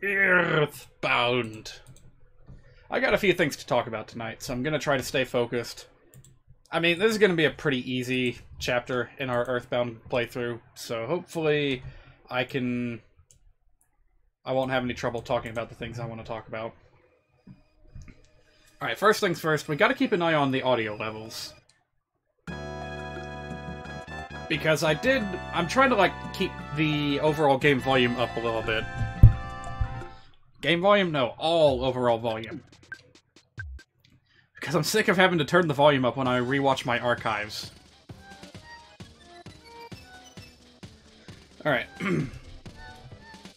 EarthBound. I got a few things to talk about tonight, so I'm going to try to stay focused. I mean, this is going to be a pretty easy chapter in our EarthBound playthrough, so hopefully I won't have any trouble talking about the things I want to talk about. Alright, first things first, we got to keep an eye on the audio levels. Because I'm trying to, like, keep the overall game volume up a little bit. Game volume? No, all overall volume. Because I'm sick of having to turn the volume up when I rewatch my archives. Alright.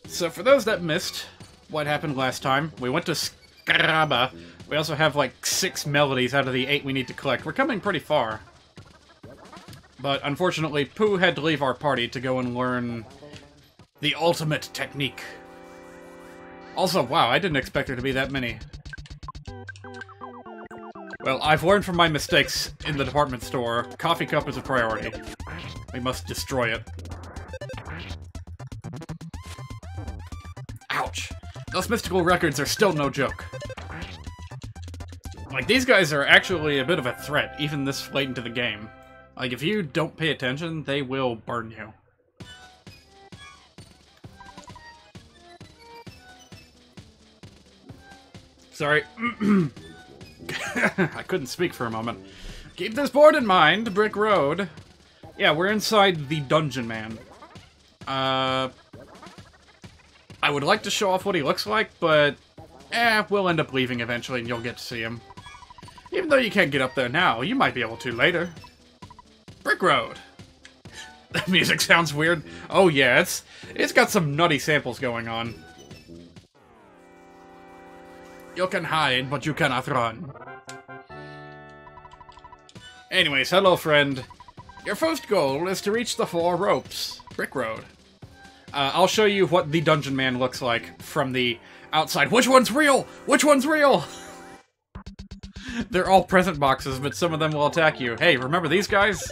So for those that missed what happened last time, we went to Skraba. We also have, like, 6 melodies out of the 8 we need to collect. We're coming pretty far. But unfortunately, Pooh had to leave our party to go and learn the ultimate technique. Also, wow, I didn't expect there to be that many. Well, I've learned from my mistakes in the department store. Coffee cup is a priority. We must destroy it. Ouch. Those mystical records are still no joke. Like, these guys are actually a bit of a threat, even this late into the game. Like, if you don't pay attention, they will burn you. Sorry. I couldn't speak for a moment. Keep this board in mind, Brick Road. Yeah, we're inside the Dungeon Man. I would like to show off what he looks like, but we'll end up leaving eventually and you'll get to see him. Even though you can't get up there now, you might be able to later. Brick Road. That music sounds weird. Oh yeah, it's got some nutty samples going on. You can hide, but you cannot run. Anyways, hello friend. Your first goal is to reach the 4 ropes. Brick Road. I'll show you what the Dungeon Man looks like from the outside. Which one's real? Which one's real? They're all present boxes, but some of them will attack you. Hey, remember these guys?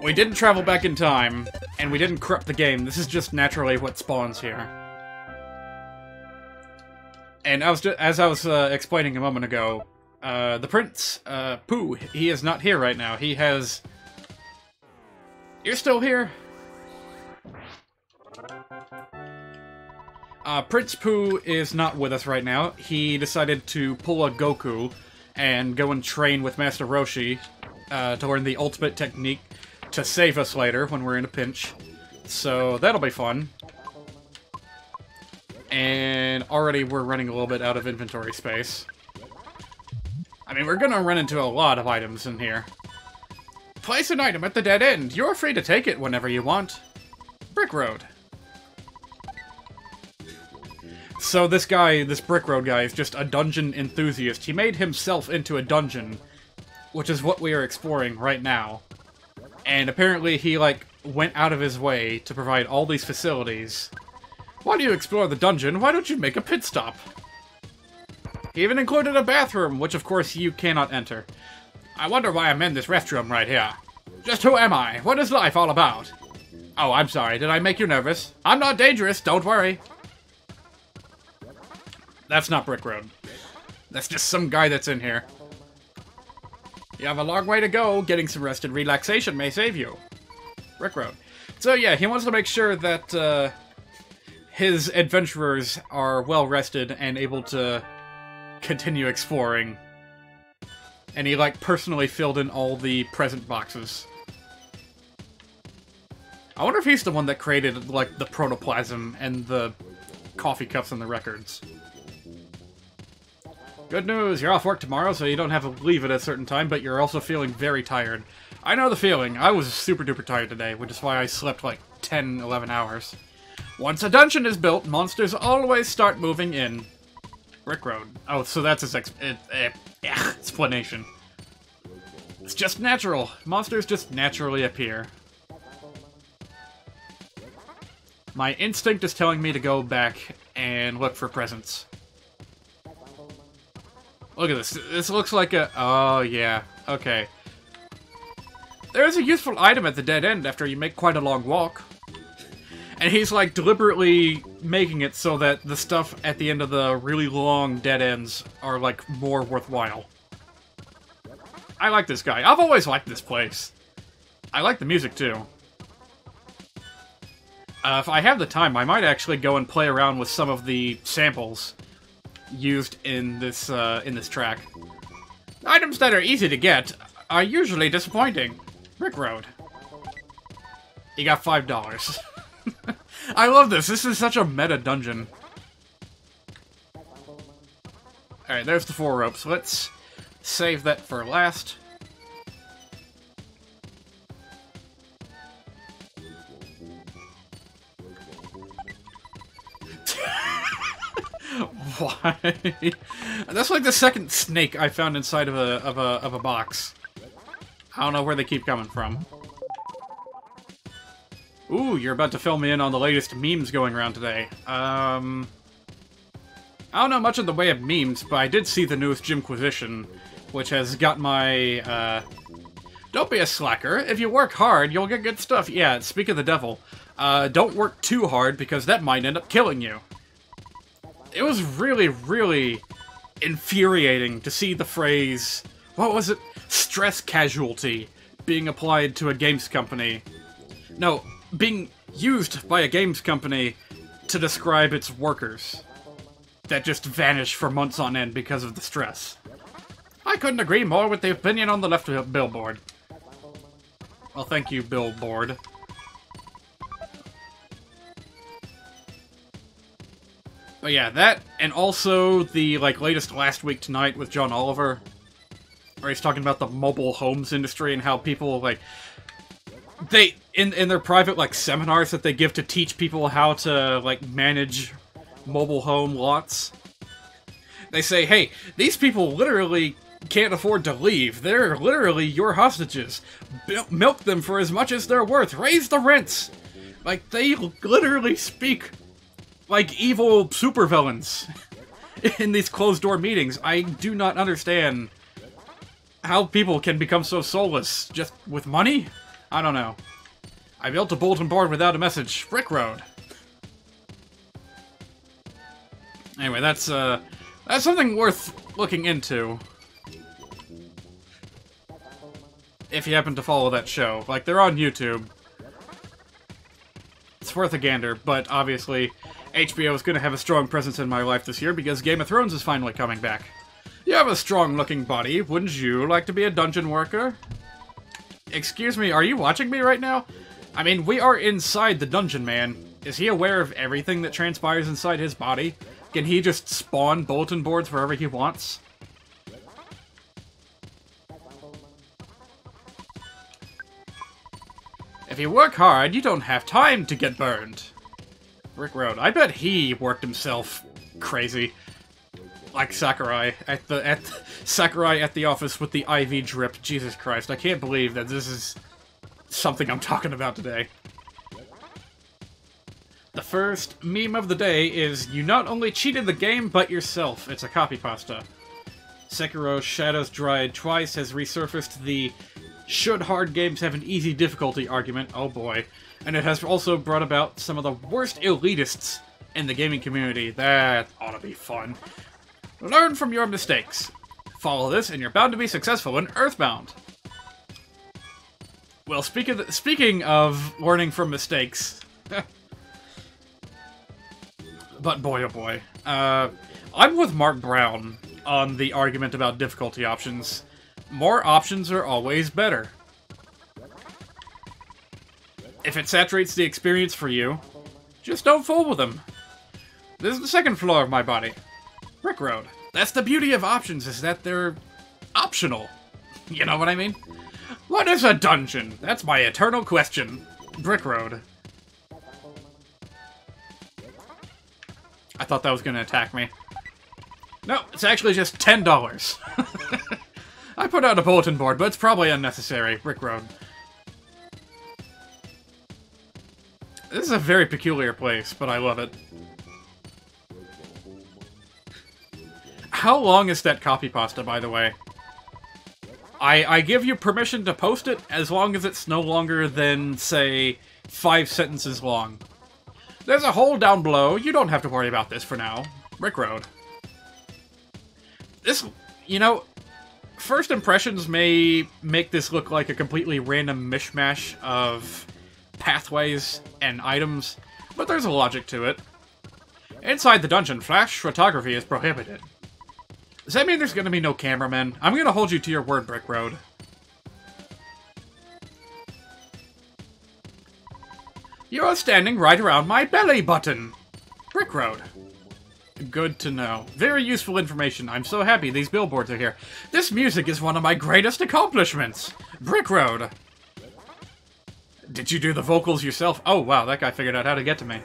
We didn't travel back in time, and we didn't corrupt the game. This is just naturally what spawns here. And as I was explaining a moment ago, the Prince, Pooh, he is not here right now. He has... You're still here? Prince Pooh is not with us right now. He decided to pull a Goku and go and train with Master Roshi to learn the ultimate technique to save us later when we're in a pinch. So that'll be fun. And already we're running a little bit out of inventory space. I mean, we're gonna run into a lot of items in here. Place an item at the dead end. You're free to take it whenever you want. Brick Road. So this guy, this Brick Road guy, is just a dungeon enthusiast. He made himself into a dungeon, which is what we are exploring right now. And apparently he, like, went out of his way to provide all these facilities. Why do you explore the dungeon? Why don't you make a pit stop? He even included a bathroom, which of course you cannot enter. I wonder why I'm in this restroom right here. Just who am I? What is life all about? Oh, I'm sorry. Did I make you nervous? I'm not dangerous, don't worry. That's not Brick Road. That's just some guy that's in here. You have a long way to go. Getting some rest and relaxation may save you. Brick Road. So yeah, he wants to make sure that his adventurers are well rested and able to continue exploring. And he, like, personally filled in all the present boxes. I wonder if he's the one that created, like, the protoplasm and the coffee cups and the records. Good news, you're off work tomorrow, so you don't have to leave at a certain time, but you're also feeling very tired. I know the feeling. I was super duper tired today, which is why I slept like 10, 11 hours. Once a dungeon is built, monsters always start moving in. Brick Road. Oh, so that's his explanation. It's just natural. Monsters just naturally appear. My instinct is telling me to go back and look for presents. Look at this. This looks like a... Oh, yeah. Okay. There is a useful item at the dead end after you make quite a long walk. And he's, like, deliberately making it so that the stuff at the end of the really long dead ends are, like, more worthwhile. I like this guy. I've always liked this place. I like the music, too. If I have the time, I might actually go and play around with some of the samples used in this track. Items that are easy to get are usually disappointing. Brick Road. You got $5. I love this. This is such a meta dungeon. Alright, there's the 4 ropes. Let's save that for last. Why? That's like the second snake I found inside of a box. I don't know where they keep coming from. Ooh, you're about to fill me in on the latest memes going around today. I don't know much in the way of memes, but I did see the newest Gymquisition, which has got my, don't be a slacker. If you work hard, you'll get good stuff. Yeah, speak of the devil. Don't work too hard, because that might end up killing you. It was really, really infuriating to see the phrase, what was it? Stress casualty being applied to a games company. No, being used by a games company to describe its workers that just vanish for months on end because of the stress. I couldn't agree more with the opinion on the left billboard. Well, thank you, billboard. But yeah, that, and also the, like, latest Last Week Tonight with John Oliver, where he's talking about the mobile homes industry and how people, like, they, in their private, like, seminars that they give to teach people how to, like, manage mobile home lots, they say, hey, these people literally can't afford to leave. They're literally your hostages. Milk them for as much as they're worth. Raise the rents! Like, they literally speak like evil supervillains in these closed-door meetings. I do not understand how people can become so soulless just with money? I don't know. I built a bulletin board without a message. Brick Road. Anyway, that's something worth looking into. If you happen to follow that show. Like, they're on YouTube. It's worth a gander, but obviously HBO is going to have a strong presence in my life this year because Game of Thrones is finally coming back. You have a strong-looking body. Wouldn't you like to be a dungeon worker? Excuse me, are you watching me right now? I mean, we are inside the dungeon, man. Is he aware of everything that transpires inside his body? Can he just spawn bulletin boards wherever he wants? If you work hard, you don't have time to get burned. Brick Road. I bet he worked himself crazy. Like Sakurai at the office with the IV drip. Jesus Christ, I can't believe that this is something I'm talking about today. The first meme of the day is, you not only cheated the game, but yourself. It's a copy pasta. Sekiro Shadows Dried twice has resurfaced the should hard games have an easy difficulty argument. Oh boy. And it has also brought about some of the worst elitists in the gaming community. That ought to be fun. Learn from your mistakes. Follow this and you're bound to be successful in EarthBound. Well, speaking of learning from mistakes... but boy oh boy. I'm with Mark Brown on the argument about difficulty options. More options are always better. If it saturates the experience for you, just don't fool with them. This is the second floor of my body. Brick Road. That's the beauty of options, is that they're optional. You know what I mean? What is a dungeon? That's my eternal question. Brick Road. I thought that was going to attack me. No, it's actually just $10. I put out a bulletin board, but it's probably unnecessary. Brick Road. This is a very peculiar place, but I love it. How long is that copy pasta, by the way? I give you permission to post it as long as it's no longer than, say, 5 sentences long. There's a hole down below. You don't have to worry about this for now. Brick Road. This, you know, first impressions may make this look like a completely random mishmash of pathways and items, but there's a logic to it. Inside the dungeon, flash photography is prohibited. Does that mean there's gonna be no cameramen? I'm gonna hold you to your word, Brick Road. You're standing right around my belly button! Brick Road. Good to know. Very useful information. I'm so happy these billboards are here. This music is one of my greatest accomplishments! Brick Road. Did you do the vocals yourself? Oh wow, that guy figured out how to get to me.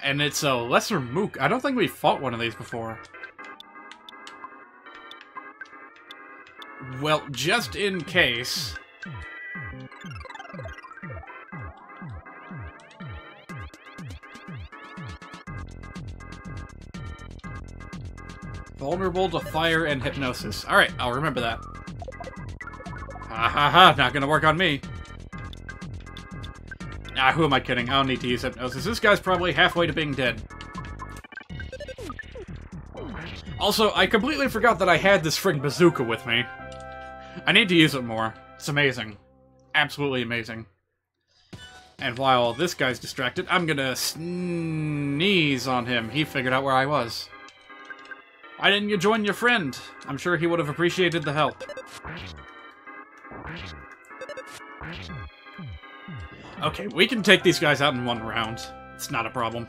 And it's a lesser mook. I don't think we fought one of these before. Well, just in case... Vulnerable to fire and hypnosis. Alright, I'll remember that. Ha ha ha, not gonna work on me. Ah, who am I kidding? I don't need to use hypnosis. This guy's probably halfway to being dead. Also, I completely forgot that I had this friggin' bazooka with me. I need to use it more. It's amazing. Absolutely amazing. And while this guy's distracted, I'm gonna sneeze on him. He figured out where I was. Why didn't you join your friend? I'm sure he would have appreciated the help. Okay, we can take these guys out in one round. It's not a problem.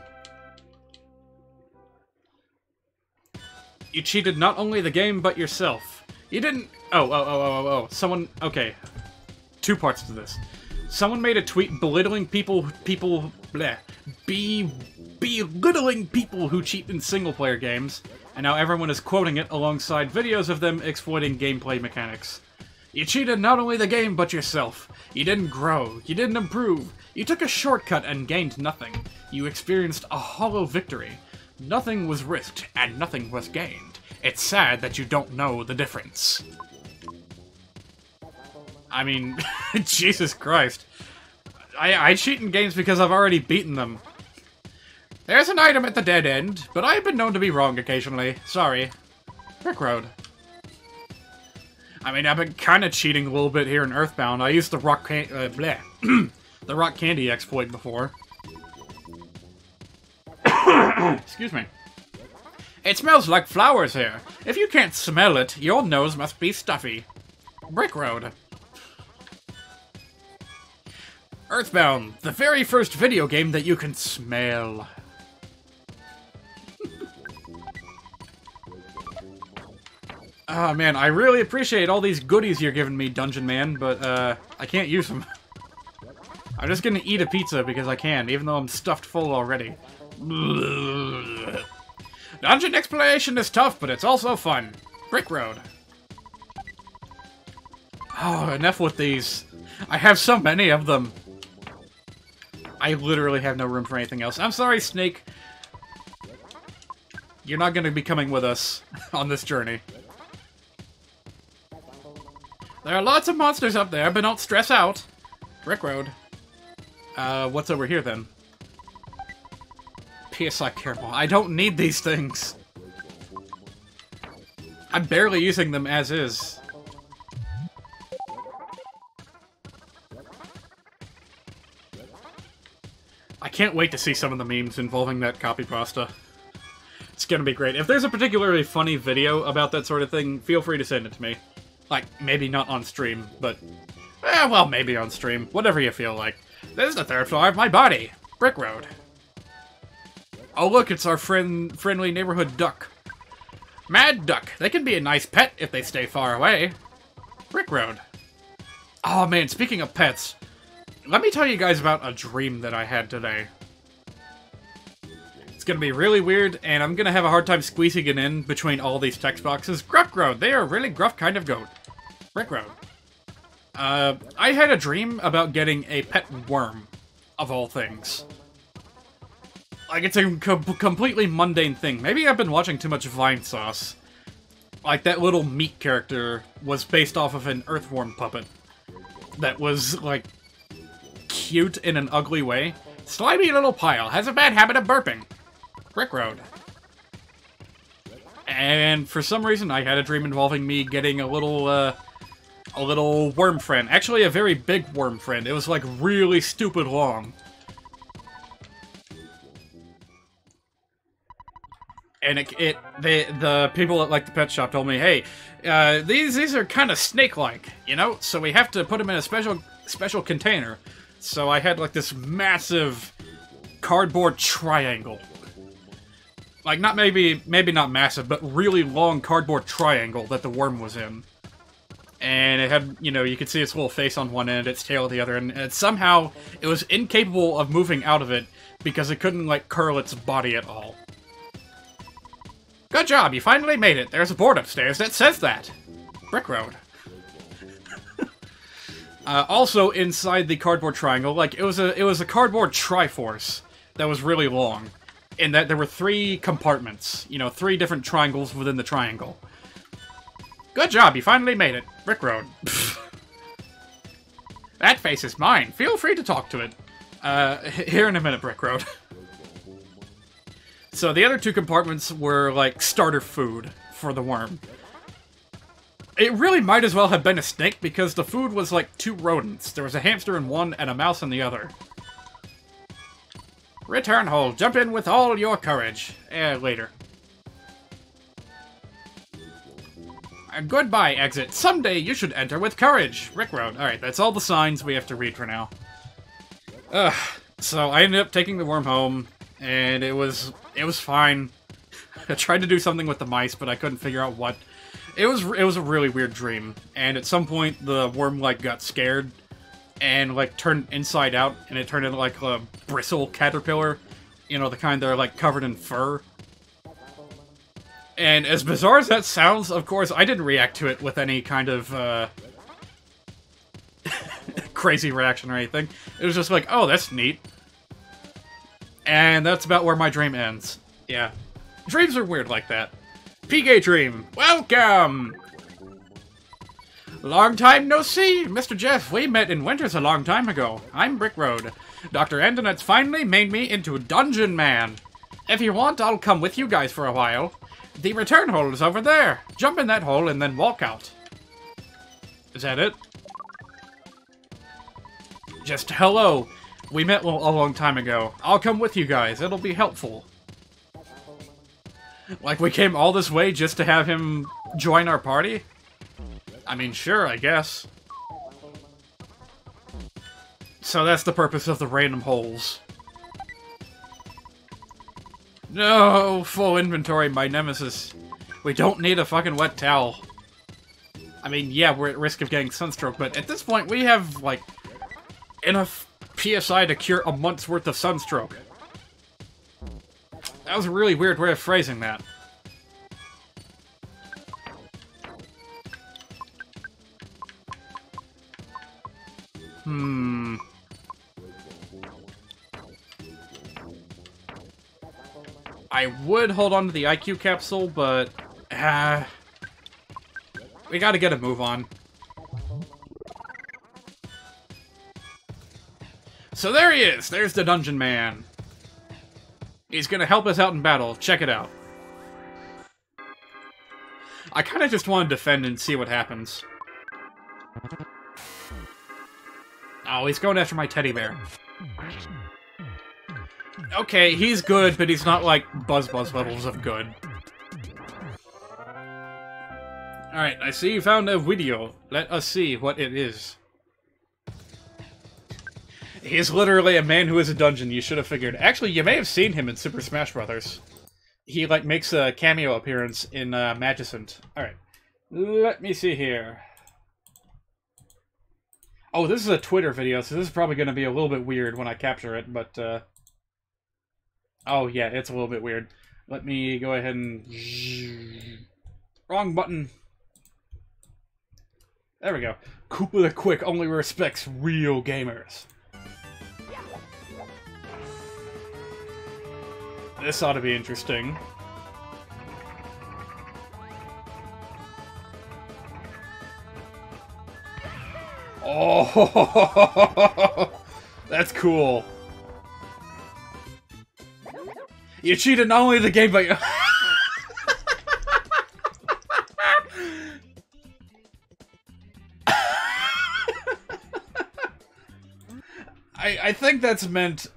You cheated not only the game, but yourself. You didn't... Oh. Someone... Okay. Two parts to this. Someone made a tweet belittling belittling people who cheat in single-player games, and now everyone is quoting it alongside videos of them exploiting gameplay mechanics. You cheated not only the game, but yourself. You didn't grow. You didn't improve. You took a shortcut and gained nothing. You experienced a hollow victory. Nothing was risked, and nothing was gained. It's sad that you don't know the difference. I mean, Jesus Christ. I cheat in games because I've already beaten them. There's an item at the dead end, but I've been known to be wrong occasionally. Sorry. Brick Road. I mean, I've been kind of cheating a little bit here in EarthBound. I used the the rock candy exploit before. Excuse me. It smells like flowers here. If you can't smell it, your nose must be stuffy. Brick Road. EarthBound, the very first video game that you can smell. Oh man, I really appreciate all these goodies you're giving me, Dungeon Man, but I can't use them. I'm just gonna eat a pizza because I can, even though I'm stuffed full already. Dungeon exploration is tough, but it's also fun. Brick Road. Oh, enough with these. I have so many of them. I literally have no room for anything else. I'm sorry, Snake. You're not gonna be coming with us on this journey. There are lots of monsters up there, but don't stress out. Brick Road. What's over here, then? PSI careful. I don't need these things. I'm barely using them as is. I can't wait to see some of the memes involving that copy pasta. It's gonna be great. If there's a particularly funny video about that sort of thing, feel free to send it to me. Like, maybe not on stream, but... well, maybe on stream. Whatever you feel like. This is the third floor of my body. Brick Road. Oh look, it's our friendly neighborhood duck. Mad Duck. They can be a nice pet if they stay far away. Brick Road. Oh man, speaking of pets, let me tell you guys about a dream that I had today. It's gonna be really weird, and I'm gonna have a hard time squeezing it in between all these text boxes. Gruff Road. They are a really gruff kind of goat. Brick Road. I had a dream about getting a pet worm, of all things. Like, it's a completely mundane thing. Maybe I've been watching too much Vine Sauce. Like, that little meat character was based off of an earthworm puppet that was, like, cute in an ugly way. Slimy little pile. Has a bad habit of burping. Brick Road. And for some reason, I had a dream involving me getting a little worm friend. Actually, a very big worm friend. It was, like, really stupid long. And the people at, like, the pet shop told me, hey, these are kind of snake-like, you know? So we have to put them in a special container. So I had, like, this massive cardboard triangle. Like, maybe not massive, but really long cardboard triangle that the worm was in. And it had, you know, you could see its little face on one end, its tail at the other, and somehow it was incapable of moving out of it because it couldn't, like, curl its body at all. Good job, you finally made it. There's a board upstairs that says that. Brick Road. Also, inside the cardboard triangle, like, it was a cardboard triforce that was really long. In that there were 3 compartments. You know, 3 different triangles within the triangle. Good job, you finally made it. Brick Road. That face is mine. Feel free to talk to it. Here in a minute, Brick Road. So the other 2 compartments were, like, starter food for the worm. It really might as well have been a snake because the food was, like, 2 rodents. There was a hamster in one and a mouse in the other. Return hole. Jump in with all your courage. Later. Goodbye, exit. Someday you should enter with courage. Brick Road. Alright, that's all the signs we have to read for now. So I ended up taking the worm home, and it was fine. I tried to do something with the mice, but I couldn't figure out what. It was a really weird dream, and at some point the worm, like, got scared, and, like, turned inside out, and it turned into, like, a bristle caterpillar. You know, the kind that are, like, covered in fur. And as bizarre as that sounds, of course, I didn't react to it with any kind of, crazy reaction or anything. It was just like, oh, that's neat. And that's about where my dream ends. Yeah. Dreams are weird like that. PK Dream, welcome! Long time no see, Mr. Jeff. We met in Winters a long time ago. I'm Brick Road. Dr. Antonet's finally made me into Dungeon Man. If you want, I'll come with you guys for a while. The return hole is over there. Jump in that hole and then walk out. Is that it? Just hello. We met a long time ago. I'll come with you guys. It'll be helpful. Like, we came all this way just to have him join our party? I mean, sure, I guess. So that's the purpose of the random holes. No! Full inventory, my nemesis. We don't need a fucking wet towel. I mean, yeah, we're at risk of getting sunstroke, but at this point we have, like, enough PSI to cure a month's worth of sunstroke. That was a really weird way of phrasing that. I would hold on to the IQ capsule, but we gotta get a move on. So there he is! There's the Dungeon Man. He's gonna help us out in battle. Check it out. I kinda just want to defend and see what happens. Oh, he's going after my teddy bear. Okay, he's good, but he's not like Buzz levels of good. Alright, I see you found a video. Let us see what it is. He is literally a man who is a dungeon, you should have figured. Actually, you may have seen him in Super Smash Bros. He, like, makes a cameo appearance in Magicent. Alright, let me see here. Oh, this is a Twitter video, so this is probably going to be a little bit weird when I capture it, but, oh, yeah, it's a little bit weird. Let me go ahead and... Wrong button. There we go. Koopa the Quick only respects real gamers. This ought to be interesting. Oh, that's cool. You cheated not only the game, but you... I think that's meant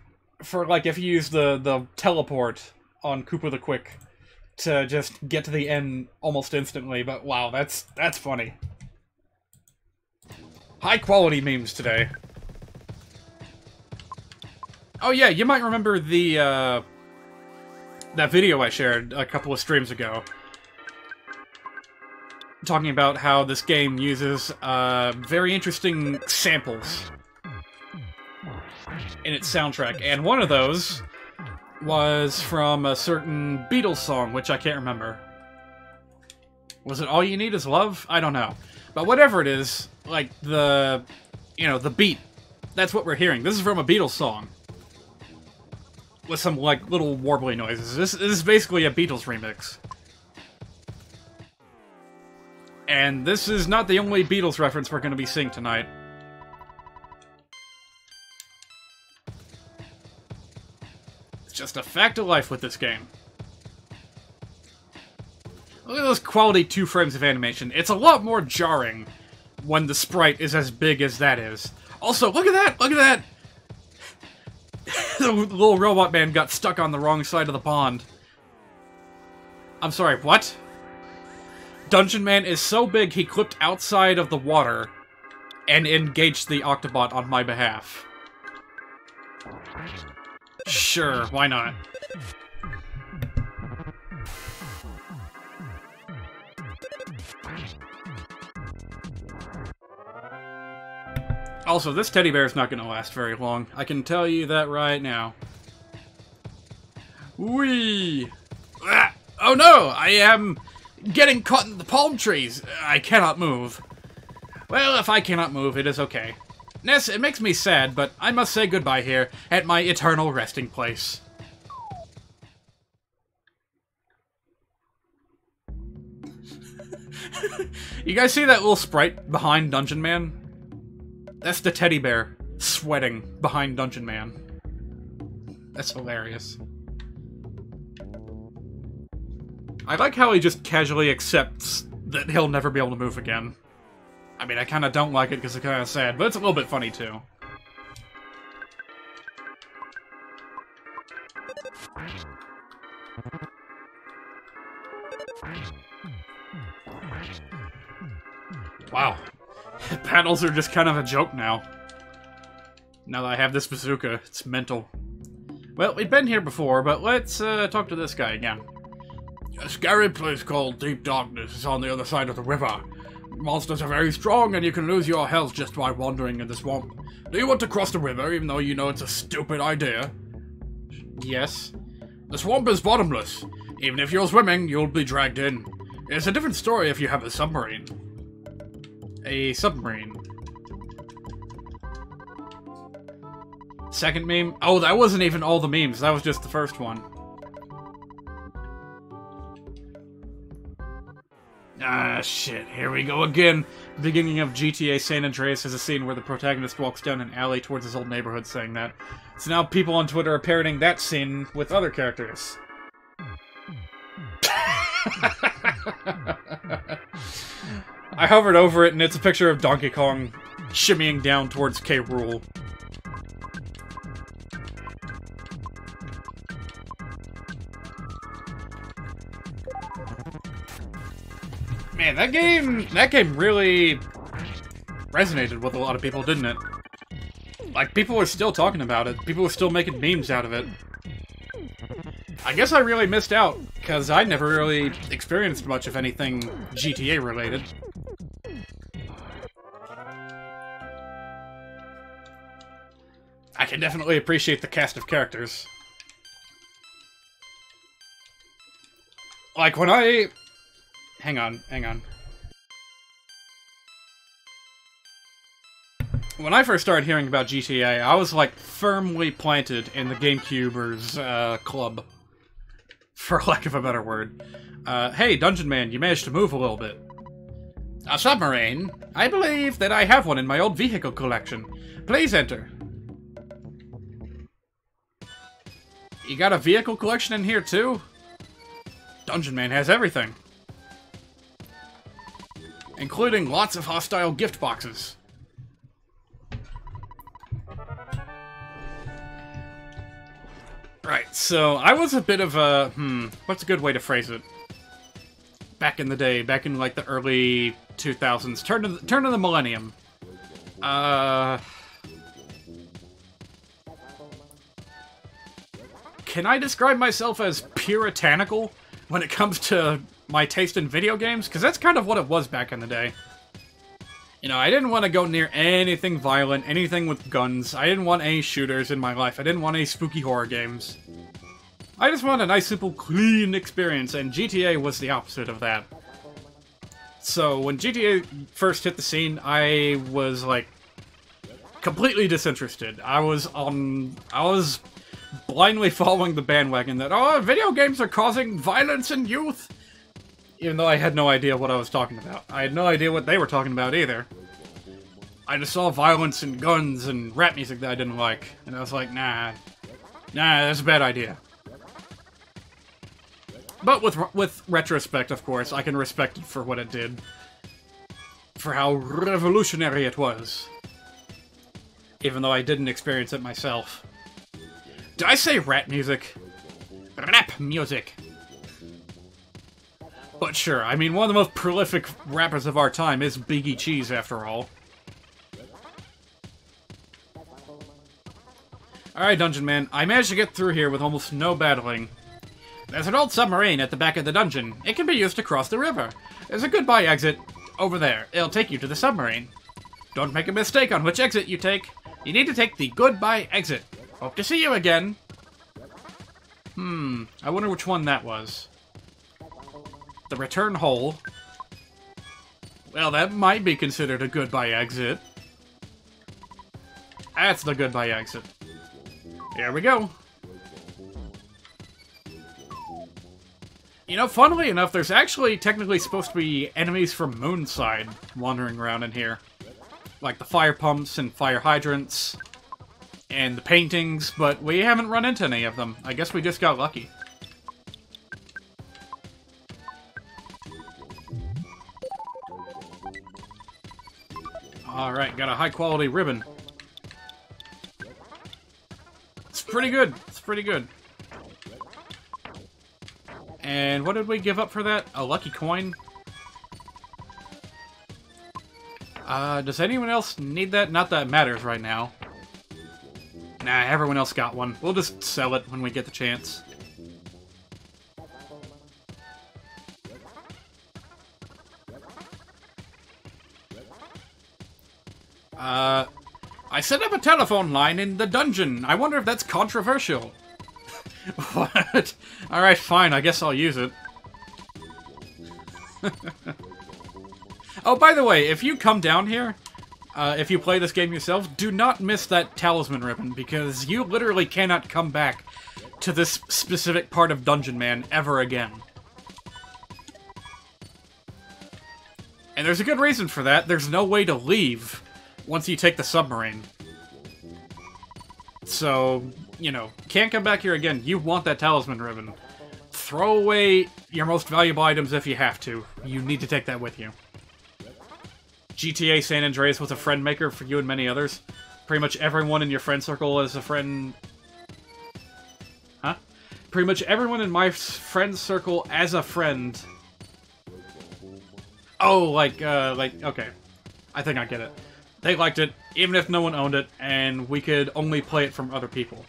for, like, if you use the teleport on Koopa the Quick to just get to the end almost instantly, but wow, that's funny. High-quality memes today. Oh yeah, you might remember the, that video I shared a couple of streams ago. Talking about how this game uses, very interesting samples in its soundtrack, and one of those was from a certain Beatles song, which I can't remember. Was it All You Need Is Love? I don't know. But whatever it is, like, the beat, that's what we're hearing. This is from a Beatles song. With some, like, little warbly noises. This is basically a Beatles remix. And this is not the only Beatles reference we're going to be seeing tonight. Just a fact of life with this game. Look at those quality 2 frames of animation. It's a lot more jarring when the sprite is as big as that is. Also, look at that! Look at that! The little robot man got stuck on the wrong side of the pond. I'm sorry, what? Dungeon Man is so big he clipped outside of the water and engaged the Octobot on my behalf. Sure, why not? Also, this teddy bear is not going to last very long. I can tell you that right now. Whee! Ah! Oh no! I am getting caught in the palm trees. I cannot move. Well, if I cannot move, it is okay. Ness, it makes me sad, but I must say goodbye here at my eternal resting place. You guys see that little sprite behind Dungeon Man? That's the teddy bear sweating behind Dungeon Man. That's hilarious. I like how he just casually accepts that he'll never be able to move again. I mean, I kind of don't like it because it's kind of sad, but it's a little bit funny too. Wow. Paddles are just kind of a joke now. Now that I have this bazooka, it's mental. Well, we've been here before, but let's talk to this guy again. A scary place called Deep Darkness is on the other side of the river. Monsters are very strong, and you can lose your health just by wandering in the swamp. Do you want to cross the river, even though you know it's a stupid idea? Yes. The swamp is bottomless. Even if you're swimming, you'll be dragged in. It's a different story if you have a submarine. A submarine. Second meme? Oh, that wasn't even all the memes. That was just the first one. Ah, shit. Here we go again. The beginning of GTA San Andreas has a scene where the protagonist walks down an alley towards his old neighborhood saying that. So now people on Twitter are parroting that scene with other characters. I hovered over it and it's a picture of Donkey Kong shimmying down towards K. Rool. Man, that game really resonated with a lot of people, didn't it? Like, people were still talking about it. People were still making memes out of it. I guess I really missed out, because I never really experienced much of anything GTA related. I can definitely appreciate the cast of characters. Like, when I... Hang on. When I first started hearing about GTA, I was, like, firmly planted in the GameCubers, club. For lack of a better word. Hey, Dungeon Man, you managed to move a little bit. A submarine? I believe that I have one in my old vehicle collection. Please enter. You got a vehicle collection in here, too? Dungeon Man has everything. Including lots of hostile gift boxes. Right, so I was a bit of a... what's a good way to phrase it? Back in the day, back in like the early 2000s, turn of the millennium. Can I describe myself as puritanical when it comes to my taste in video games? Because that's kind of what it was back in the day. You know, I didn't want to go near anything violent, anything with guns. I didn't want any shooters in my life. I didn't want any spooky horror games. I just wanted a nice, simple, clean experience, and GTA was the opposite of that. So, when GTA first hit the scene, I was, like, completely disinterested. I was blindly following the bandwagon that, oh, video games are causing violence in youth! Even though I had no idea what I was talking about. I had no idea what they were talking about either. I just saw violence and guns and rap music that I didn't like. And I was like, nah, that's a bad idea. But with retrospect, of course, I can respect it for what it did. For how revolutionary it was. Even though I didn't experience it myself. Did I say rap music? Rap music. But sure, I mean, one of the most prolific rappers of our time is Biggie Cheese, after all. Alright, Dungeon Man, I managed to get through here with almost no battling. There's an old submarine at the back of the dungeon. It can be used to cross the river. There's a goodbye exit over there. It'll take you to the submarine. Don't make a mistake on which exit you take. You need to take the goodbye exit. Hope to see you again. I wonder which one that was. The return hole. Well, that might be considered a goodbye exit. That's the goodbye exit. Here we go. You know, funnily enough, there's actually technically supposed to be enemies from Moonside wandering around in here. Like the fire pumps and fire hydrants and the paintings, but we haven't run into any of them. I guess we just got lucky. Alright, got a high quality ribbon. It's pretty good. It's pretty good. And what did we give up for that? A lucky coin? Does anyone else need that? Not that it matters right now. Nah, everyone else got one. We'll just sell it when we get the chance. I set up a telephone line in the dungeon. I wonder if that's controversial. What? Alright, fine. I guess I'll use it. Oh, by the way, if you come down here, if you play this game yourself, do not miss that talisman ribbon, because you literally cannot come back to this specific part of Dungeon Man ever again. And there's a good reason for that. There's no way to leave once you take the submarine. So, you know, can't come back here again. You want that talisman ribbon. Throw away your most valuable items if you have to. You need to take that with you. GTA San Andreas was a friend maker for you and many others. Pretty much everyone in your friend circle is a friend... Huh? Pretty much everyone in my friend circle as a friend... Oh, like, okay. I think I get it. They liked it, even if no one owned it, and we could only play it from other people.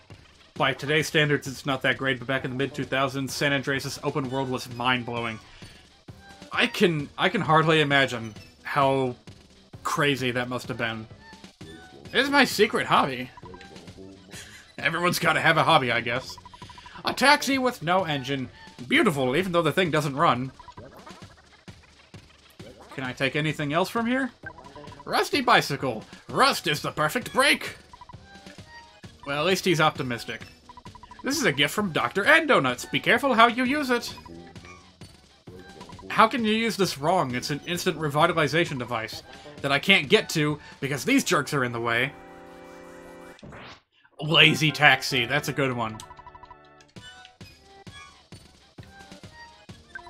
By today's standards, it's not that great, but back in the mid-2000s, San Andreas' open world was mind-blowing. I can hardly imagine how crazy that must have been. It is my secret hobby. Everyone's gotta have a hobby, I guess. A taxi with no engine. Beautiful, even though the thing doesn't run. Can I take anything else from here? Rusty bicycle. Rust is the perfect brake. Well, at least he's optimistic. This is a gift from Dr. Ed Donuts. Be careful how you use it. How can you use this wrong? It's an instant revitalization device that I can't get to because these jerks are in the way. Lazy taxi. That's a good one.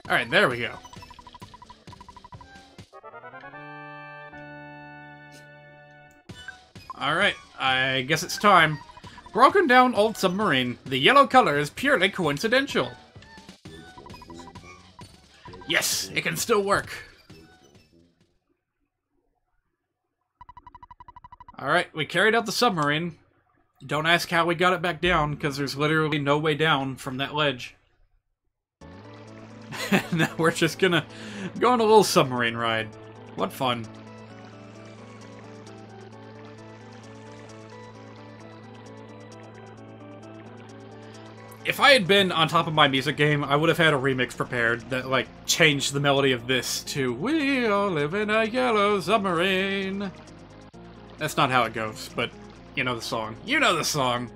Alright, there we go. Alright, I guess it's time. Broken down old submarine. The yellow color is purely coincidental. Yes, it can still work. Alright, we carried out the submarine. Don't ask how we got it back down, because there's literally no way down from that ledge. Now we're just gonna go on a little submarine ride. What fun. If I had been on top of my music game, I would have had a remix prepared that, like, changed the melody of this to "We all live in a yellow submarine." That's not how it goes, but you know the song. You know the song!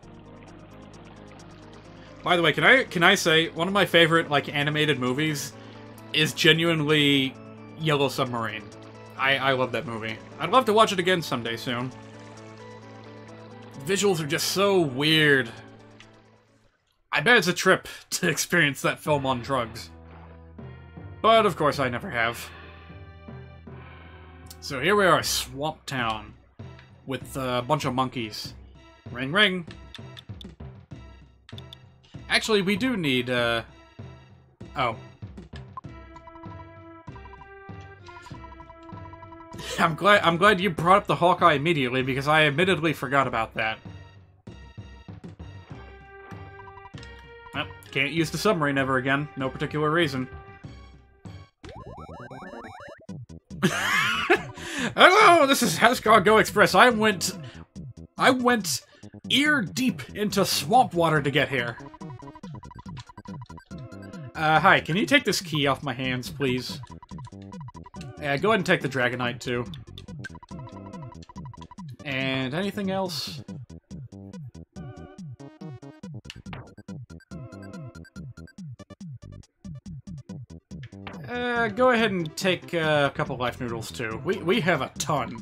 By the way, can I say, one of my favorite, like, animated movies is genuinely Yellow Submarine. I love that movie. I'd love to watch it again someday soon. Visuals are just so weird. I bet it's a trip to experience that film on drugs. But, of course, I never have. So here we are, Swamp Town. With a bunch of monkeys. Ring, ring. Actually, we do need, oh. I'm glad you brought up the Hawkeye immediately, because I admittedly forgot about that. Well, can't use the submarine ever again. No particular reason. Hello, this is Go Express. I went ear deep into swamp water to get here. Hi, can you take this key off my hands, please? Yeah, go ahead and take the Dragonite, too. And anything else? Go ahead and take a couple life noodles, too. We have a ton.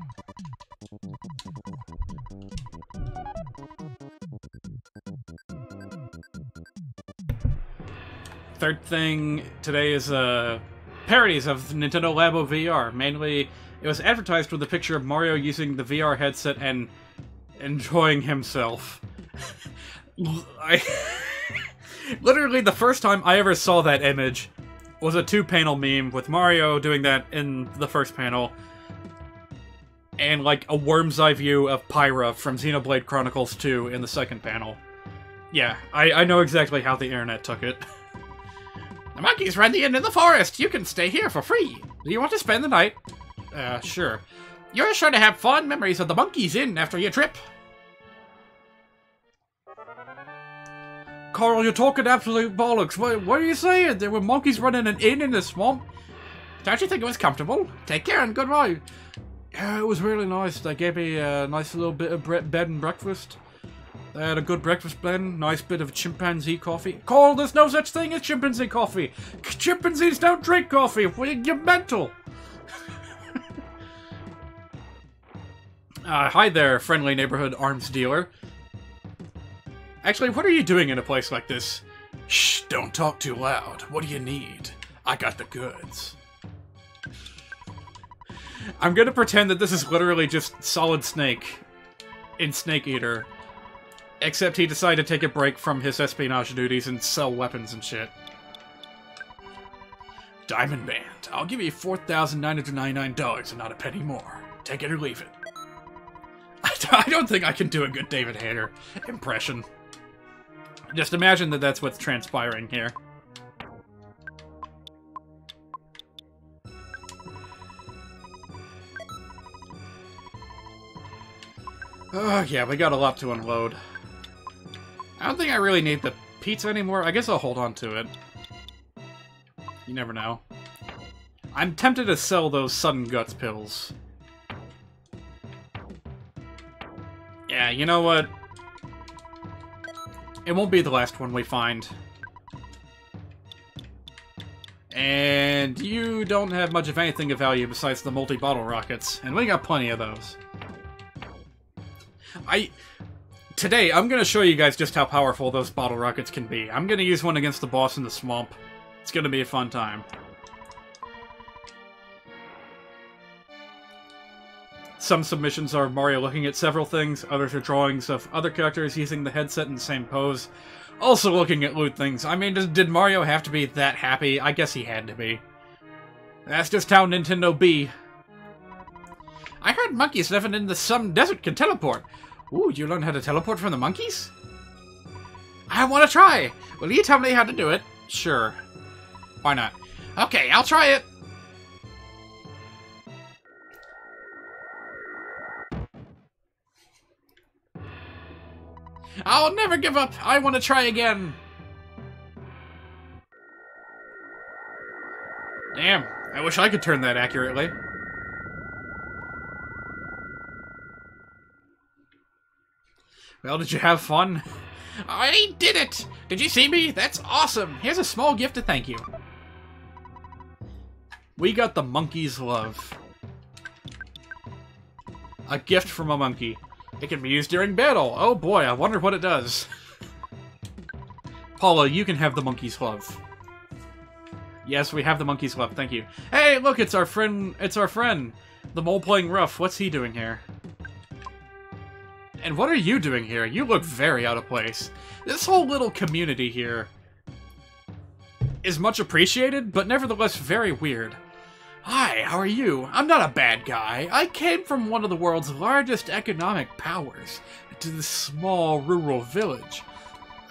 Third thing today is, parodies of Nintendo Labo VR. Mainly, it was advertised with a picture of Mario using the VR headset and enjoying himself. Literally, the first time I ever saw that image was a two-panel meme with Mario doing that in the first panel, and, like, a worm's eye view of Pyra from Xenoblade Chronicles 2 in the second panel. Yeah, I know exactly how the internet took it. The monkeys run the inn in the forest! You can stay here for free! Do you want to spend the night? Sure. You're sure to have fond memories of the Monkeys Inn after your trip. Carl, you're talking absolute bollocks. What are you saying? There were monkeys running an inn in the swamp? Don't you think it was comfortable? Take care and goodbye. Yeah, it was really nice. They gave me a nice little bit of bed and breakfast. They had a good breakfast blend, nice bit of chimpanzee coffee. Carl, there's no such thing as chimpanzee coffee. Chimpanzees don't drink coffee. You're mental. Hi there, friendly neighborhood arms dealer. Actually, what are you doing in a place like this? Shh, don't talk too loud. What do you need? I got the goods. I'm gonna pretend that this is literally just Solid Snake in Snake Eater. Except he decided to take a break from his espionage duties and sell weapons and shit. Diamond Band. I'll give you $4,999 and not a penny more. Take it or leave it. I don't think I can do a good David Hayter impression. Just imagine that that's what's transpiring here. Oh, yeah, we got a lot to unload. I don't think I really need the pizza anymore. I guess I'll hold on to it. You never know. I'm tempted to sell those Sudden Guts pills. Yeah, you know what? It won't be the last one we find. And you don't have much of anything of value besides the multi-bottle rockets, and we got plenty of those. Today, I'm gonna show you guys just how powerful those bottle rockets can be. I'm gonna use one against the boss in the swamp. It's gonna be a fun time. Some submissions are Mario looking at several things, others are drawings of other characters using the headset in the same pose. Also looking at loot things. I mean, did Mario have to be that happy? I guess he had to be. That's just how Nintendo be. I heard monkeys living in some desert can teleport. Ooh, you learned how to teleport from the monkeys? I want to try! Will you tell me how to do it? Sure. Why not? Okay, I'll try it! I'll never give up! I want to try again! Damn, I wish I could turn that accurately. Well, did you have fun? I did it! Did you see me? That's awesome! Here's a small gift to thank you. We got the monkey's love. A gift from a monkey. It can be used during battle. Oh boy, I wonder what it does. Paula, you can have the monkey's love. Yes, we have the monkey's love, thank you. Hey, look, it's our friend, the mole playing rough. What's he doing here? And what are you doing here? You look very out of place. This whole little community here is much appreciated, but nevertheless very weird. Hi, how are you? I'm not a bad guy. I came from one of the world's largest economic powers to this small rural village.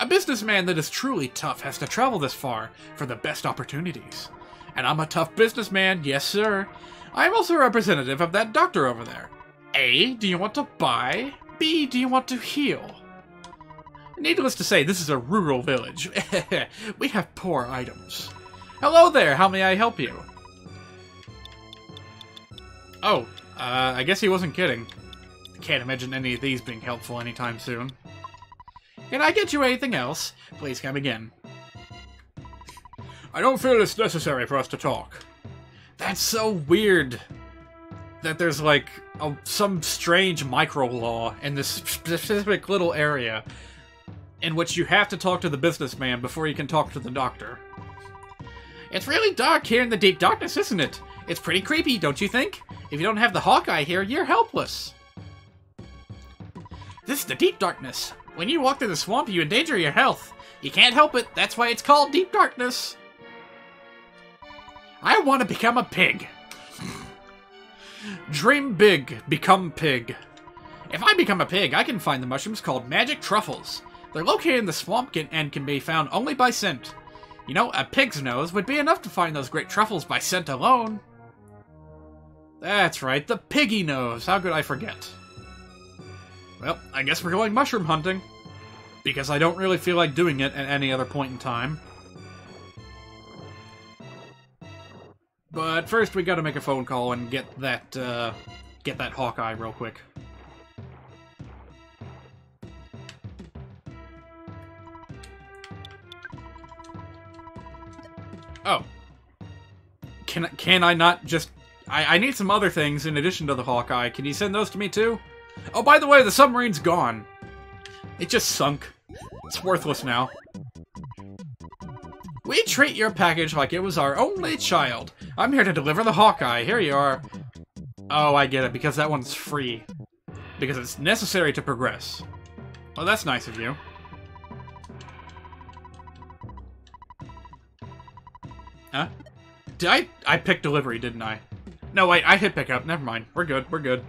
A businessman that is truly tough has to travel this far for the best opportunities. And I'm a tough businessman, yes sir. I'm also a representative of that doctor over there. A, do you want to buy? B, do you want to heal? Needless to say, this is a rural village. We have poor items. Hello there, how may I help you? Oh, I guess he wasn't kidding. Can't imagine any of these being helpful anytime soon. Can I get you anything else? Please come again. I don't feel it's necessary for us to talk. That's so weird. That there's like some strange micro-law in this specific little area in which you have to talk to the businessman before you can talk to the doctor. It's really dark here in the deep darkness, isn't it? It's pretty creepy, don't you think? If you don't have the Hawkeye here, you're helpless. This is the deep darkness. When you walk through the swamp, you endanger your health. You can't help it, that's why it's called deep darkness. I want to become a pig. Dream big, become pig. If I become a pig, I can find the mushrooms called magic truffles. They're located in the swamp and can be found only by scent. You know, a pig's nose would be enough to find those great truffles by scent alone. That's right, the piggy nose. How could I forget? Well, I guess we're going mushroom hunting. Because I don't really feel like doing it at any other point in time. But first we gotta make a phone call and get that Hawkeye real quick. Oh. Can I not just... I need some other things in addition to the Hawkeye. Can you send those to me too? Oh, by the way, the submarine's gone. It just sunk. It's worthless now. We treat your package like it was our only child. I'm here to deliver the Hawkeye. Here you are. Oh, I get it, because that one's free. Because it's necessary to progress. Well, that's nice of you. Huh? Did I picked delivery, didn't I? No, wait, I hit pickup. Never mind. We're good, we're good.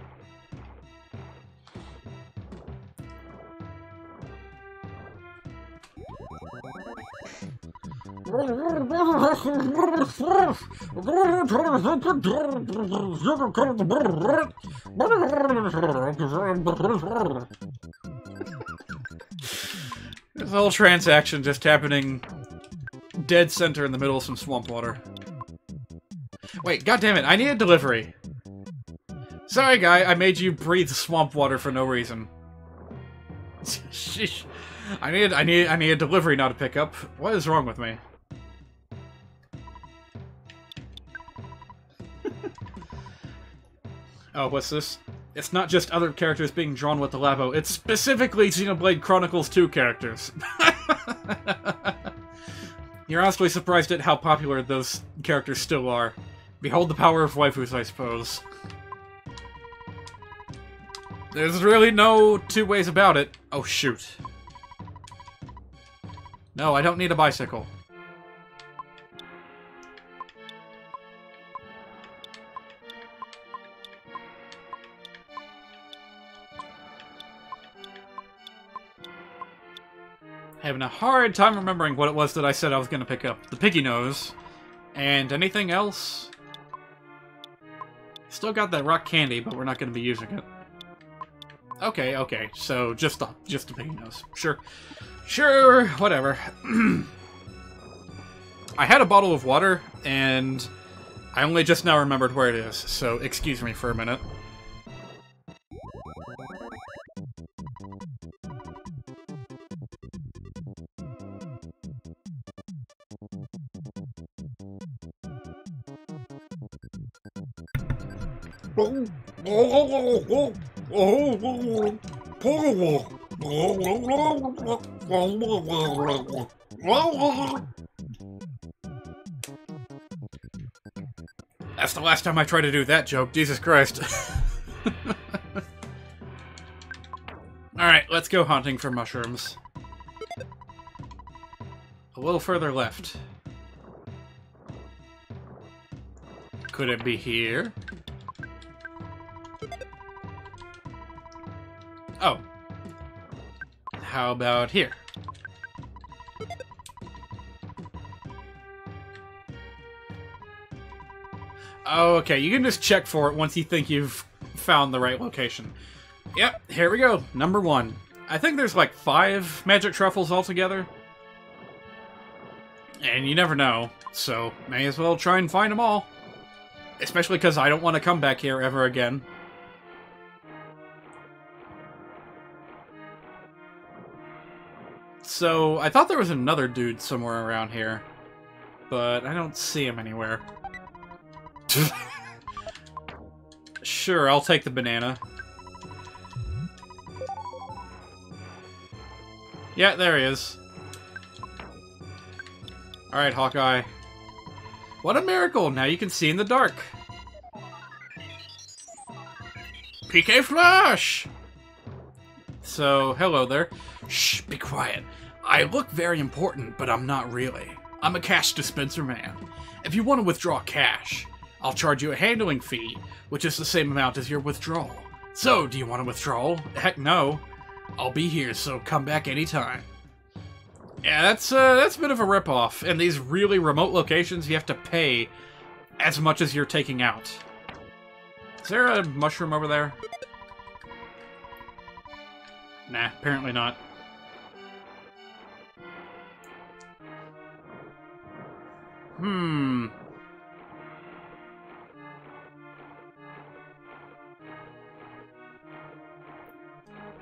This whole transaction just happening dead center in the middle of some swamp water. Wait, goddammit, I need a delivery. Sorry, guy, I made you breathe swamp water for no reason. Sheesh. I need a delivery, not a pickup. What is wrong with me? Oh, what's this? It's not just other characters being drawn with the Labo, it's specifically Xenoblade Chronicles 2 characters. You're honestly surprised at how popular those characters still are. Behold the power of waifus, I suppose. There's really no two ways about it. Oh, shoot. No, I don't need a bicycle. Having a hard time remembering what it was that I said I was going to pick up. The piggy nose. And anything else? Still got that rock candy, but we're not going to be using it. Okay, okay. So, just a piggy nose. Sure. Sure, whatever. I had a bottle of water, and I only just now remembered where it is, so excuse me for a minute. That's the last time I try to do that joke, Jesus Christ. Alright, let's go hunting for mushrooms. A little further left. Could it be here? Oh. How about here? Oh, okay, you can just check for it once you think you've found the right location. Yep, here we go. Number 1. I think there's like 5 magic truffles altogether. And you never know, so may as well try and find them all. Especially because I don't want to come back here ever again. So, I thought there was another dude somewhere around here. But I don't see him anywhere. Sure, I'll take the banana. Yeah, there he is. Alright, Hawkeye. What a miracle! Now you can see in the dark. PK Flash! So, hello there. Shh, be quiet. I look very important, but I'm not really. I'm a cash dispenser man. If you want to withdraw cash, I'll charge you a handling fee, which is the same amount as your withdrawal. So, do you want a withdrawal? Heck no. I'll be here, so come back anytime. Yeah, that's a bit of a ripoff. In these really remote locations, you have to pay as much as you're taking out. Is there a mushroom over there? Nah, apparently not.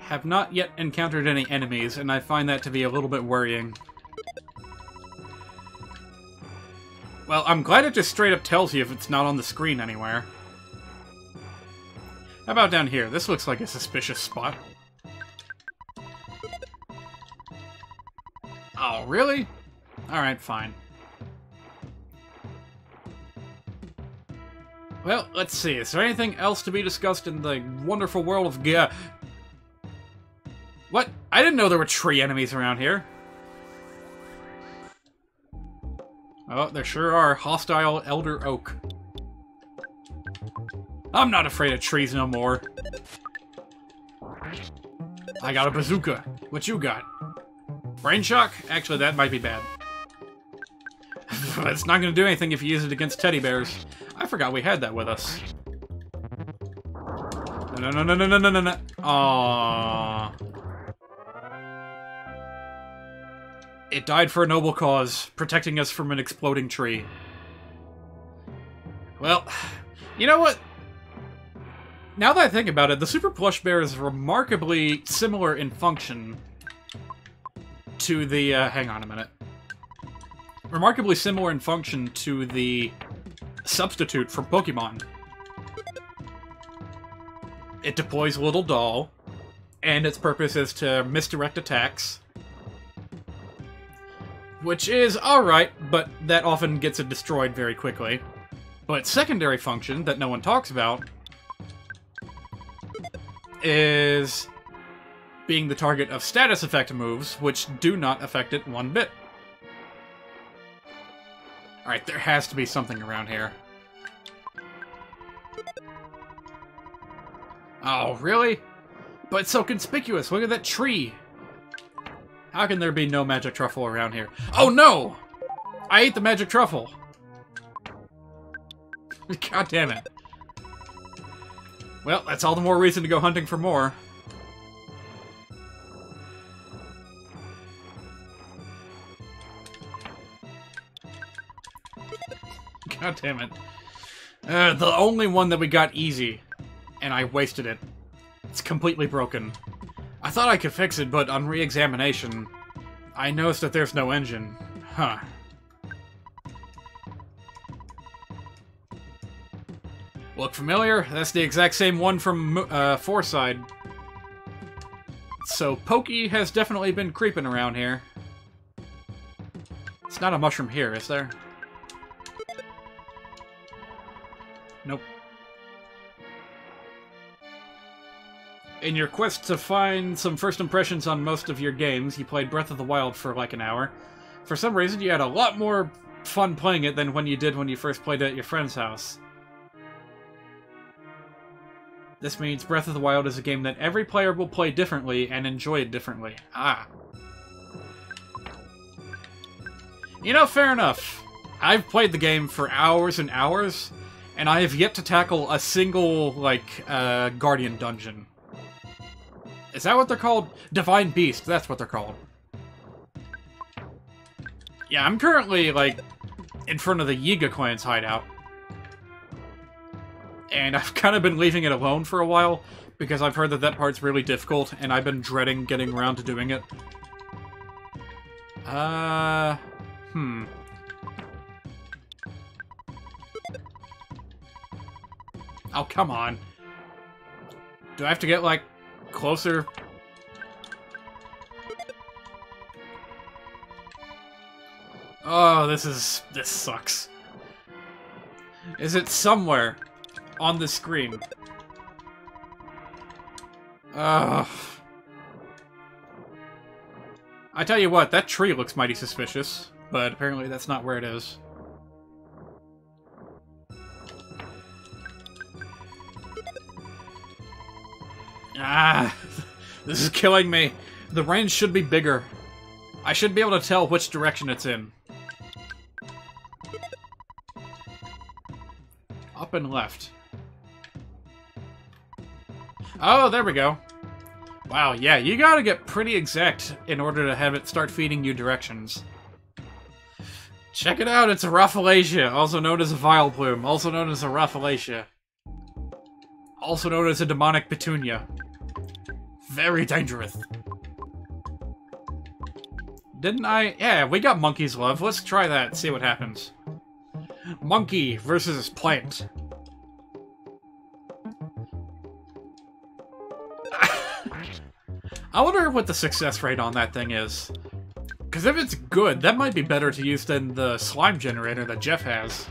Have not yet encountered any enemies, and I find that to be a little bit worrying. Well, I'm glad it just straight up tells you if it's not on the screen anywhere. How about down here? This looks like a suspicious spot. Oh, really? Alright, fine. Well, let's see. Is there anything else to be discussed in the wonderful world of What? I didn't know there were tree enemies around here. Oh, there sure are. Hostile elder oak. I'm not afraid of trees no more. I got a bazooka. What you got? Brain shock? Actually, that might be bad. It's not going to do anything if you use it against teddy bears. I forgot we had that with us. No, no, no, no, no, no, no, no. Aww. It died for a noble cause, protecting us from an exploding tree. Well, you know what? Now that I think about it, the Super Plush Bear is remarkably similar in function to the, hang on a minute. Remarkably similar in function to the substitute for Pokemon. It deploys a little doll, and its purpose is to misdirect attacks. which is alright, but that often gets it destroyed very quickly. But secondary function that no one talks about is being the target of status effect moves, which do not affect it one bit. Alright, there has to be something around here. Oh, really? But it's so conspicuous. Look at that tree. How can there be no magic truffle around here? Oh, no! I ate the magic truffle. God damn it. Well, that's all the more reason to go hunting for more. God damn it. The only one that we got easy, and I wasted it. It's completely broken. I thought I could fix it, but on re-examination, I noticed that there's no engine. Huh. Look familiar? That's the exact same one from Foreside. So Pokey has definitely been creeping around here. It's not a mushroom here, is there? Nope. In your quest to find some first impressions on most of your games, you played Breath of the Wild for like an hour. For some reason, you had a lot more fun playing it than when you did when you first played it at your friend's house. This means Breath of the Wild is a game that every player will play differently and enjoy it differently. Ah. You know, fair enough. I've played the game for hours and hours, and I have yet to tackle a single, like, Guardian dungeon. Is that what they're called? Divine Beast, that's what they're called. Yeah, I'm currently, like, in front of the Yiga clan's hideout. And I've kind of been leaving it alone for a while, because I've heard that that part's really difficult, and I've been dreading getting around to doing it. Oh, come on. Do I have to get, like, closer? Oh, this sucks. Is it somewhere on the screen? Ugh. I tell you what, that tree looks mighty suspicious, but apparently that's not where it is. Ah, this is killing me. The range should be bigger. I should be able to tell which direction it's in. Up and left. Oh, there we go. Wow, yeah, you gotta get pretty exact in order to have it start feeding you directions. Check it out, it's a Rafflesia, also known as a Vileplume, also known as a Rafflesia. Also known as a demonic petunia. Very dangerous. Didn't I? Yeah, we got Monkey's Love. Let's try that, see what happens. Monkey versus plant. I wonder what the success rate on that thing is. Because if it's good, that might be better to use than the slime generator that Jeff has.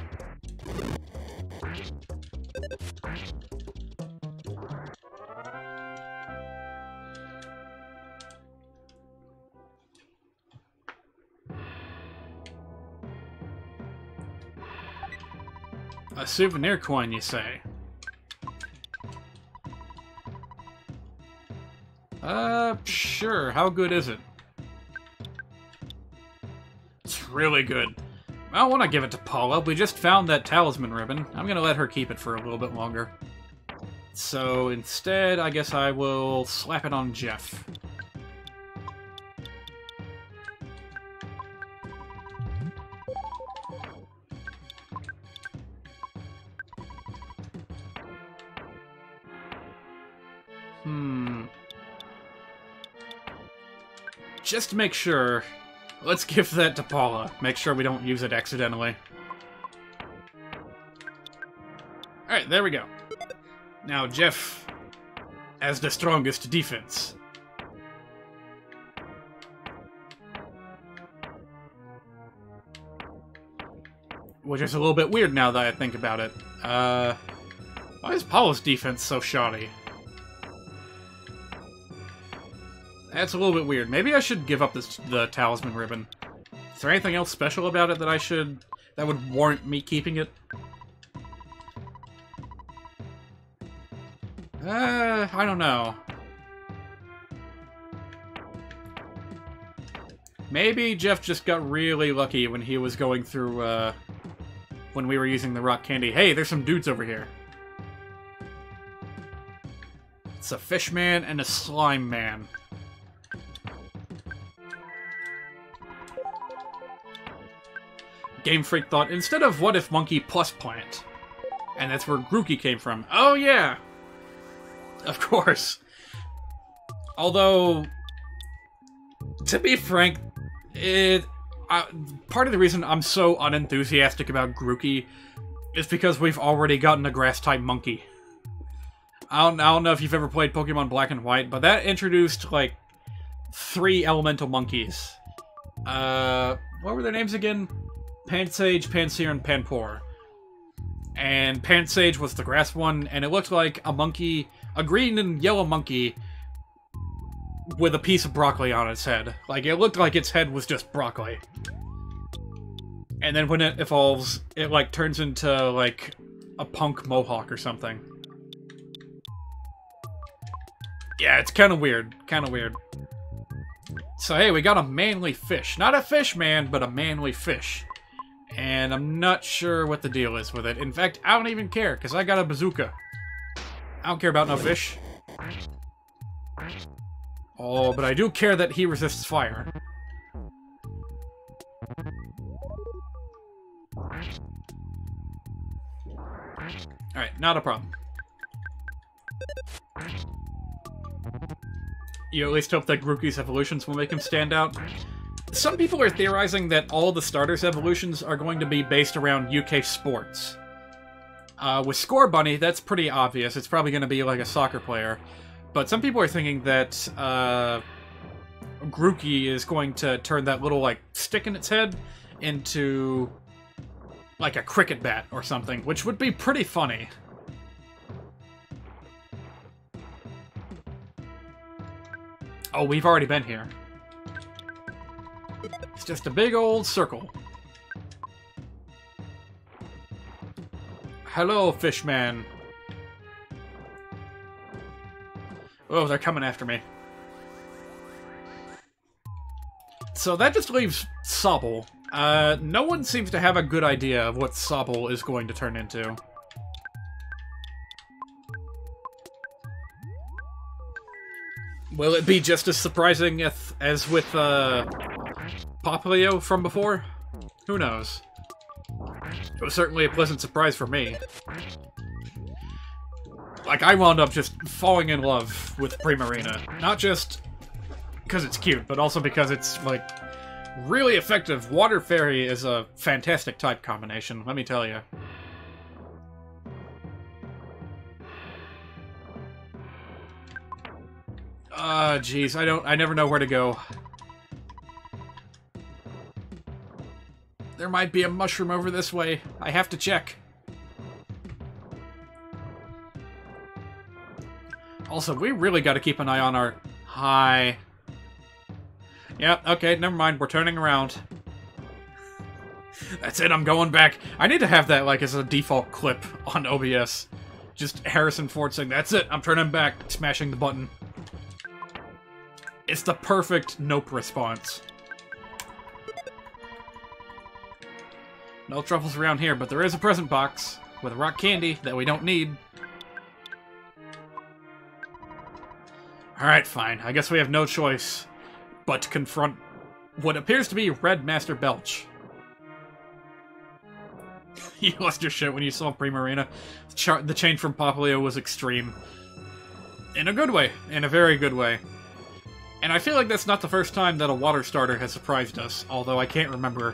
A souvenir coin, you say? Sure. How good is it? It's really good. I don't want to give it to Paula. We just found that talisman ribbon. I'm gonna let her keep it for a little bit longer. So instead, I guess I will slap it on Jeff. Just to make sure, let's give that to Paula. Make sure we don't use it accidentally. Alright, there we go. Now Jeff has the strongest defense. which is a little bit weird now that I think about it. Why is Paula's defense so shoddy? That's a little bit weird. Maybe I should give up the talisman ribbon. Is there anything else special about it that would warrant me keeping it? I don't know. Maybe Jeff just got really lucky when he was going through, when we were using the rock candy. Hey, there's some dudes over here. It's a fish man and a slime man. Game Freak thought, instead of what if monkey plus plant? And that's where Grookey came from. Oh yeah! Of course. Although, to be frank, part of the reason I'm so unenthusiastic about Grookey is because we've already gotten a grass-type monkey. I don't know if you've ever played Pokemon Black and White, but that introduced, like, 3 elemental monkeys. What were their names again? Pansage, Pansear, and Panpour. And Pansage was the grass one, and it looked like a monkey, a green and yellow monkey with a piece of broccoli on its head. Like, it looked like its head was just broccoli. And then when it evolves, it, like, turns into, like, a punk mohawk or something. Yeah, it's kind of weird. Kind of weird. So, hey, we got a manly fish. Not a fish man, but a manly fish. And I'm not sure what the deal is with it. In fact, I don't even care, because I got a bazooka. I don't care about no fish. Oh, but I do care that he resists fire. Alright, not a problem. You at least hope that Grookey's evolutions will make him stand out. Some people are theorizing that all the starters' evolutions are going to be based around UK sports. With Score Bunny, that's pretty obvious. It's probably going to be like a soccer player. But some people are thinking that Grookey is going to turn that little, like, stick in its head into, like, a cricket bat or something, which would be pretty funny. Oh, we've already been here. It's just a big old circle. Hello, fishman. Oh, they're coming after me. So that just leaves Sobble. No one seems to have a good idea of what Sobble is going to turn into. Will it be just as surprising as with Popplio from before? Who knows? It was certainly a pleasant surprise for me. Like, I wound up just falling in love with Primarina. Not just because it's cute, but also because it's, like, really effective. Water Fairy is a fantastic type combination, let me tell you. Jeez, I never know where to go. There might be a mushroom over this way. I have to check. Also, we really got to keep an eye on our... Hi. Yeah, okay, never mind. We're turning around. That's it, I'm going back. I need to have that, like, as a default clip on OBS. Just Harrison Ford saying, that's it, I'm turning back, smashing the button. It's the perfect nope response. No truffles around here, but there is a present box with rock candy that we don't need. Alright, fine. I guess we have no choice but to confront what appears to be Red Master Belch. You lost your shit when you saw Primarina. The change from Popplio was extreme. In a good way. In a very good way. And I feel like that's not the first time that a water starter has surprised us, although I can't remember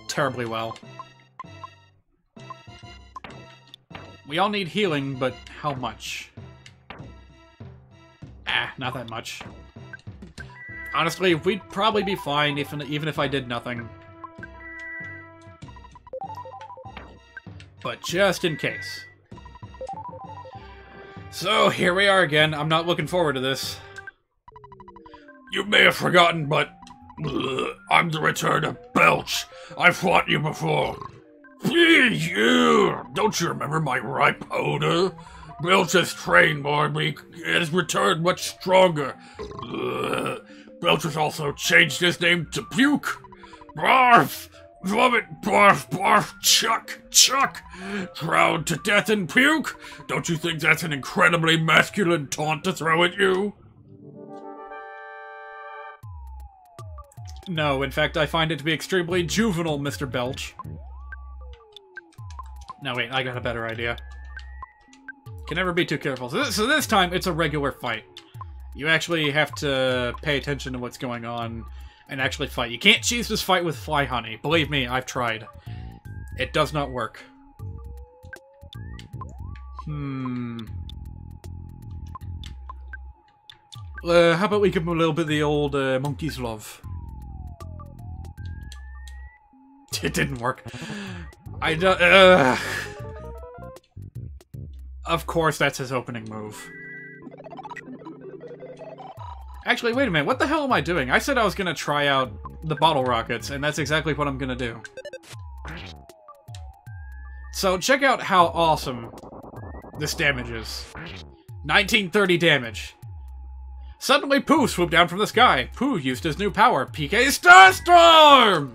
terribly well. We all need healing, but how much? Ah, not that much. Honestly, we'd probably be fine even if I did nothing. But just in case. So, here we are again. I'm not looking forward to this. You may have forgotten, but... I'm the return of Belch. I've fought you before. You! Don't you remember my ripe odor? Belch has trained more me and has returned much stronger. Belch has also changed his name to Puke. Barf! Vomit, barf, barf, chuck, chuck! Drowned to death in puke? Don't you think that's an incredibly masculine taunt to throw at you? No, in fact, I find it to be extremely juvenile, Mr. Belch. No, wait, I got a better idea. Can never be too careful. So this time, it's a regular fight. You actually have to pay attention to what's going on and actually fight. You can't cheese this fight with fly honey. Believe me, I've tried. It does not work. How about we give him a little bit of the old monkey's love? It didn't work. I don't... Of course, that's his opening move. Actually, wait a minute. What the hell am I doing? I said I was going to try out the bottle rockets, and that's exactly what I'm going to do. So, check out how awesome this damage is. 1930 damage. Suddenly, Pooh swooped down from the sky. Pooh used his new power, PK Starstorm!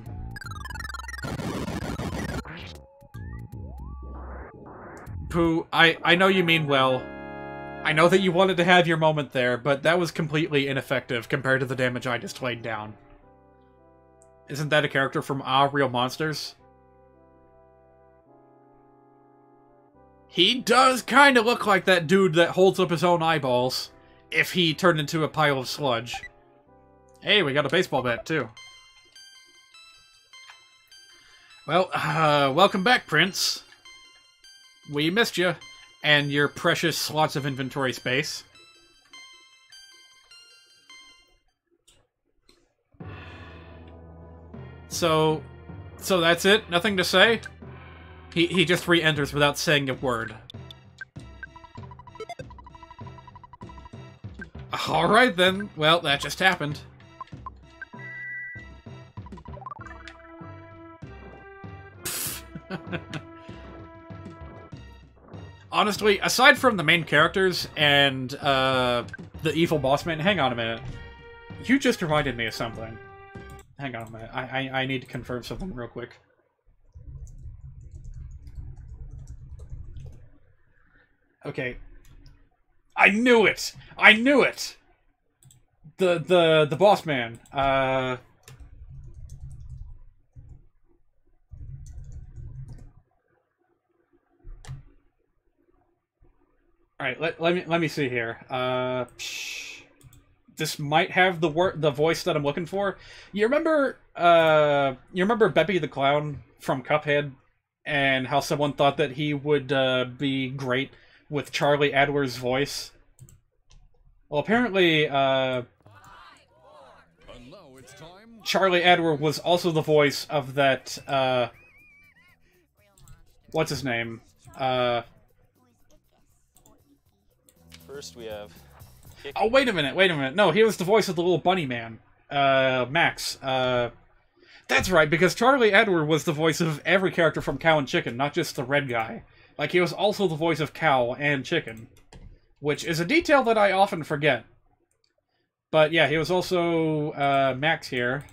Pooh, I know you mean well. I know that you wanted to have your moment there, but that was completely ineffective compared to the damage I just laid down. Isn't that a character from Real Monsters? He does kind of look like that dude that holds up his own eyeballs, if he turned into a pile of sludge. Hey, we got a baseball bat, too. Well, welcome back, Prince. We missed you, and your precious slots of inventory space. So that's it? Nothing to say? He just re-enters without saying a word. Alright then, well, that just happened. Honestly, aside from the main characters and the evil boss man, hang on a minute. You just reminded me of something. Hang on a minute. I need to confirm something real quick. Okay. I knew it! I knew it! The boss man. Alright, let me see here. This might have the voice that I'm looking for. You remember Beppy the Clown from Cuphead, and how someone thought that he would be great with Charlie Adler's voice? Well, apparently, Charlie Adler was also the voice of that, what's his name? First we have... Oh, wait a minute. No, he was the voice of the little bunny man. Max. That's right, because Charlie Adler was the voice of every character from Cow and Chicken, not just the red guy. Like, he was also the voice of Cow and Chicken. Which is a detail that I often forget. But yeah, he was also, Max here.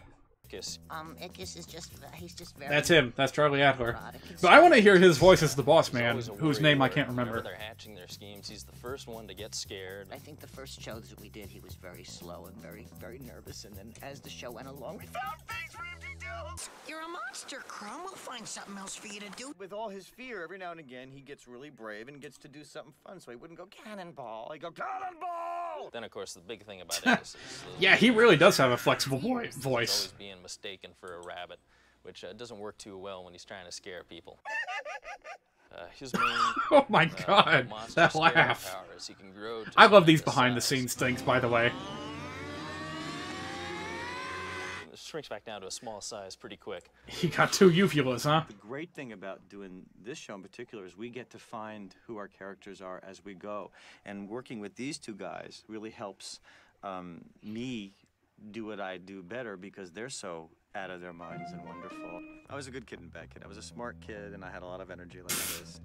Ickis is just, he's just very... That's him. That's Charlie Adler. But I want to hear his voice as the boss man, whose name I can't remember. They're hatching their schemes. He's the first one to get scared. I think the first shows that we did, he was very slow and very nervous, and then as the show went along, we found things for him to do! You're a monster, Crumb. We'll find something else for you to do. With all his fear, every now and again, he gets really brave and gets to do something fun, so he wouldn't go cannonball. He'd go cannonball! Then, of course, the big thing about it is... Yeah, he really does have a flexible voice. He's always being mistaken for a rabbit, which doesn't work too well when he's trying to scare people. His main, oh my god, that laugh. I love these behind-the-scenes things, by the way. It shrinks back down to a small size pretty quick. He got 2 uvulas, huh? The great thing about doing this show in particular is we get to find who our characters are as we go. And working with these two guys really helps me do what I do better because they're so out of their minds and wonderful. I was a good kid in Beckett. I was a smart kid and I had a lot of energy like this.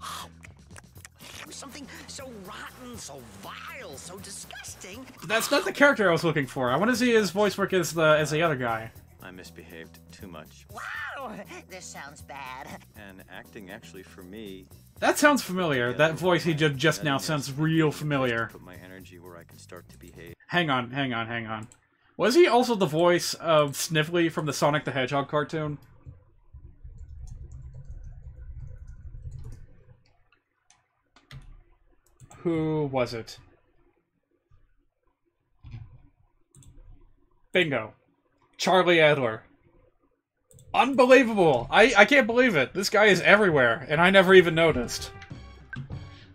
It was something so rotten, so vile, so disgusting. That's not the character I was looking for. I want to see his voice work as the other guy. I misbehaved too much. Wow, this sounds bad. And acting actually for me. That sounds familiar. That voice he did just now sounds real familiar. Put my energy where I can start to behave. Hang on. Was he also the voice of Snively from the Sonic the Hedgehog cartoon? Who was it? Bingo. Charlie Adler. Unbelievable! I can't believe it. This guy is everywhere, and I never even noticed.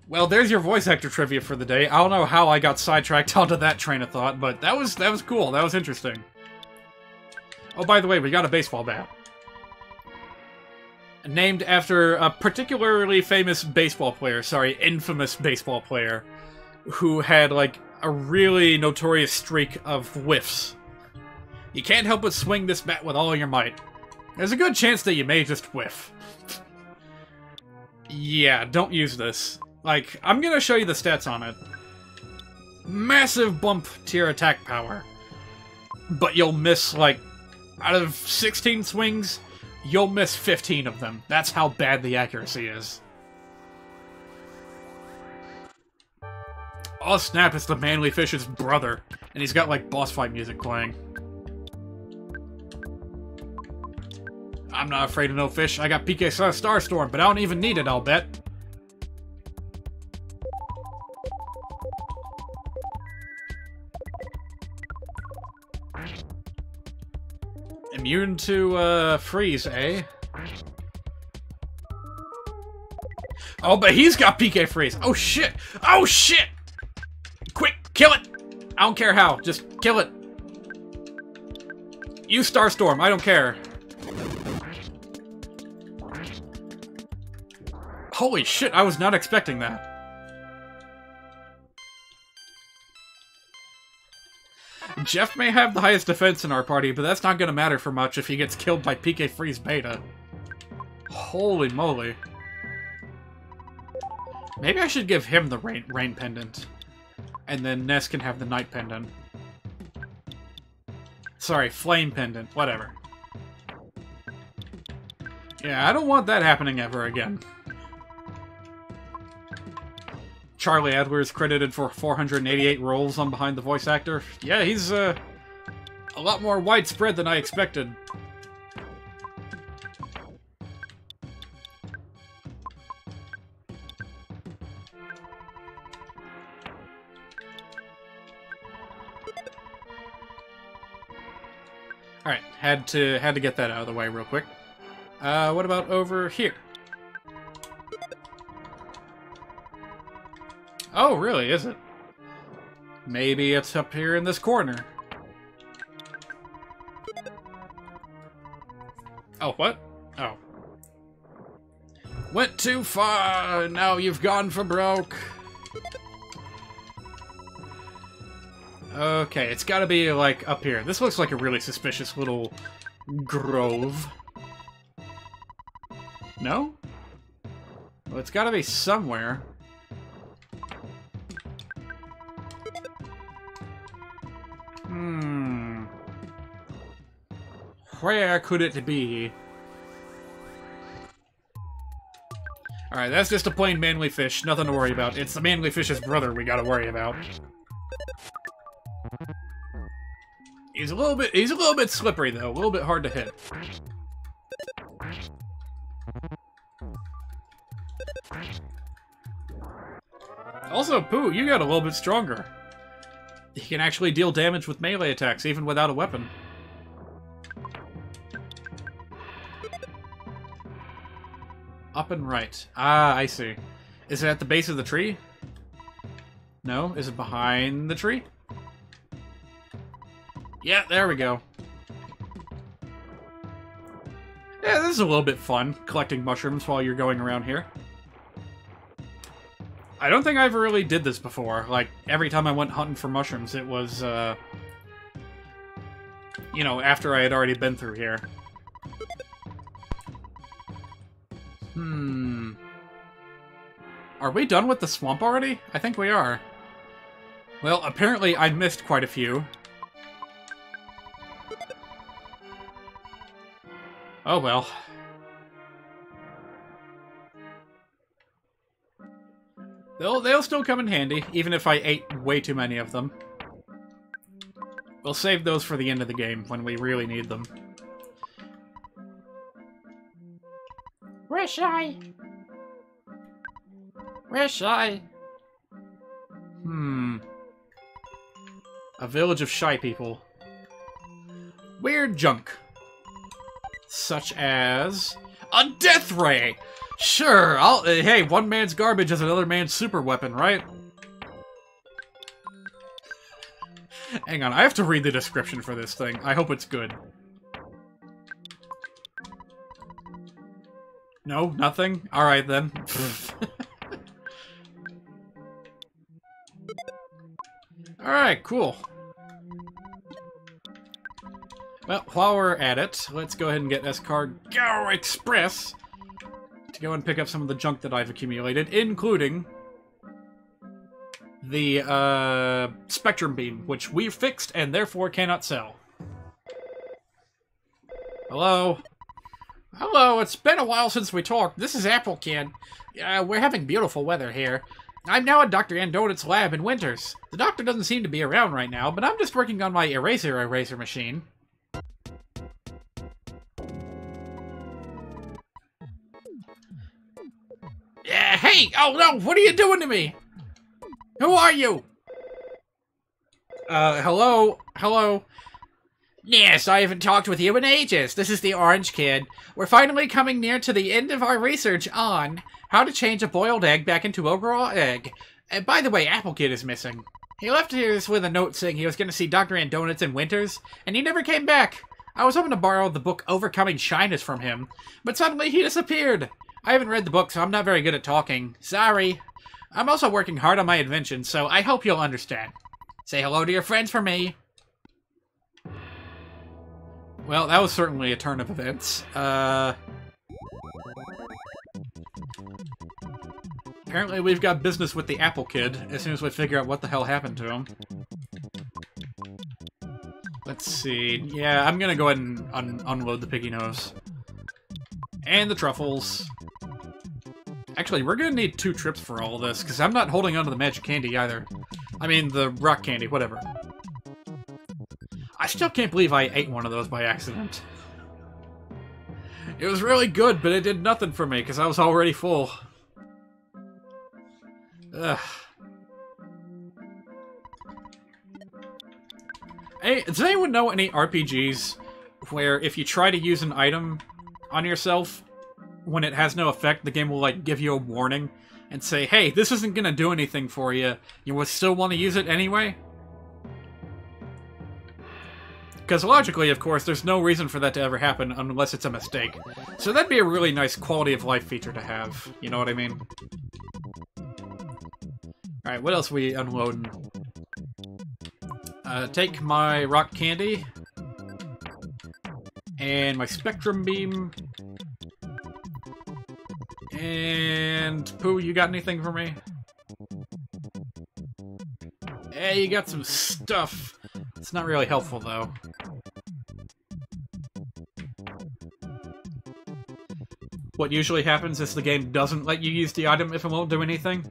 Well, there's your voice actor trivia for the day. I don't know how I got sidetracked onto that train of thought, but that was cool. That was interesting. Oh, by the way, we got a baseball bat. Named after a particularly famous baseball player, sorry, infamous baseball player, who had, like, a really notorious streak of whiffs. You can't help but swing this bat with all your might. There's a good chance that you may just whiff. Yeah, don't use this. Like, I'm gonna show you the stats on it. Massive bump to your attack power. But you'll miss, like, out of 16 swings, you'll miss 15 of them. That's how bad the accuracy is. Oh snap, it's the Manly Fish's brother. And he's got, like, boss fight music playing. I'm not afraid of no fish. I got PK Starstorm, but I don't even need it, I'll bet. Immune to, freeze, eh? Oh, but he's got PK freeze. Oh, shit! Oh, shit! Quick, kill it! I don't care how, just kill it. Use Starstorm, I don't care. Holy shit, I was not expecting that. Jeff may have the highest defense in our party, but that's not gonna matter for much if he gets killed by PK Freeze Beta. Holy moly. Maybe I should give him the rain pendant. And then Ness can have the night pendant. Sorry, flame pendant, whatever. Yeah, I don't want that happening ever again. Charlie Adler is credited for 488 roles on Behind the Voice Actor. Yeah, he's a lot more widespread than I expected. Alright, had to get that out of the way real quick. What about over here? Oh, really, is it? Maybe it's up here in this corner. Oh, what? Oh. Went too far, now you've gone for broke. Okay, it's gotta be, like, up here. This looks like a really suspicious little grove. No? Well, it's gotta be somewhere. Where could it be? Alright, that's just a plain manly fish. Nothing to worry about. It's the manly fish's brother we gotta worry about. He's a little bit slippery though, a little bit hard to hit. Also, Pooh, you got a little bit stronger. He can actually deal damage with melee attacks, even without a weapon. Up and right. Ah, I see. Is it at the base of the tree? No? Is it behind the tree? Yeah, there we go. Yeah, this is a little bit fun, collecting mushrooms while you're going around here. I don't think I ever really did this before. Like, every time I went hunting for mushrooms, it was, you know, after I had already been through here. Are we done with the swamp already? I think we are. Well, apparently I missed quite a few. Oh well. They'll still come in handy, even if I ate way too many of them. We'll save those for the end of the game, when we really need them. We're shy. We're shy. A village of shy people. Weird junk. Such as... a death ray! Sure, hey, one man's garbage is another man's super weapon, right? Hang on, I have to read the description for this thing. I hope it's good. No? Nothing? Alright then. Alright, cool. Well, while we're at it, let's go ahead and get Escargot Express to go and pick up some of the junk that I've accumulated, including the Spectrum Beam, which we fixed and therefore cannot sell. Hello? Hello, it's been a while since we talked. This is Apple Kid. We're having beautiful weather here. I'm now at Dr. Andonut's lab in Winters. The doctor doesn't seem to be around right now, but I'm just working on my eraser machine. Yeah, hey! Oh no, what are you doing to me? Who are you? Hello? Hello? Yes, I haven't talked with you in ages. This is the Orange Kid. We're finally coming near to the end of our research on how to change a boiled egg back into a raw egg. And by the way, Apple Kid is missing. He left here with a note saying he was going to see Dr. Andonut's in Winters, and he never came back. I was hoping to borrow the book Overcoming Shyness from him, but suddenly he disappeared. I haven't read the book, so I'm not very good at talking. Sorry. I'm also working hard on my invention, so I hope you'll understand. Say hello to your friends for me. Well, that was certainly a turn of events. Apparently we've got business with the Apple Kid, as soon as we figure out what the hell happened to him. Let's see. Yeah, I'm gonna go ahead and unload the piggy nose. And the truffles. Actually, we're gonna need 2 trips for all of this, because I'm not holding onto the magic candy either. I mean, the rock candy, whatever. I still can't believe I ate one of those by accident. It was really good, but it did nothing for me, because I was already full. Ugh. Hey, does anyone know any RPGs where if you try to use an item on yourself, when it has no effect, the game will, like, give you a warning and say, hey, this isn't gonna do anything for you. You will still want to use it anyway? Because logically, of course, there's no reason for that to ever happen unless it's a mistake. So that'd be a really nice quality of life feature to have. You know what I mean? Alright, what else are we unloading? Take my rock candy. And my spectrum beam. And... Pooh, you got anything for me? Hey, you got some stuff. It's not really helpful, though. What usually happens is the game doesn't let you use the item if it won't do anything.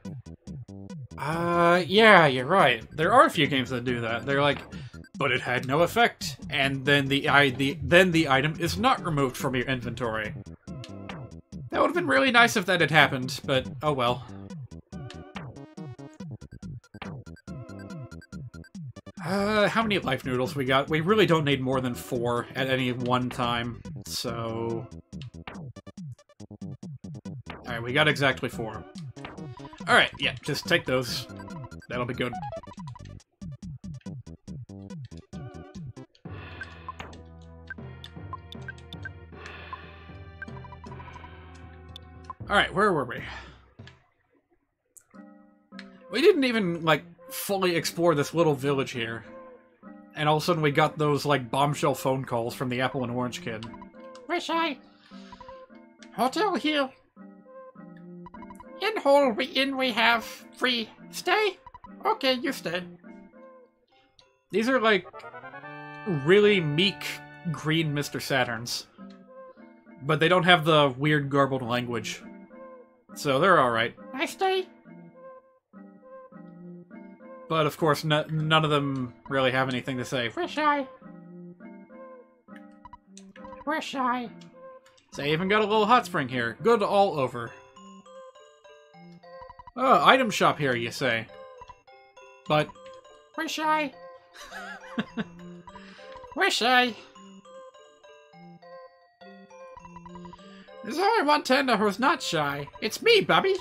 Yeah, you're right. There are a few games that do that. They're like, but it had no effect, and then the item is not removed from your inventory. That would have been really nice if that had happened, but oh well. How many life noodles we got? We really don't need more than 4 at any one time, so... Alright, we got exactly 4. Alright, yeah, just take those. That'll be good. Alright, where were we? We didn't even, like, fully explore this little village here. And all of a sudden we got those, like, bombshell phone calls from the Apple and Orange Kid. Wish I... Hotel here. In hall we have free stay. Okay, you stay. These are, like, really meek green Mr. Saturns. But they don't have the weird garbled language. So they're alright. I stay. But of course, none of them really have anything to say. Wish I. Wish I. So I even got a little hot spring here. Good all over. Oh, item shop here, you say. But... Wish I. Wish I. There's only one tender who's not shy. It's me, Bubby.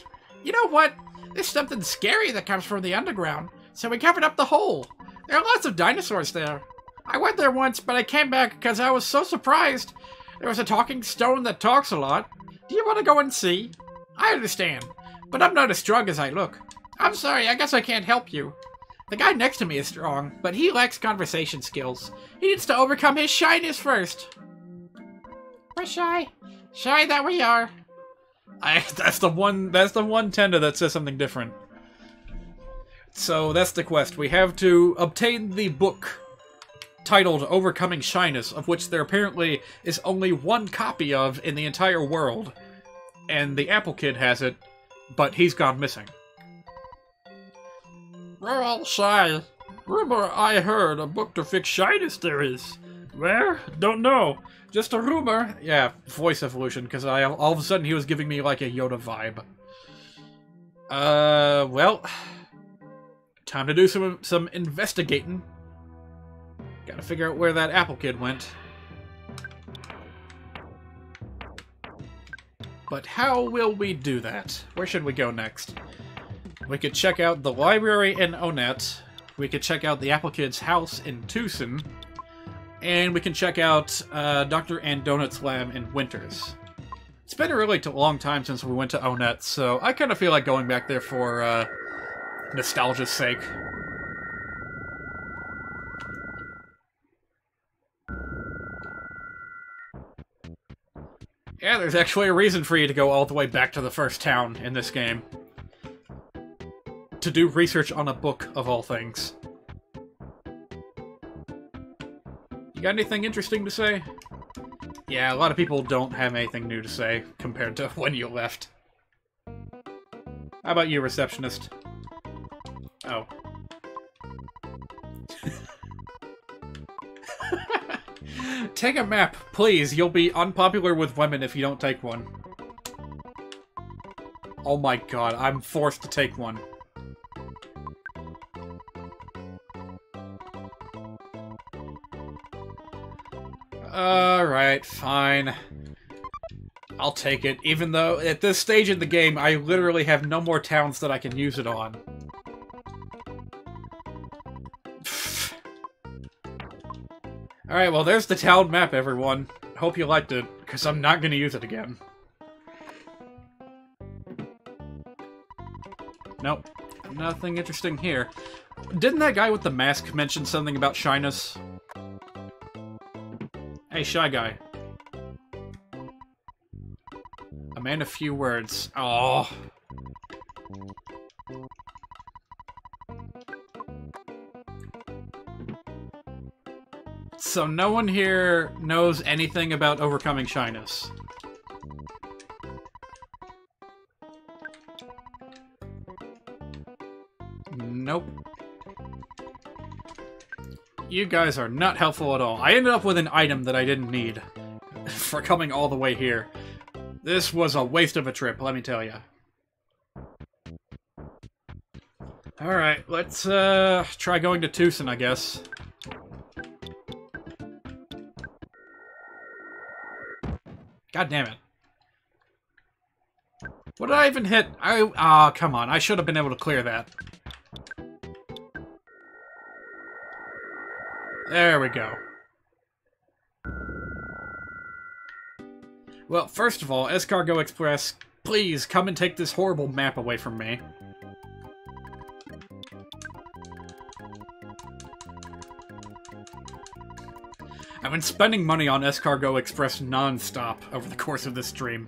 You know what? There's something scary that comes from the underground, so we covered up the hole. There are lots of dinosaurs there. I went there once, but I came back because I was so surprised. There was a talking stone that talks a lot. Do you want to go and see? I understand, but I'm not as strong as I look. I'm sorry, I guess I can't help you. The guy next to me is strong, but he lacks conversation skills. He needs to overcome his shyness first. We're shy. Shy that we are. That's the one tender that says something different. So that's the quest. We have to obtain the book titled Overcoming Shyness, of which there apparently is only one copy of in the entire world. And the Apple Kid has it, but he's gone missing. We're all shy. Rumor I heard a book to fix shyness there is. Where? Don't know. Just a rumor. Yeah, voice evolution, because all of a sudden he was giving me like a Yoda vibe. Well, time to do some investigating. Gotta figure out where that Apple Kid went. But how will we do that? Where should we go next? We could check out the library in Onet. We could check out the Apple Kid's house in Tucson. And we can check out Dr. and Donut's lab in Winters. It's been a really long time since we went to Onet, so I kind of feel like going back there for nostalgia's sake. Yeah, there's actually a reason for you to go all the way back to the first town in this game. To do research on a book, of all things. You got anything interesting to say? Yeah, a lot of people don't have anything new to say compared to when you left. How about you, receptionist? Oh. Take a map, please. You'll be unpopular with women if you don't take one. Oh my god, I'm forced to take one. Alright, fine. I'll take it, even though at this stage in the game, I literally have no more towns that I can use it on. Alright, well there's the town map, everyone. Hope you liked it, because I'm not going to use it again. Nope. Nothing interesting here. Didn't that guy with the mask mention something about shyness? Hey, shy guy. A man of few words. Oh. So no one here knows anything about overcoming shyness. Nope. You guys are not helpful at all. I ended up with an item that I didn't need for coming all the way here. This was a waste of a trip, let me tell you. Alright, let's try going to Tucson, I guess. God damn it. What did I even hit? Ah, come on. I should have been able to clear that. There we go. Well, first of all, Escargot Express, Please, come and take this horrible map away from me. I've been spending money on Escargot Express non-stop over the course of this stream.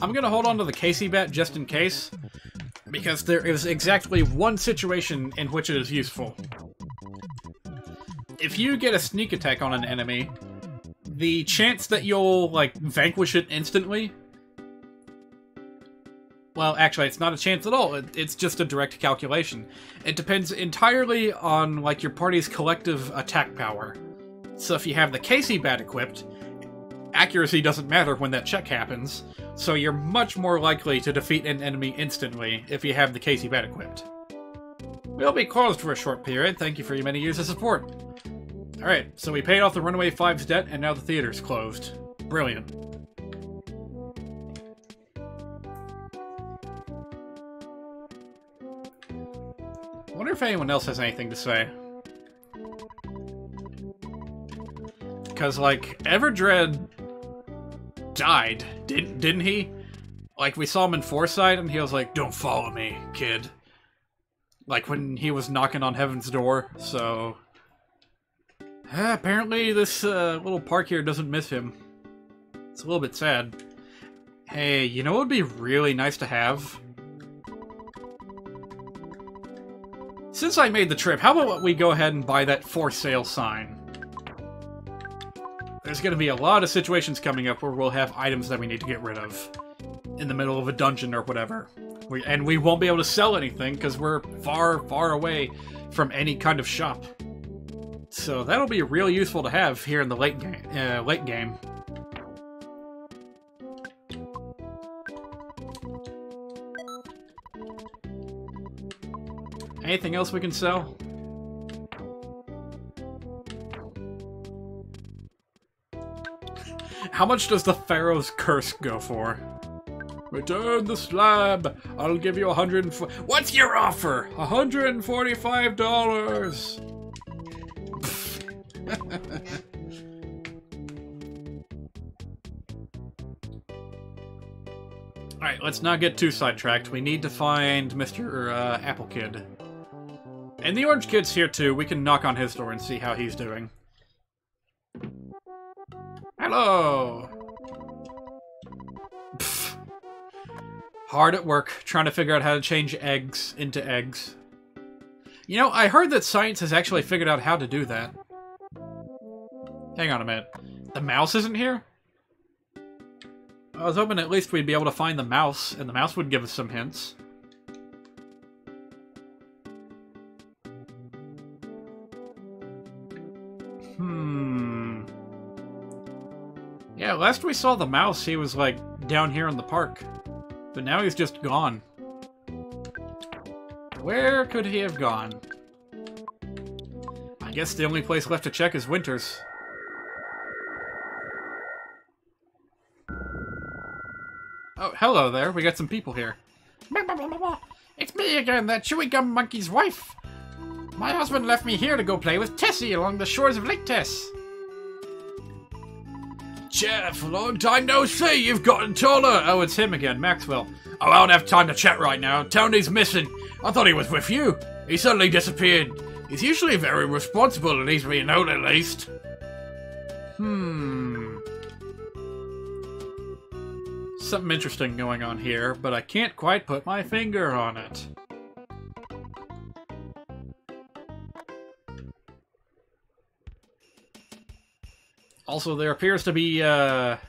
I'm gonna hold on to the Casey bat just in case, because there is exactly one situation in which it is useful. If you get a sneak attack on an enemy, the chance that you'll, like, vanquish it instantly... Well, actually, it's not a chance at all. It's just a direct calculation. It depends entirely on, like, your party's collective attack power. So if you have the Casey bat equipped, accuracy doesn't matter when that check happens, so you're much more likely to defeat an enemy instantly if you have the Casey bat equipped. We'll be closed for a short period. Thank you for your many years of support. Alright, so we paid off the Runaway 5's debt, and now the theater's closed. Brilliant. I wonder if anyone else has anything to say. Because, like, Everdread died, didn't he? Like, we saw him in Foresight, and he was like, "Don't follow me, kid." Like, when he was knocking on Heaven's door, so... apparently this little park here doesn't miss him. It's a little bit sad. Hey, you know what would be really nice to have? Since I made the trip, how about we go ahead and buy that for sale sign? There's going to be a lot of situations coming up where we'll have items that we need to get rid of in the middle of a dungeon or whatever. And we won't be able to sell anything because we're far, far away from any kind of shop. So that'll be real useful to have here in the late game. Anything else we can sell? How much does the Pharaoh's Curse go for? Return the slab! I'll give you What's your offer? $145! Alright, let's not get too sidetracked. We need to find Mr. Apple Kid. And the Orange Kid's here too. We can knock on his door and see how he's doing. Hello! Pfft. Hard at work, trying to figure out how to change eggs into eggs. You know, I heard that science has actually figured out how to do that. Hang on a minute. The mouse isn't here? I was hoping at least we'd be able to find the mouse, and the mouse would give us some hints. Yeah, last we saw the mouse, he was, like, down here in the park. But now he's just gone. Where could he have gone? I guess the only place left to check is Winter's. Oh, hello there. We got some people here. It's me again, that chewing gum monkey's wife. My husband left me here to go play with Tessie along the shores of Lake Tess. Jeff, long time no see, you've gotten taller! Oh, it's him again, Maxwell. Oh, I don't have time to chat right now. Tony's missing. I thought he was with you. He suddenly disappeared. He's usually very responsible, and leaves me a note at least. Something interesting going on here, but I can't quite put my finger on it. Also, there appears to be a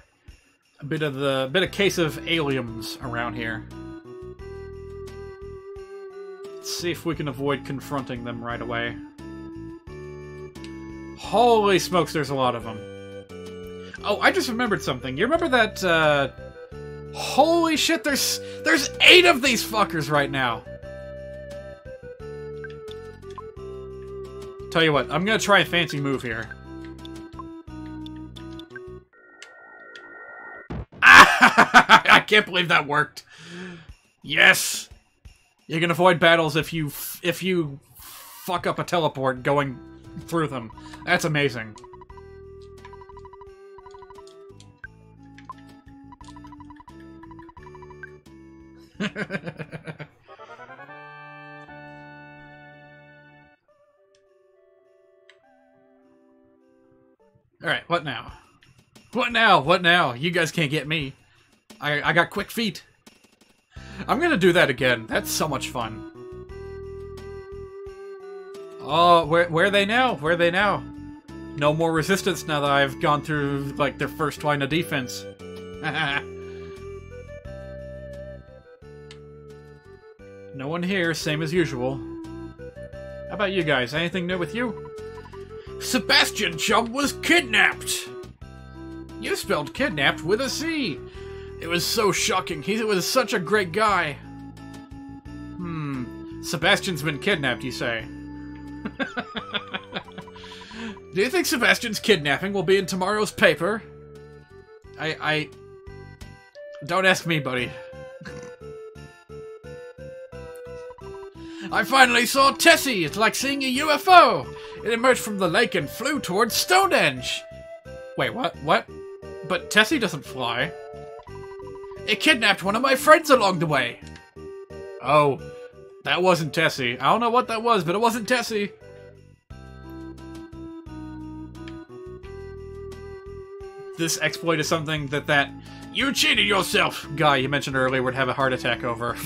bit of case of aliens around here. Let's see if we can avoid confronting them right away. Holy smokes, there's a lot of them. Oh, I just remembered something. You remember that? Holy shit, there's 8 of these fuckers right now. Tell you what, I'm gonna try a fancy move here. I can't believe that worked. Yes! You can avoid battles if you fuck up a teleport going through them. That's amazing. Alright, what now? What now? What now? You guys can't get me. I got quick feet. I'm gonna do that again. That's so much fun. Oh, where are they now? Where are they now? No more resistance now that I've gone through, like, their first line of defense. No one here, same as usual. How about you guys? Anything new with you? Sebastian Chum was kidnapped! You spelled kidnapped with a C! It was so shocking. He was such a great guy. Sebastian's been kidnapped, you say? Do you think Sebastian's kidnapping will be in tomorrow's paper? I... Don't ask me, buddy. I finally saw Tessie! It's like seeing a UFO! It emerged from the lake and flew towards Stonehenge! Wait, what? What? But Tessie doesn't fly. It kidnapped one of my friends along the way! Oh, that wasn't Tessie. I don't know what that was, but it wasn't Tessie. This exploit is something that you cheated yourself guy you mentioned earlier would have a heart attack over.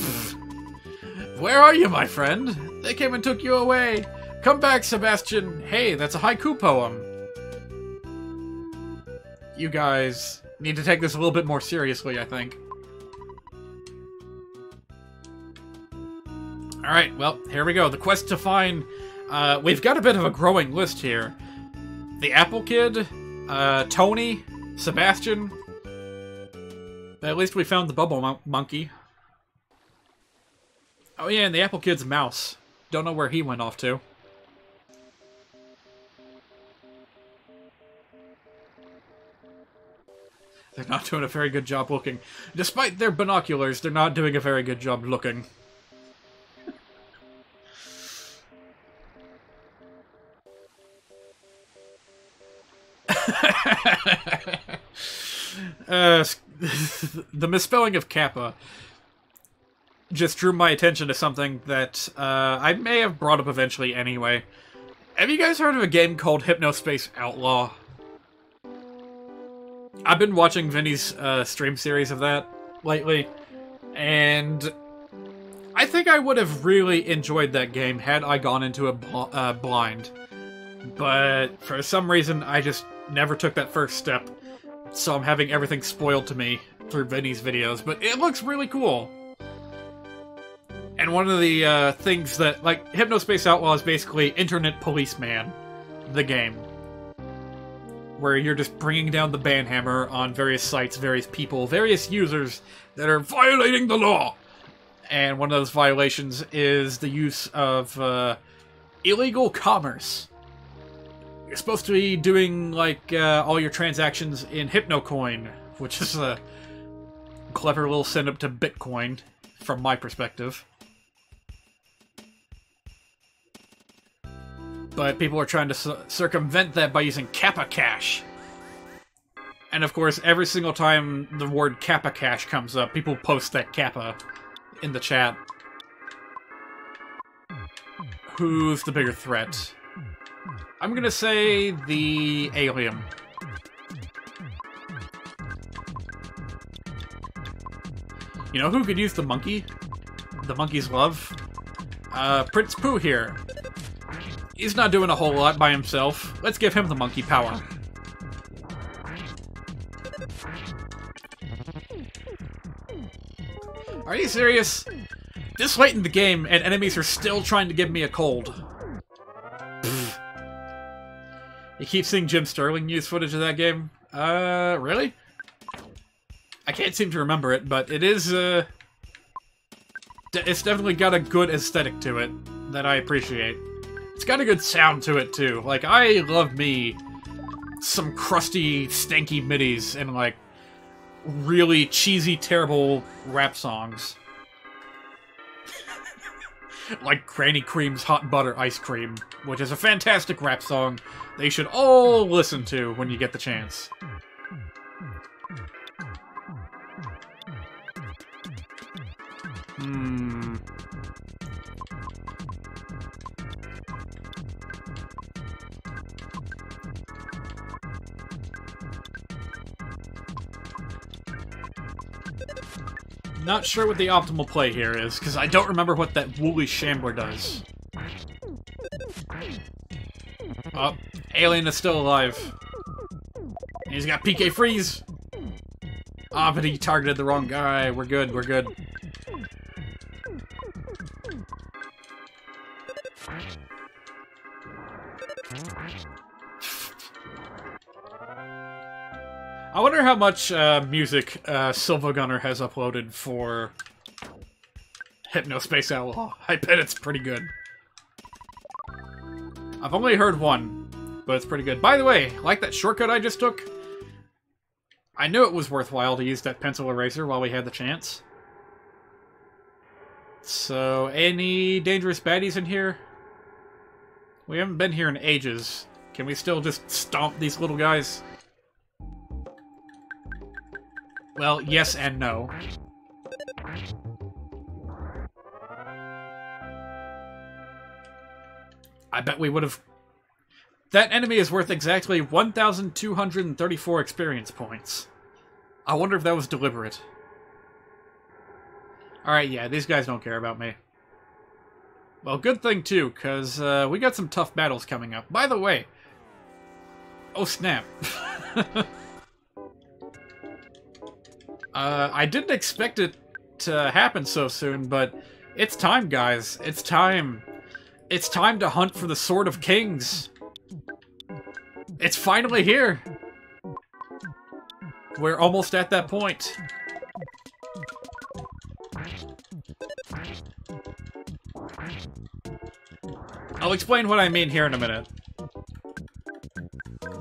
Where are you, my friend? They came and took you away. Come back, Sebastian. Hey, that's a haiku poem. You guys need to take this a little bit more seriously, I think. Alright, well, here we go. The quest to find... we've got a bit of a growing list here. The Apple Kid, Tony, Sebastian. At least we found the Bubble Monkey. Oh yeah, and the Apple Kid's mouse. Don't know where he went off to. They're not doing a very good job looking. Despite their binoculars, they're not doing a very good job looking. The misspelling of Kappa just drew my attention to something that I may have brought up eventually anyway. Have you guys heard of a game called Hypnospace Outlaw? I've been watching Vinny's stream series of that lately, and I think I would have really enjoyed that game had I gone into it blind. But for some reason, I just never took that first step, so I'm having everything spoiled to me through Vinny's videos, but it looks really cool. And one of the things that, like, Hypnospace Outlaw is basically Internet Policeman, the game. Where you're just bringing down the banhammer on various sites, various people, various users that are violating the law. And one of those violations is the use of illegal commerce. You're supposed to be doing, like, all your transactions in Hypnocoin, which is a clever little send-up to Bitcoin, from my perspective. But people are trying to circumvent that by using Kappa Cash. And of course, every single time the word Kappa Cash comes up, people post that Kappa in the chat. Who's the bigger threat? I'm gonna say the alien. You know who could use the monkey? The monkey's love? Prince Pooh here. He's not doing a whole lot by himself. Let's give him the monkey power. Are you serious? This late in the game, and enemies are still trying to give me a cold. Pfft. You keep seeing Jim Sterling use footage of that game? Really? I can't seem to remember it, but it is, it's definitely got a good aesthetic to it that I appreciate. It's got a good sound to it, too. Like, I love me some crusty, stanky middies and, like, really cheesy, terrible rap songs. Like Granny Cream's Hot Butter Ice Cream, which is a fantastic rap song they should all listen to when you get the chance. Not sure what the optimal play here is, because I don't remember what that woolly shambler does. Oh, Alien is still alive. He's got PK Freeze! Ah, but he targeted the wrong guy. We're good, we're good. I wonder how much music Silva Gunner has uploaded for Hypnospace Outlaw. I bet it's pretty good. I've only heard one, but it's pretty good. By the way, like that shortcut I just took? I knew it was worthwhile to use that pencil eraser while we had the chance. So, any dangerous baddies in here? We haven't been here in ages. Can we still just stomp these little guys? Well, yes and no. I bet we would have... That enemy is worth exactly 1,234 experience points. I wonder if that was deliberate. Alright, yeah, these guys don't care about me. Well, good thing too, because we got some tough battles coming up. By the way... Oh, snap. I didn't expect it to happen so soon, but it's time, guys. It's time. It's time to hunt for the Sword of Kings. It's finally here. We're almost at that point. I'll explain what I mean here in a minute.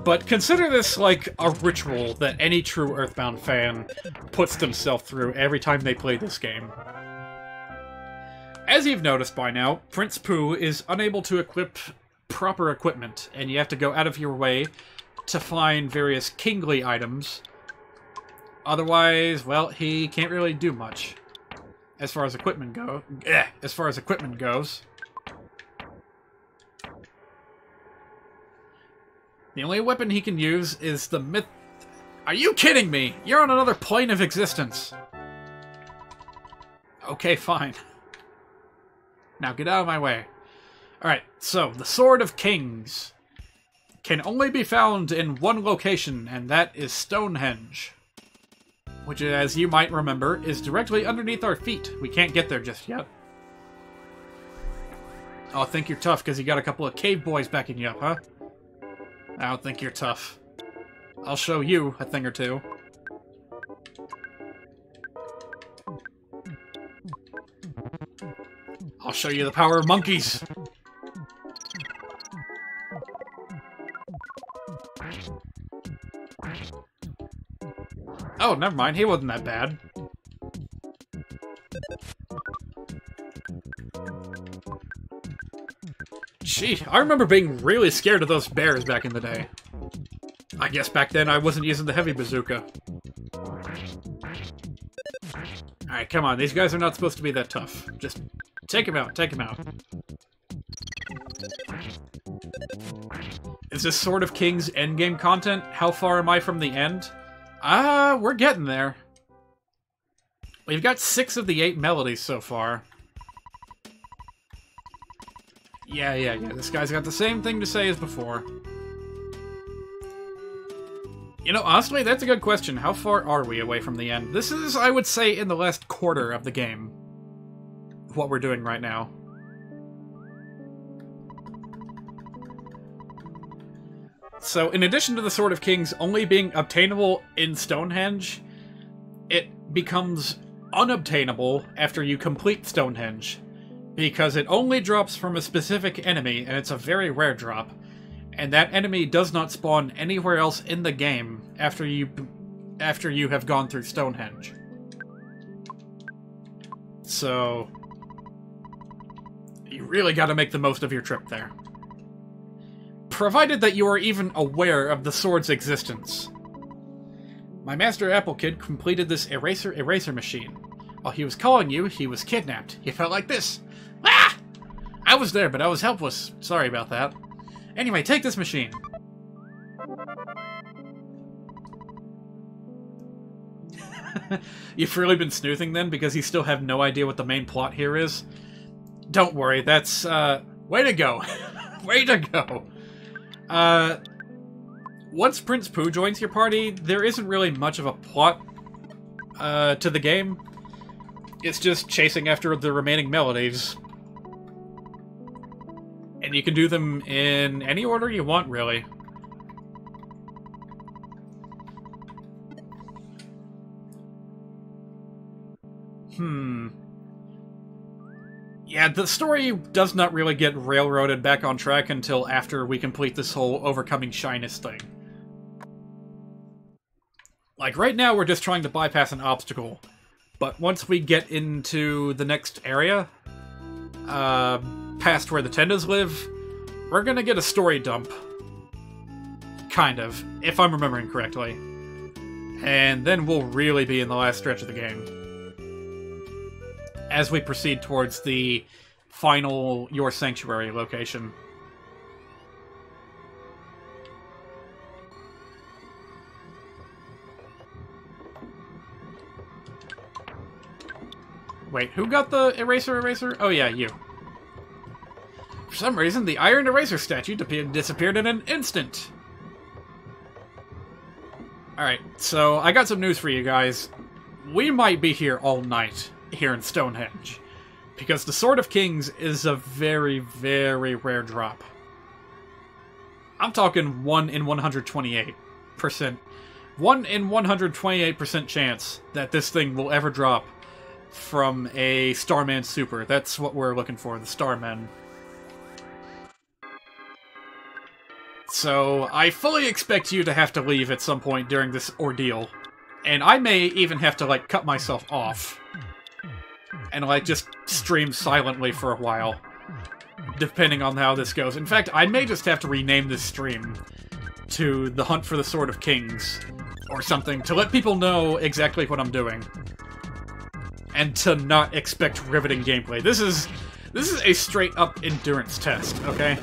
But consider this like a ritual that any true EarthBound fan puts themselves through every time they play this game. As you've noticed by now, Prince Pooh is unable to equip proper equipment, and you have to go out of your way to find various kingly items. Otherwise, well, he can't really do much as far as equipment goes. The only weapon he can use is the myth... Are you kidding me? You're on another plane of existence. Okay, fine. Now get out of my way. Alright, so, the Sword of Kings can only be found in one location, and that is Stonehenge. Which, as you might remember, is directly underneath our feet. We can't get there just yet. Oh, I think you're tough because you got a couple of cave boys backing you up, huh? I don't think you're tough. I'll show you a thing or two. I'll show you the power of monkeys! Oh, never mind. He wasn't that bad. Gee, I remember being really scared of those bears back in the day. I guess back then I wasn't using the heavy bazooka. Alright, come on. These guys are not supposed to be that tough. Just take him out. Take him out. Is this Sword of Kings endgame content? How far am I from the end? We're getting there. We've got 6 of the 8 melodies so far. Yeah. This guy's got the same thing to say as before. You know, honestly, that's a good question. How far are we away from the end? This is, I would say, in the last quarter of the game. What we're doing right now. So, in addition to the Sword of Kings only being obtainable in Stonehenge, it becomes unobtainable after you complete Stonehenge. Because it only drops from a specific enemy, and it's a very rare drop. And that enemy does not spawn anywhere else in the game after you after you have gone through Stonehenge. So, you really gotta make the most of your trip there. Provided that you are even aware of the sword's existence. My master Apple Kid completed this eraser machine. While he was calling you, he was kidnapped. He felt like this. Ah! I was there, but I was helpless. Sorry about that. Anyway, take this machine. You've really been snoozing then, because you still have no idea what the main plot here is? Don't worry, that's, way to go. Way to go. Once Prince Pooh joins your party, there isn't really much of a plot, to the game. It's just chasing after the remaining melodies. And you can do them in any order you want, really. Yeah, the story does not really get railroaded back on track until after we complete this whole overcoming shyness thing. Like, right now we're just trying to bypass an obstacle. But once we get into the next area, past where the Tendas live, we're gonna get a story dump. Kind of, if I'm remembering correctly. And then we'll really be in the last stretch of the game. As we proceed towards the final Your Sanctuary location. Wait, who got the eraser? Oh yeah, you. For some reason, the Iron Eraser statue disappeared in an instant. Alright, so I got some news for you guys. We might be here all night, here in Stonehenge. Because the Sword of Kings is a very, very rare drop. I'm talking 1 in 128%. 1 in 128% chance that this thing will ever drop from a Starman Super. That's what we're looking for, the Starman. So, I fully expect you to have to leave at some point during this ordeal. And I may even have to, like, cut myself off. And, like, just stream silently for a while. Depending on how this goes. In fact, I may just have to rename this stream to The Hunt for the Sword of Kings. Or something, to let people know exactly what I'm doing. And to not expect riveting gameplay. This is a straight-up endurance test, okay?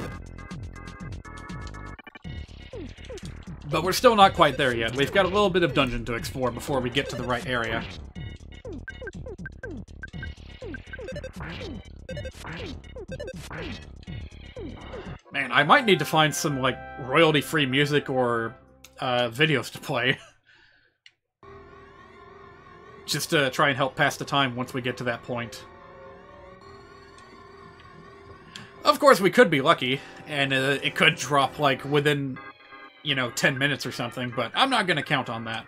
But we're still not quite there yet. We've got a little bit of dungeon to explore before we get to the right area. Man, I might need to find some, like, royalty-free music or videos to play. Just to try and help pass the time once we get to that point. Of course, we could be lucky, and it could drop, like, within, you know, 10 minutes or something, but I'm not gonna count on that.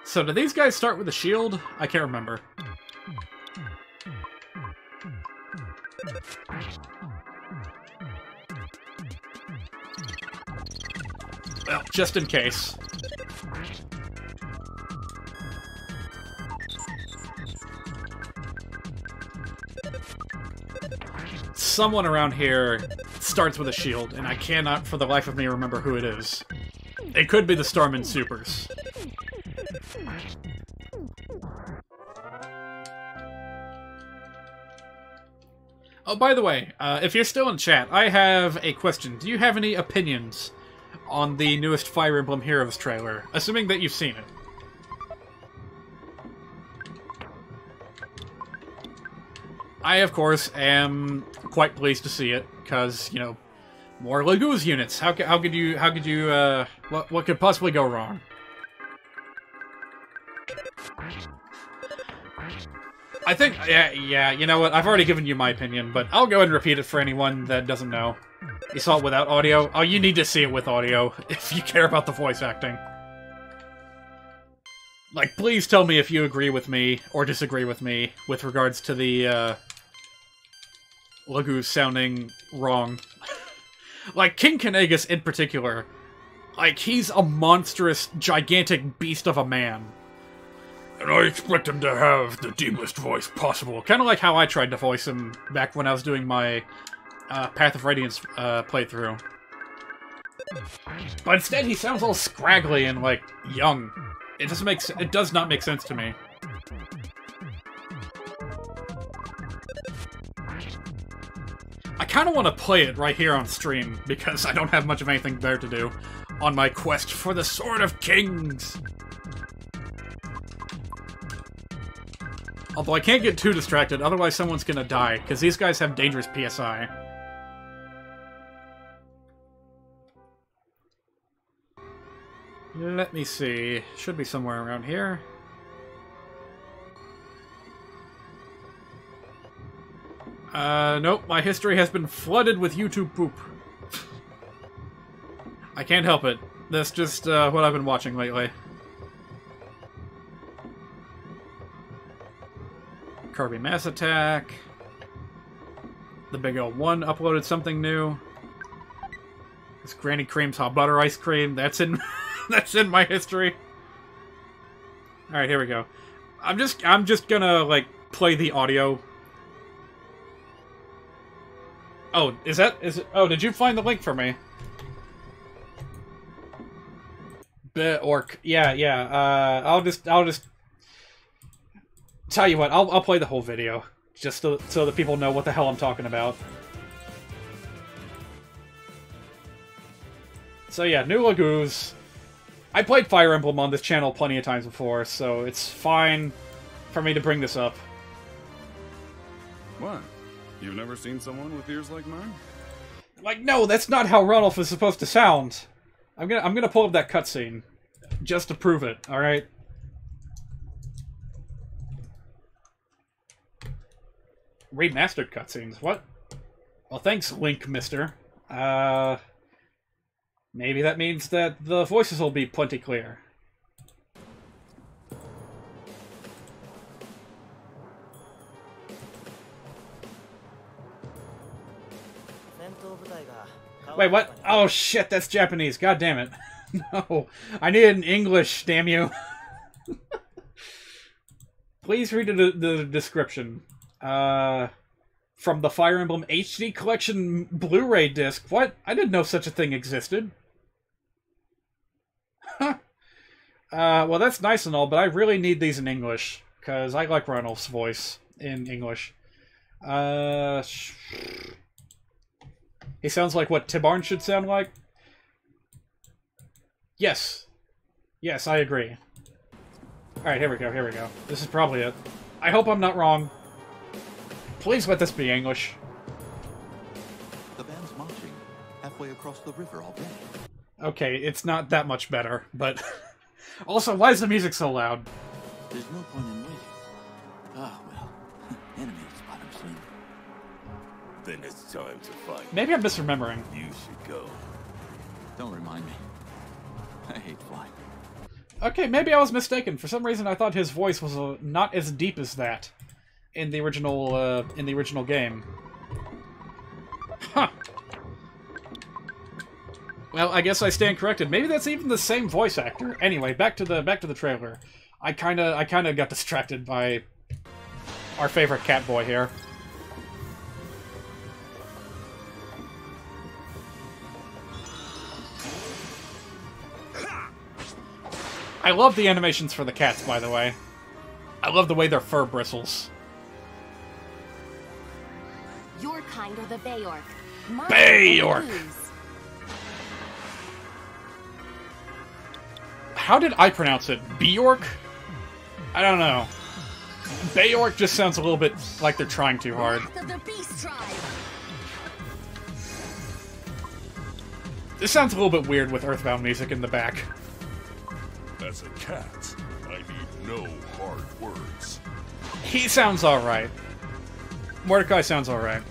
So, do these guys start with a shield? I can't remember. Well, just in case. Someone around here starts with a shield, and I cannot for the life of me remember who it is. It could be the Starman Supers. Oh, by the way, if you're still in chat, I have a question. Do you have any opinions on the newest Fire Emblem Heroes trailer, assuming that you've seen it? I, of course, am quite pleased to see it, because, you know, more Laguz units. How could you, what could possibly go wrong? I think, yeah, you know what, I've already given you my opinion, but I'll go ahead and repeat it for anyone that doesn't know. You saw it without audio? Oh, you need to see it with audio, if you care about the voice acting. Like, please tell me if you agree with me, or disagree with me, with regards to the, Laguz sounding wrong. Like, King Kanagas in particular, Like, he's a monstrous, gigantic beast of a man. And I expect him to have the deepest voice possible. Kind of like how I tried to voice him back when I was doing my Path of Radiance playthrough. But instead, he sounds all scraggly and, like, young. It does not make sense to me. I kind of want to play it right here on stream, because I don't have much of anything better to do on my quest for the Sword of Kings. Although I can't get too distracted, otherwise someone's gonna die, because these guys have dangerous PSI. Let me see. Should be somewhere around here. Nope. My history has been flooded with YouTube poop. I can't help it. That's just what I've been watching lately. Kirby Mass Attack. The Big L1 uploaded something new. This Granny Cream's Hot Butter Ice Cream. That's in that's in my history. Alright, here we go. I'm just gonna, like, play the audio. Oh, oh, did you find the link for me? Orc. Yeah. I'll just tell you what, I'll play the whole video. Just so that people know what the hell I'm talking about. So yeah, New Lagoos. I played Fire Emblem on this channel plenty of times before, so it's fine for me to bring this up. What? You've never seen someone with ears like mine? Like, no, that's not how Ranulf is supposed to sound. I'm gonna pull up that cutscene. Just to prove it, alright? Remastered cutscenes, what? Well, thanks, Link, mister. Maybe that means that the voices will be plenty clear. Wait, what? Oh shit, that's Japanese. God damn it. No, I need it in English, damn you. Please read the description. From the Fire Emblem HD Collection Blu-ray disc. What? I didn't know such a thing existed. Huh. Well, that's nice and all, but I really need these in English, because I like Ranulf's voice in English. He sounds like what Tibarn should sound like? Yes. Yes, I agree. Alright, here we go. This is probably it. I hope I'm not wrong. Please let this be English. The band's marching halfway across the river already. Okay, it's not that much better, but... Also, why is the music so loud? There's no point in waiting. Ah, well. Enemies, bottom sling. Then it's time to fight. Maybe I'm misremembering. You should go. Don't remind me. I hate flying. Okay, maybe I was mistaken. For some reason, I thought his voice was not as deep as that in the original game. Huh. Well, I guess I stand corrected. Maybe that's even the same voice actor. Anyway, back to the trailer. I kind of got distracted by our favorite cat boy here. I love the animations for the cats, by the way. I love the way their fur bristles. Your kind are the Bayork. Bayork! How did I pronounce it? Bjork? I don't know. Bayork just sounds a little bit like they're trying too hard. This sounds a little bit weird with EarthBound music in the back. As a cat, I need no hard words. He sounds alright. Mordecai sounds alright.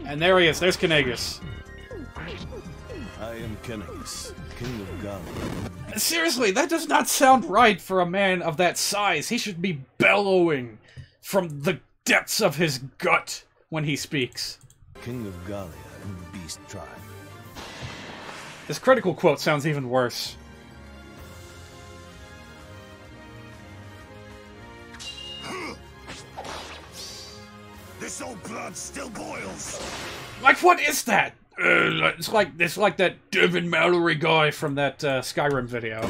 And there he is, there's Kanagus. I am Kennegus, King of Galia, Seriously, that does not sound right for a man of that size. He should be bellowing from the depths of his gut when he speaks. King of Gallia and the Beast Tribe. His critical quote sounds even worse. This old blood still boils. Like, what is that? It's like that Devin Mallory guy from that Skyrim video.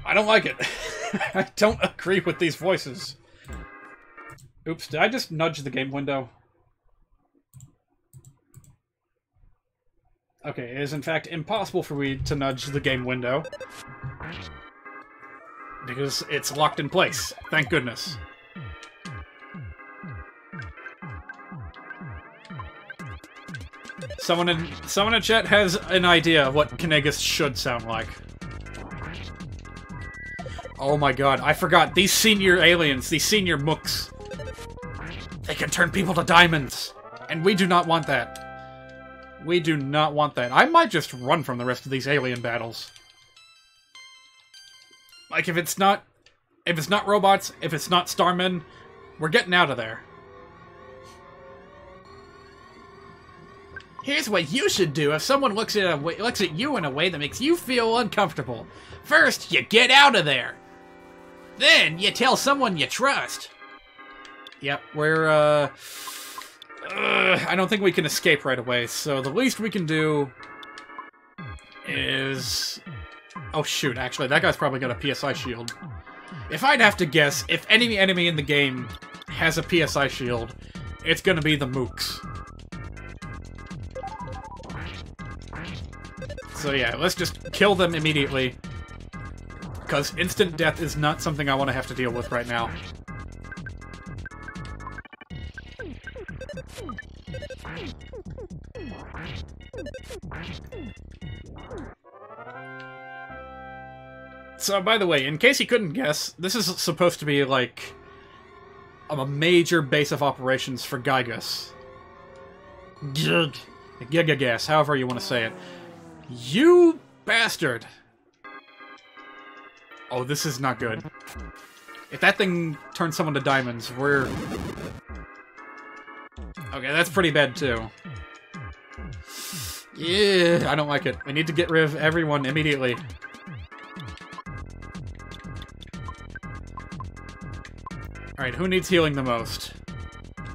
I don't like it. I don't agree with these voices. Oops, did I just nudge the game window? Okay, it is in fact impossible for me to nudge the game window. Because it's locked in place. Thank goodness. Someone in chat has an idea of what Knegas should sound like. Oh my god, I forgot. These senior aliens, these senior mooks. They can turn people to diamonds. And we do not want that. We do not want that. I might just run from the rest of these alien battles. Like, if it's not robots, if it's not starmen, we're getting out of there. Here's what you should do if someone looks at you in a way that makes you feel uncomfortable. First, you get out of there. Then, you tell someone you trust. Yep, we're, I don't think we can escape right away, so the least we can do is... Oh shoot, actually, that guy's probably got a PSI shield. If I'd have to guess, if any enemy in the game has a PSI shield, it's gonna be the mooks. So yeah, let's just kill them immediately. Because instant death is not something I want to have to deal with right now. So, by the way, in case you couldn't guess, this is supposed to be, like, a major base of operations for Gygus. Gigagas, however you want to say it. You bastard! Oh, this is not good. If that thing turns someone to diamonds, we're... Okay, that's pretty bad, too. Yeah, I don't like it. We need to get rid of everyone immediately. Alright, who needs healing the most?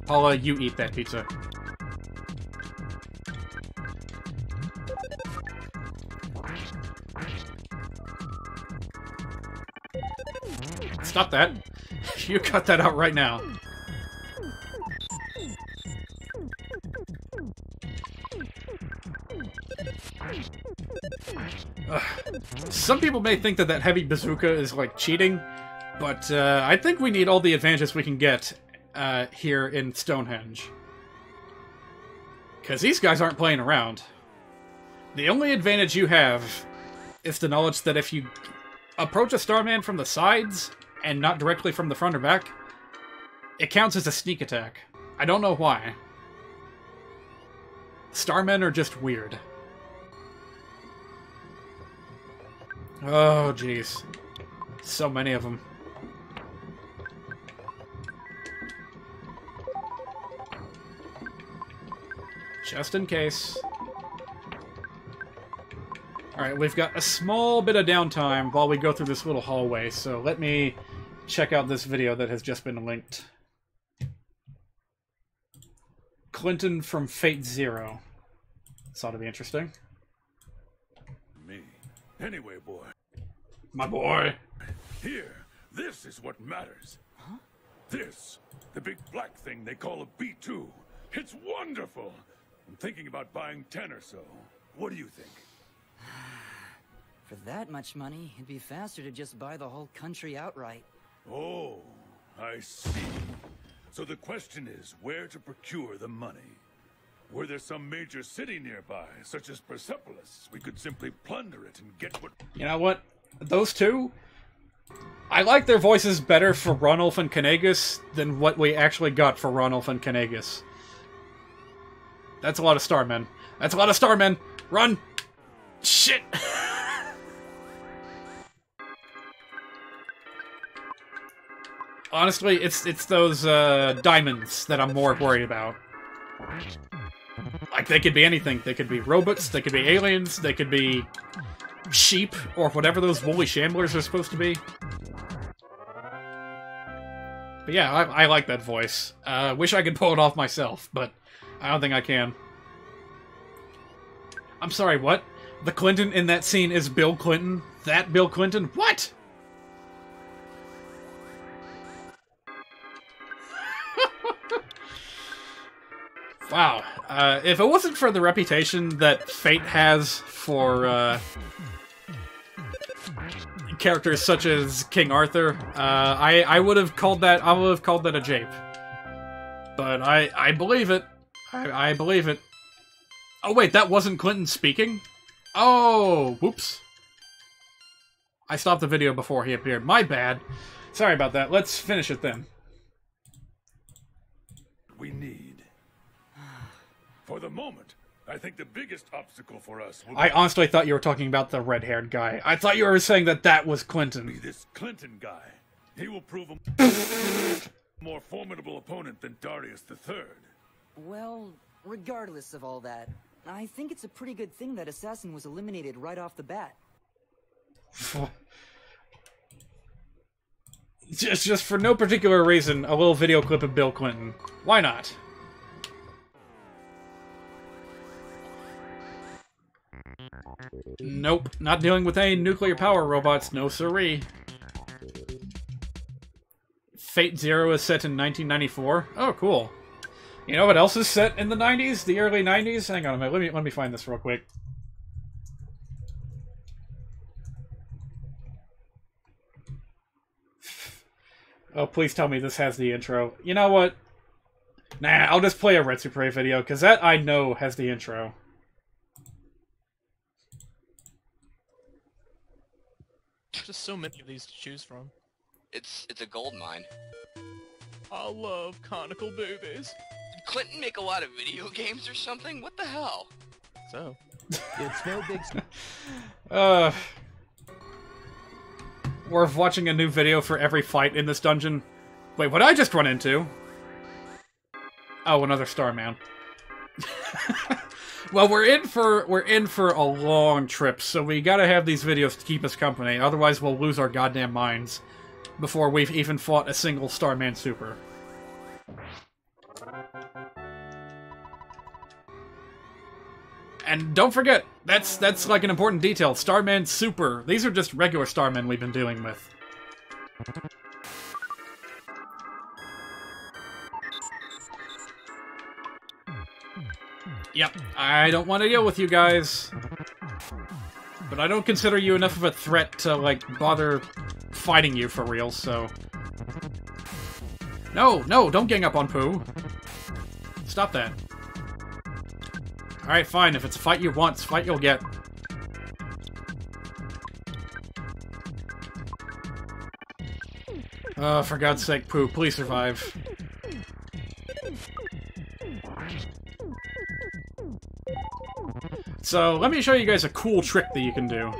Paula, you eat that pizza. Stop that. You cut that out right now. Ugh. Some people may think that heavy bazooka is like cheating, but I think we need all the advantages we can get here in Stonehenge. Because these guys aren't playing around. The only advantage you have is the knowledge that if you approach a Starman from the sides and not directly from the front or back, it counts as a sneak attack. I don't know why. Starmen are just weird. Oh, jeez. So many of them. Just in case. Alright, we've got a small bit of downtime while we go through this little hallway, so let me check out this video that has just been linked. Clinton from Fate Zero. This ought to be interesting. Me. Anyway, boy. My boy. Here, this is what matters. Huh? This, the big black thing they call a B2. It's wonderful. I'm thinking about buying 10 or so. What do you think? For that much money, it'd be faster to just buy the whole country outright. Oh, I see. So the question is where to procure the money. Were there some major city nearby, such as Persepolis, we could simply plunder it and get what... You know what? Those two? I like their voices better for Ranulf and Knegas than what we actually got for Ranulf and Knegas. That's a lot of Starmen. That's a lot of Starmen! Run! Shit! Honestly, it's those diamonds that I'm more worried about. Like, they could be anything. They could be robots, they could be aliens, they could be sheep, or whatever those woolly shamblers are supposed to be. But yeah, I like that voice. Wish I could pull it off myself, but I don't think I can. I'm sorry, what? The Clinton in that scene is Bill Clinton? That Bill Clinton? What? Wow. If it wasn't for the reputation that Fate has for characters such as King Arthur, I would have called that a jape. But I believe it. I believe it. Oh wait, that wasn't Clinton speaking? Oh, whoops. I stopped the video before he appeared. My bad. Sorry about that. Let's finish it then. We need. For the moment, I think the biggest obstacle for us will I honestly thought you were talking about the red-haired guy. I thought you were saying that was Clinton. be this Clinton guy. He will prove a more formidable opponent than Darius III. Well, regardless of all that, I think it's a pretty good thing that Assassin was eliminated right off the bat. Just for no particular reason, a little video clip of Bill Clinton. Why not? Nope, not dealing with any nuclear power robots, no siree. Fate Zero is set in 1994. Oh, cool. You know what else is set in the 90s? The early 90s? Hang on a minute, let me find this real quick. Oh, please tell me this has the intro. You know what? Nah, I'll just play a Retsupre video, because that I know has the intro. Just so many of these to choose from. It's a gold mine. I love conical boobies. Did Clinton make a lot of video games or something? What the hell? So. It's no big... We're watching a new video for every fight in this dungeon. Wait, what did I just run into? Oh, another Starman. Well, we're in for a long trip, so we gotta have these videos to keep us company. Otherwise, we'll lose our goddamn minds before we've even fought a single Starman Super. And don't forget, that's like an important detail. Starman Super. These are just regular Starmen we've been dealing with. Yep, I don't want to deal with you guys. But I don't consider you enough of a threat to, like, bother fighting you for real, so... No, don't gang up on Pooh. Stop that. Alright, fine. If it's a fight you want, it's a fight you'll get. For God's sake, Pooh, please survive. So, let me show you guys a cool trick that you can do.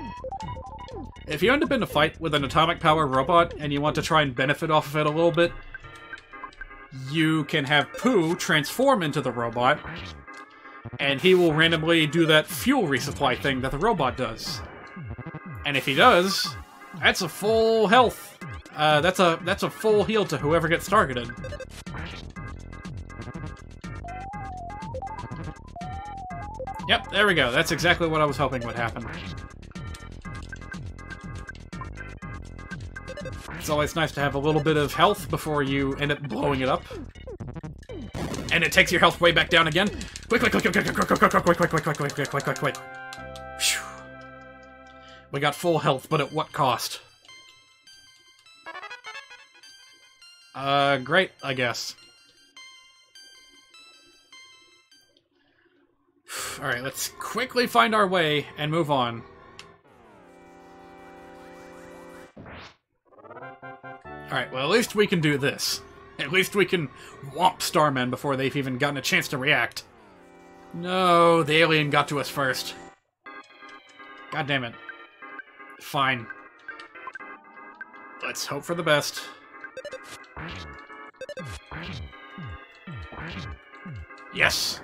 If you end up in a fight with an atomic power robot, and you want to try and benefit off of it a little bit, you can have Pooh transform into the robot, and he will randomly do that fuel resupply thing that the robot does. And if he does, that's a full health. That's a full heal to whoever gets targeted. Yep, there we go. That's exactly what I was hoping would happen. It's always nice to have a little bit of health before you end up blowing it up. And it takes your health way back down again. Quick, quick, quick, quick, quick, quick, quick, quick, quick, quick, quick, quick, quick, quick, quick, quick, quick. We got full health, but at what cost? Great, I guess. Alright, let's quickly find our way and move on. Alright, well, at least we can do this. At least we can whomp Starmen before they've even gotten a chance to react. No, the alien got to us first. God damn it. Fine. Let's hope for the best. Yes!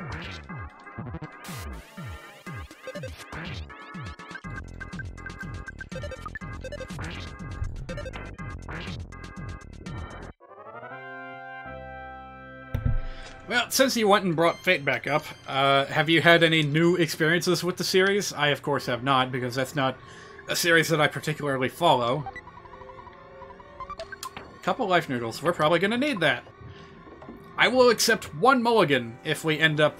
Well, since you went and brought Fate back up, have you had any new experiences with the series? I, of course, have not, because that's not a series that I particularly follow. Couple life noodles. We're probably gonna need that. I will accept one mulligan if we end up,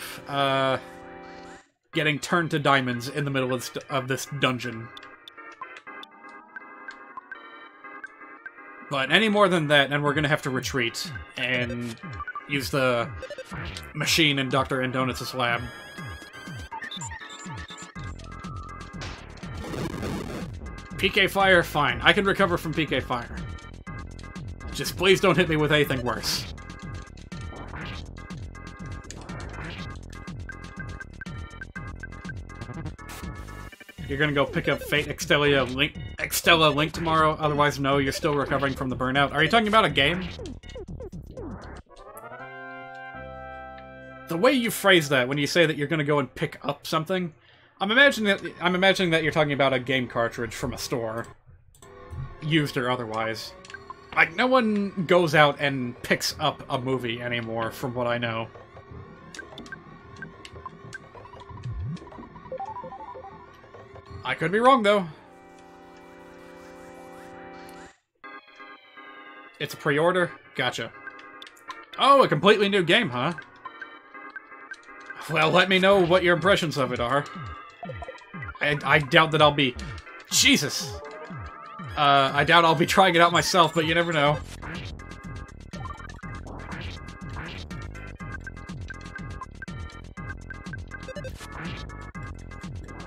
getting turned to diamonds in the middle of this dungeon. But any more than that, and we're gonna have to retreat, and use the machine in Dr. Andonis' lab. PK Fire, fine. I can recover from PK Fire. Just please don't hit me with anything worse. You're gonna go pick up Fate Extella Link tomorrow, otherwise no, you're still recovering from the burnout. Are you talking about a game? The way you phrase that, when you say that you're gonna go and pick up something, I'm imagining that you're talking about a game cartridge from a store. Used or otherwise. Like, no one goes out and picks up a movie anymore, from what I know. I could be wrong, though. It's a pre-order? Gotcha. Oh, a completely new game, huh? Well, let me know what your impressions of it are. I doubt that I'll be... Jesus! I doubt I'll be trying it out myself, but you never know.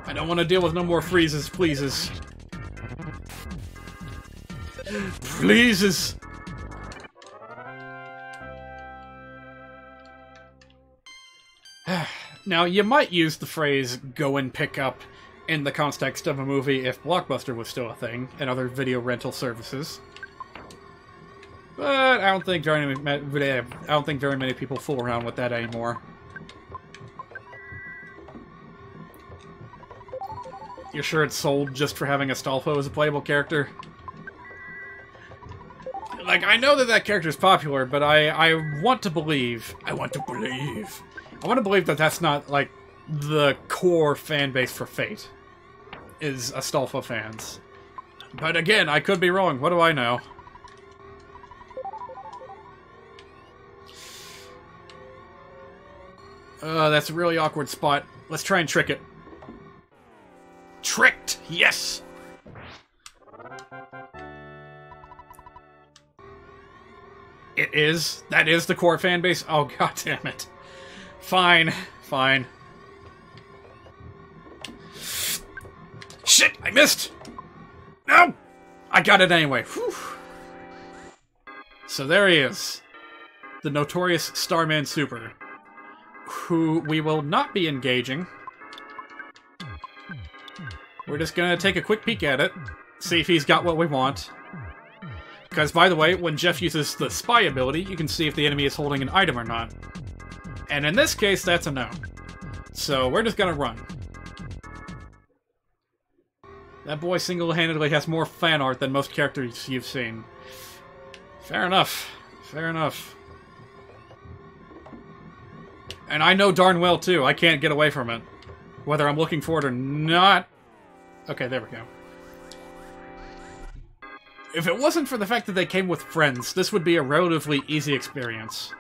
I don't want to deal with no more freezes, pleases. Pleases! Now, you might use the phrase, go and pick up, in the context of a movie if Blockbuster was still a thing, and other video rental services. But I don't think very many people fool around with that anymore. You're sure it's sold just for having Astolfo as a playable character? Like, I know that that character's popular, but I want to believe... I want to believe that that's not, like, the core fan base for Fate. Is Astolfo fans. But again, I could be wrong. What do I know? That's a really awkward spot. Let's try and trick it. Tricked! Yes! It is? That is the core fan base? Oh, god damn it. Fine. Fine. Shit! I missed! No! I got it anyway. Whew. So there he is. The notorious Starman Super. Who we will not be engaging. We're just gonna take a quick peek at it. See if he's got what we want. Because, by the way, when Jeff uses the spy ability, you can see if the enemy is holding an item or not. And in this case, that's a no. So we're just gonna run. That boy single-handedly has more fan art than most characters you've seen. Fair enough. Fair enough. And I know darn well, too, I can't get away from it. Whether I'm looking for it or not. Okay, there we go. If it wasn't for the fact that they came with friends, this would be a relatively easy experience.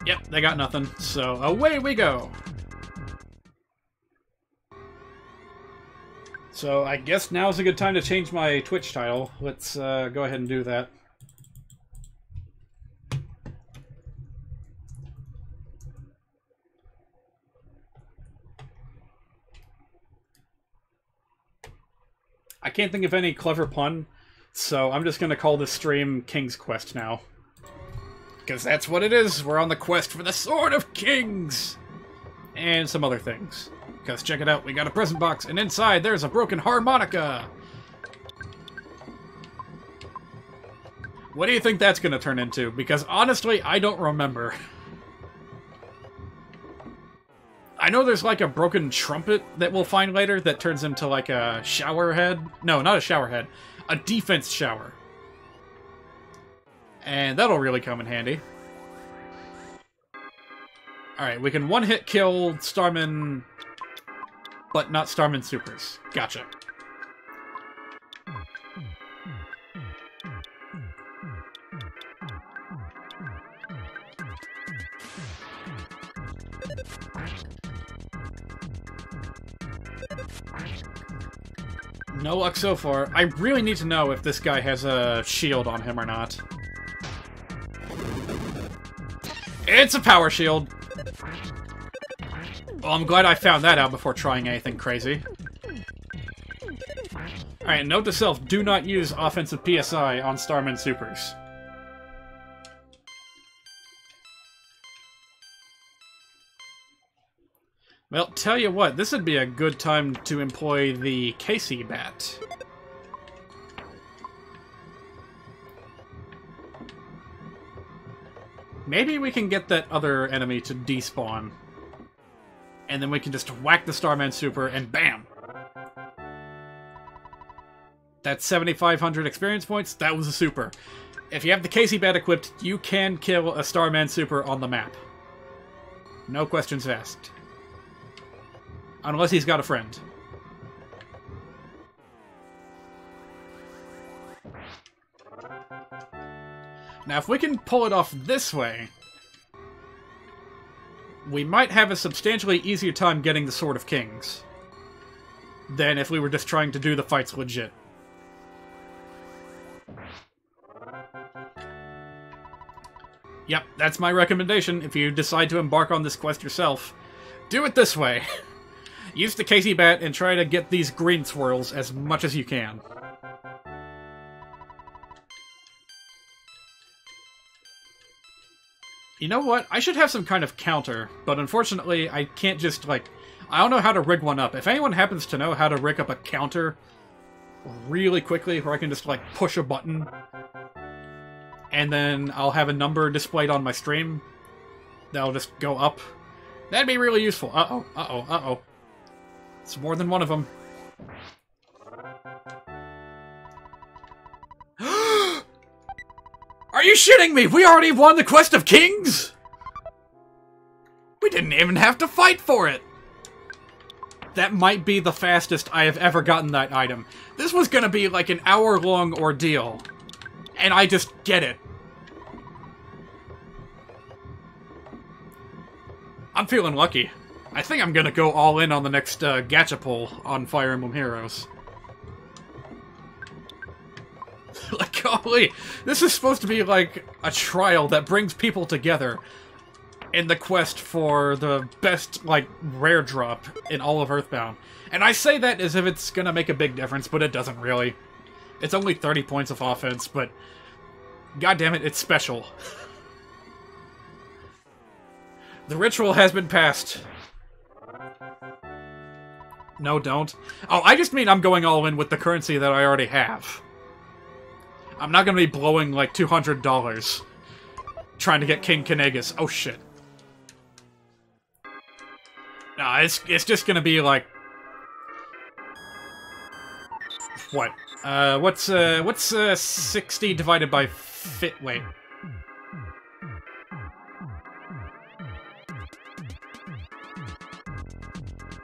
Yep, they got nothing, so away we go! So I guess now's a good time to change my Twitch title. Let's go ahead and do that. I can't think of any clever pun, so I'm just going to call this stream King's Quest now. Because that's what it is. We're on the quest for the Sword of Kings! And some other things. Because check it out, we got a present box, and inside there's a broken harmonica! What do you think that's going to turn into? Because honestly, I don't remember. I know there's like a broken trumpet that we'll find later that turns into like a shower head. No, not a shower head. A defense shower. And that'll really come in handy. Alright, we can one-hit kill Starman, but not Starman Supers. Gotcha. No luck so far. I really need to know if this guy has a shield on him or not. It's a power shield! Well, I'm glad I found that out before trying anything crazy. Alright, note to self, do not use offensive PSI on Starman Supers. Well, tell you what, this would be a good time to employ the Casey Bat. Maybe we can get that other enemy to despawn. And then we can just whack the Starman Super and BAM! That's 7,500 experience points. That was a super. If you have the Casey Bat equipped, you can kill a Starman Super on the map. No questions asked. Unless he's got a friend. Now, if we can pull it off this way, we might have a substantially easier time getting the Sword of Kings than if we were just trying to do the fights legit. Yep, that's my recommendation if you decide to embark on this quest yourself. Do it this way. Use the Casey Bat and try to get these green swirls as much as you can. You know what? I should have some kind of counter, but unfortunately I can't just, like... I don't know how to rig one up. If anyone happens to know how to rig up a counter really quickly, where I can just, like, push a button, and then I'll have a number displayed on my stream that'll just go up, that'd be really useful. Uh-oh, uh-oh, uh-oh. It's more than one of them. Are you shitting me? We already won the Quest of Kings? We didn't even have to fight for it. That might be the fastest I have ever gotten that item. This was gonna be like an hour-long ordeal. And I just get it. I'm feeling lucky. I think I'm gonna go all in on the next gacha pull on Fire Emblem Heroes. Like, golly, this is supposed to be like a trial that brings people together in the quest for the best, like, rare drop in all of EarthBound. And I say that as if it's gonna make a big difference, but it doesn't really. It's only 30 points of offense, but goddammit, it's special. The ritual has been passed. No, don't. Oh, I just mean I'm going all in with the currency that I already have. I'm not gonna be blowing, like, $200 trying to get King Kanegas. Oh, shit. Nah, it's just gonna be, like... What? What's 60 divided by wait.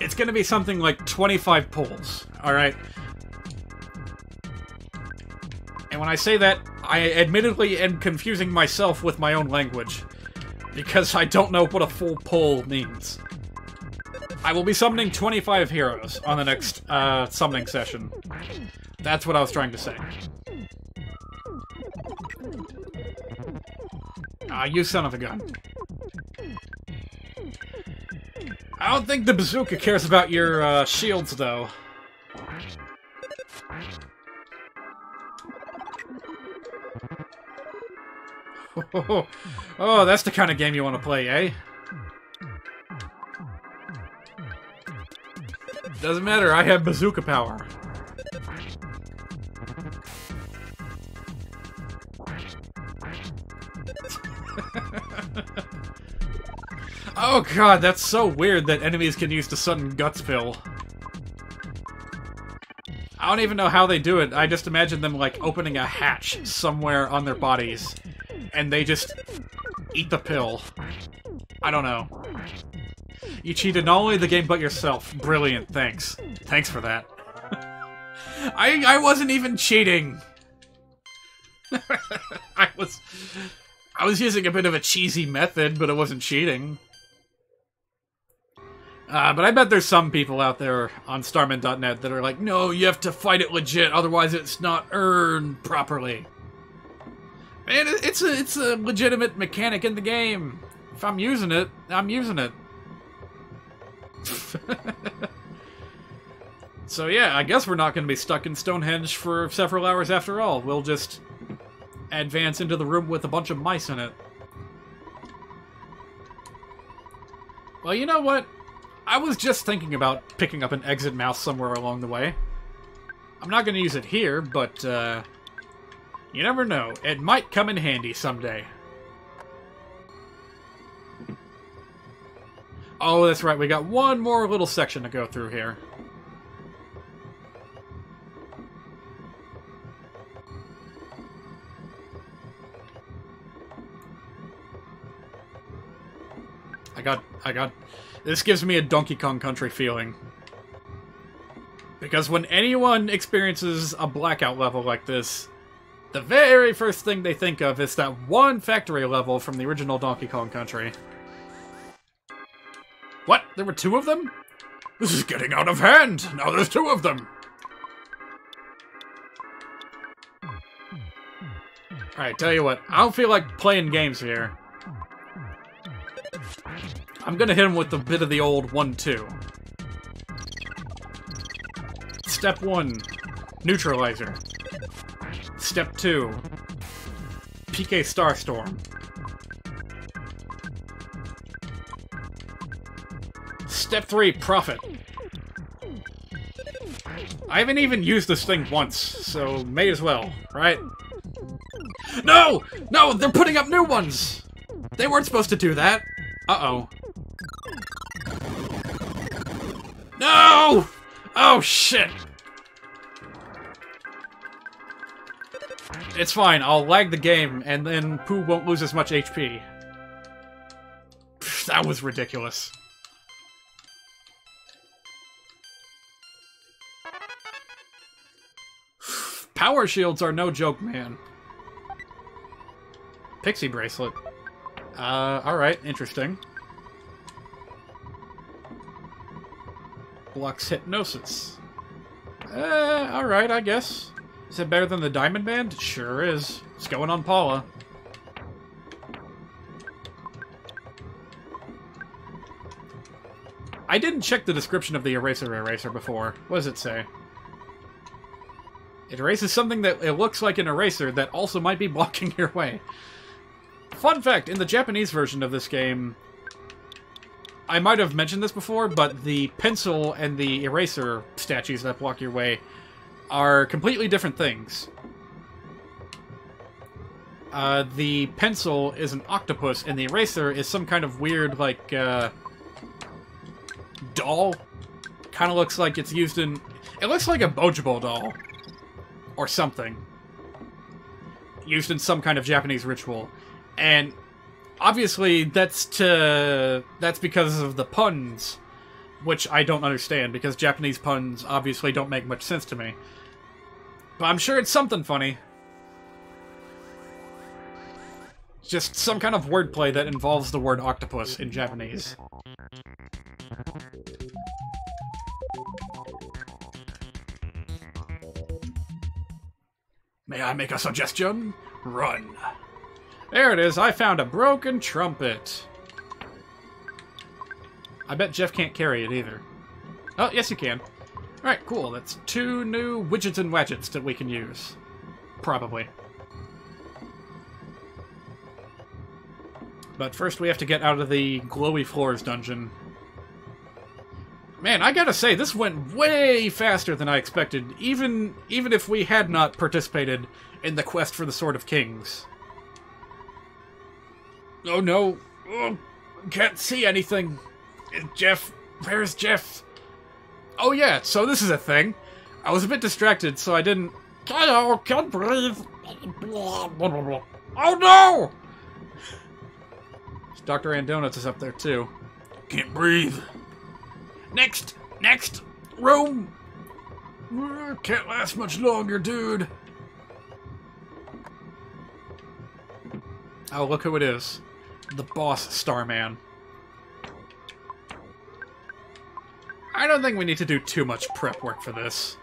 It's gonna be something like 25 pulls, alright? And when I say that, I admittedly am confusing myself with my own language, because I don't know what a full pull means. I will be summoning 25 heroes on the next summoning session. That's what I was trying to say. Ah, you son of a gun. I don't think the bazooka cares about your shields, though. Oh, that's the kind of game you want to play, eh? Doesn't matter, I have bazooka power. Oh god, that's so weird that enemies can use the sudden guts pill. I don't even know how they do it. I just imagine them, like, opening a hatch somewhere on their bodies, and they just eat the pill. I don't know. You cheated not only the game, but yourself. Brilliant, thanks. Thanks for that. I wasn't even cheating! I was using a bit of a cheesy method, but it wasn't cheating. But I bet there's some people out there on Starman.net that are like, no, you have to fight it legit, otherwise it's not earned properly. Man, it's a legitimate mechanic in the game. If I'm using it, I'm using it. So yeah, I guess we're not going to be stuck in Stonehenge for several hours after all. We'll just advance into the room with a bunch of mice in it. Well, you know what? I was just thinking about picking up an exit mouse somewhere along the way. I'm not going to use it here, but you never know. It might come in handy someday. Oh, that's right. We got one more little section to go through here. I got... This gives me a Donkey Kong Country feeling. Because when anyone experiences a blackout level like this, the very first thing they think of is that one factory level from the original Donkey Kong Country. What? There were two of them? This is getting out of hand! Now there's two of them! Alright, tell you what. I don't feel like playing games here. I'm gonna hit him with a bit of the old 1-2. Step 1, Neutralizer. Step 2, PK Starstorm. Step 3, Profit. I haven't even used this thing once, so may as well, right? No! No, they're putting up new ones! They weren't supposed to do that. Uh-oh. No! Oh, shit! It's fine, I'll lag the game, and then Pooh won't lose as much HP. Pfft, that was ridiculous. Power shields are no joke, man. Pixie bracelet. Alright, interesting. Blocks hypnosis. Alright, I guess. Is it better than the Diamond Band? It sure is. It's going on Paula. I didn't check the description of the eraser before. What does it say? It erases something that it looks like an eraser that also might be blocking your way. Fun fact, in the Japanese version of this game, I might have mentioned this before, but the pencil and the eraser statues that block your way are completely different things. The pencil is an octopus, and the eraser is some kind of weird, like, doll. Kind of looks like it's used in... It looks like a Bojibo doll. Or something. Used in some kind of Japanese ritual. And obviously that's because of the puns, which I don't understand, because Japanese puns obviously don't make much sense to me. But I'm sure it's something funny. Just some kind of wordplay that involves the word octopus in Japanese. May I make a suggestion? Run. There it is, I found a broken trumpet. I bet Jeff can't carry it either. Oh, yes you can. Alright, cool. That's 2 new widgets and wadgets that we can use. Probably. But first we have to get out of the glowy floors dungeon. Man, I gotta say, this went way faster than I expected, even if we had not participated in the quest for the Sword of Kings. Oh no. Oh, can't see anything. Jeff, where's Jeff? Oh yeah, so this is a thing. I was a bit distracted, so I didn't... Oh, can't breathe. Oh no! Dr. Andonuts is up there too. Can't breathe. Next room. Can't last much longer, dude. Oh, look who it is. The boss Starman. I don't think we need to do too much prep work for this.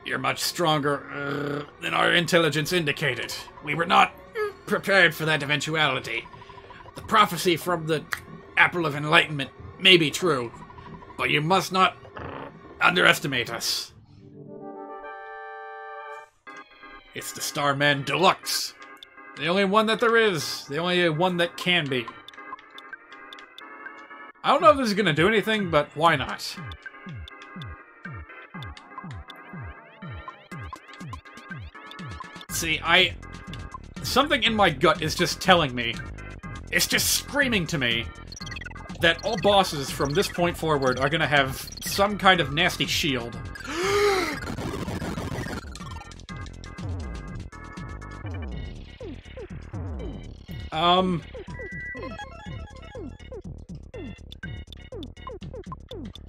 You're much stronger than our intelligence indicated. We were not prepared for that eventuality. The prophecy from the Apple of Enlightenment may be true, but you must not underestimate us. It's the Starman Deluxe. The only one that there is. The only one that can be. I don't know if this is going to do anything, but why not? See, something in my gut is just telling me, it's just screaming to me, that all bosses from this point forward are gonna have some kind of nasty shield.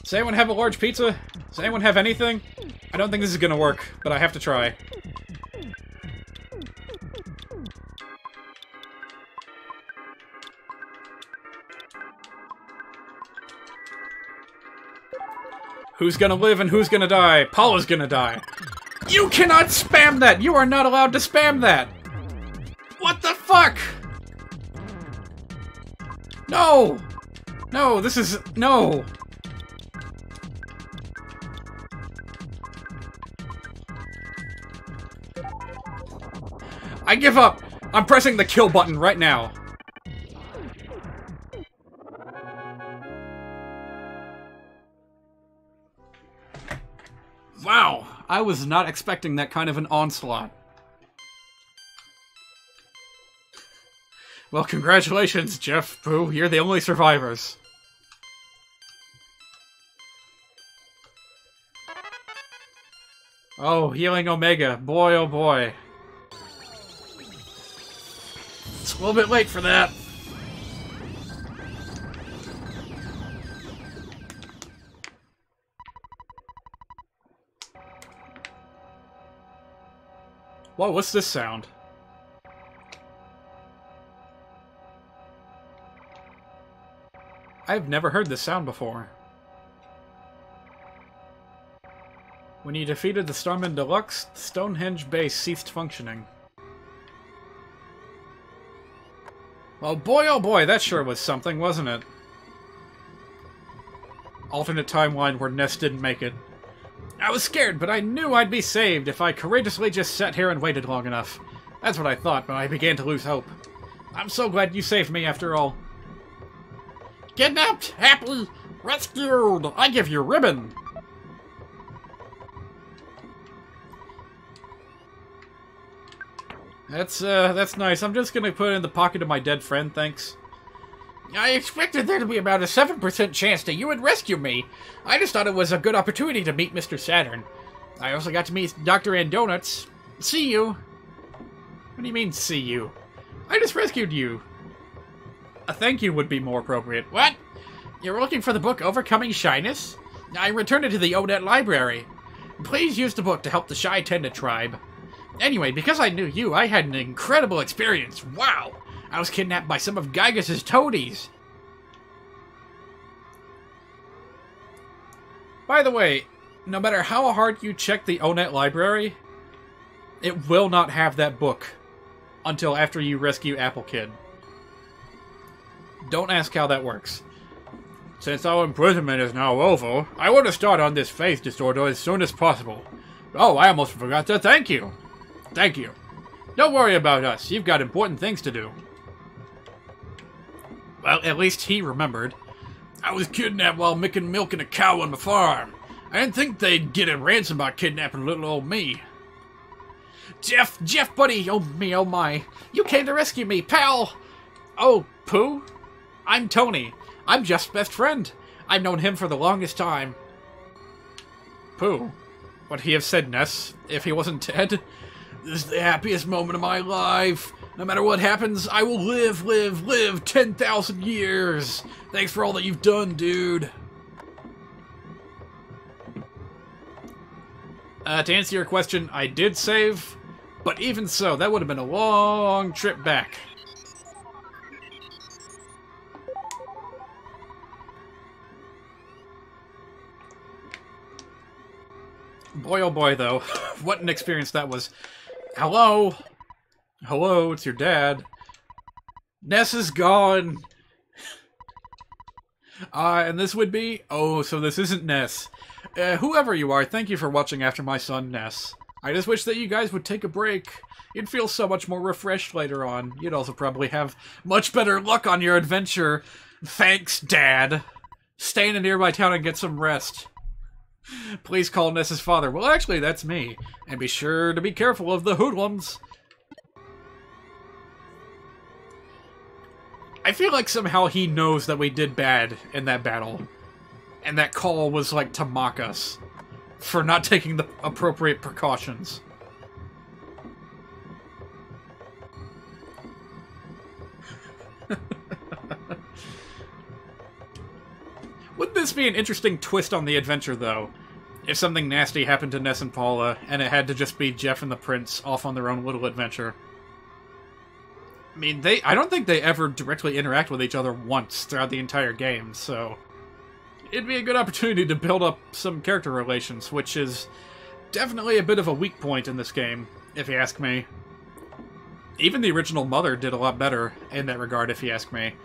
Does anyone have a large pizza? Does anyone have anything? I don't think this is gonna work, but I have to try. Who's gonna live and who's gonna die? Paula's gonna die. You cannot spam that! You are not allowed to spam that! What the fuck? No! No, this is... No! I give up! I'm pressing the kill button right now. Wow, I was not expecting that kind of an onslaught. Well, congratulations, Jeff, Pooh. You're the only survivors. Oh, healing Omega. Boy, oh boy. It's a little bit late for that. Whoa, what's this sound? I've never heard this sound before. When you defeated the Starman Deluxe, the Stonehenge base ceased functioning. Well, boy oh boy, that sure was something, wasn't it? Alternate timeline where Ness didn't make it. I was scared, but I knew I'd be saved if I courageously just sat here and waited long enough. That's what I thought, but I began to lose hope. I'm so glad you saved me after all. Kidnapped, happy, rescued. I give you ribbon. That's nice. I'm just gonna put it in the pocket of my dead friend, thanks. I expected there to be about a 7% chance that you would rescue me. I just thought it was a good opportunity to meet Mr. Saturn. I also got to meet Dr. Andonuts. See you. What do you mean, see you? I just rescued you. A thank you would be more appropriate. What? You're looking for the book Overcoming Shyness? I returned it to the Odette Library. Please use the book to help the Shy Tenda tribe. Anyway, because I knew you, I had an incredible experience. Wow! I was kidnapped by some of Gygas's toadies. By the way, no matter how hard you check the Onet library, it will not have that book until after you rescue Apple Kid. Don't ask how that works. Since our imprisonment is now over, I want to start on this faith disorder as soon as possible. Oh, I almost forgot to thank you. Thank you. Don't worry about us. You've got important things to do. Well, at least he remembered. I was kidnapped while milking a cow on the farm. I didn't think they'd get a ransom by kidnapping little old me. Jeff, buddy, oh me, oh my. You came to rescue me, pal! Oh, Pooh? I'm Tony. I'm Jeff's best friend. I've known him for the longest time. Pooh? Would he have said Ness if he wasn't dead? This is the happiest moment of my life. No matter what happens, I will live 10,000 years. Thanks for all that you've done, dude. To answer your question, I did save, but even so, that would have been a long trip back. Boy, oh boy, though. What an experience that was. Hello? Hello, it's your dad. Ness is gone. And this would be... Oh, so this isn't Ness. Whoever you are, thank you for watching after my son, Ness. I just wish that you guys would take a break. You'd feel so much more refreshed later on. You'd also probably have much better luck on your adventure. Thanks, Dad. Stay in a nearby town and get some rest. Please call Ness's father. Well, actually, that's me. And be sure to be careful of the hoodlums. I feel like somehow he knows that we did bad in that battle. And that call was like to mock us for not taking the appropriate precautions. Wouldn't this be an interesting twist on the adventure, though? If something nasty happened to Ness and Paula, and it had to just be Jeff and the Prince off on their own little adventure. I mean, I don't think they ever directly interact with each other once throughout the entire game, so... It'd be a good opportunity to build up some character relations, which is definitely a bit of a weak point in this game, if you ask me. Even the original Mother did a lot better in that regard, if you ask me.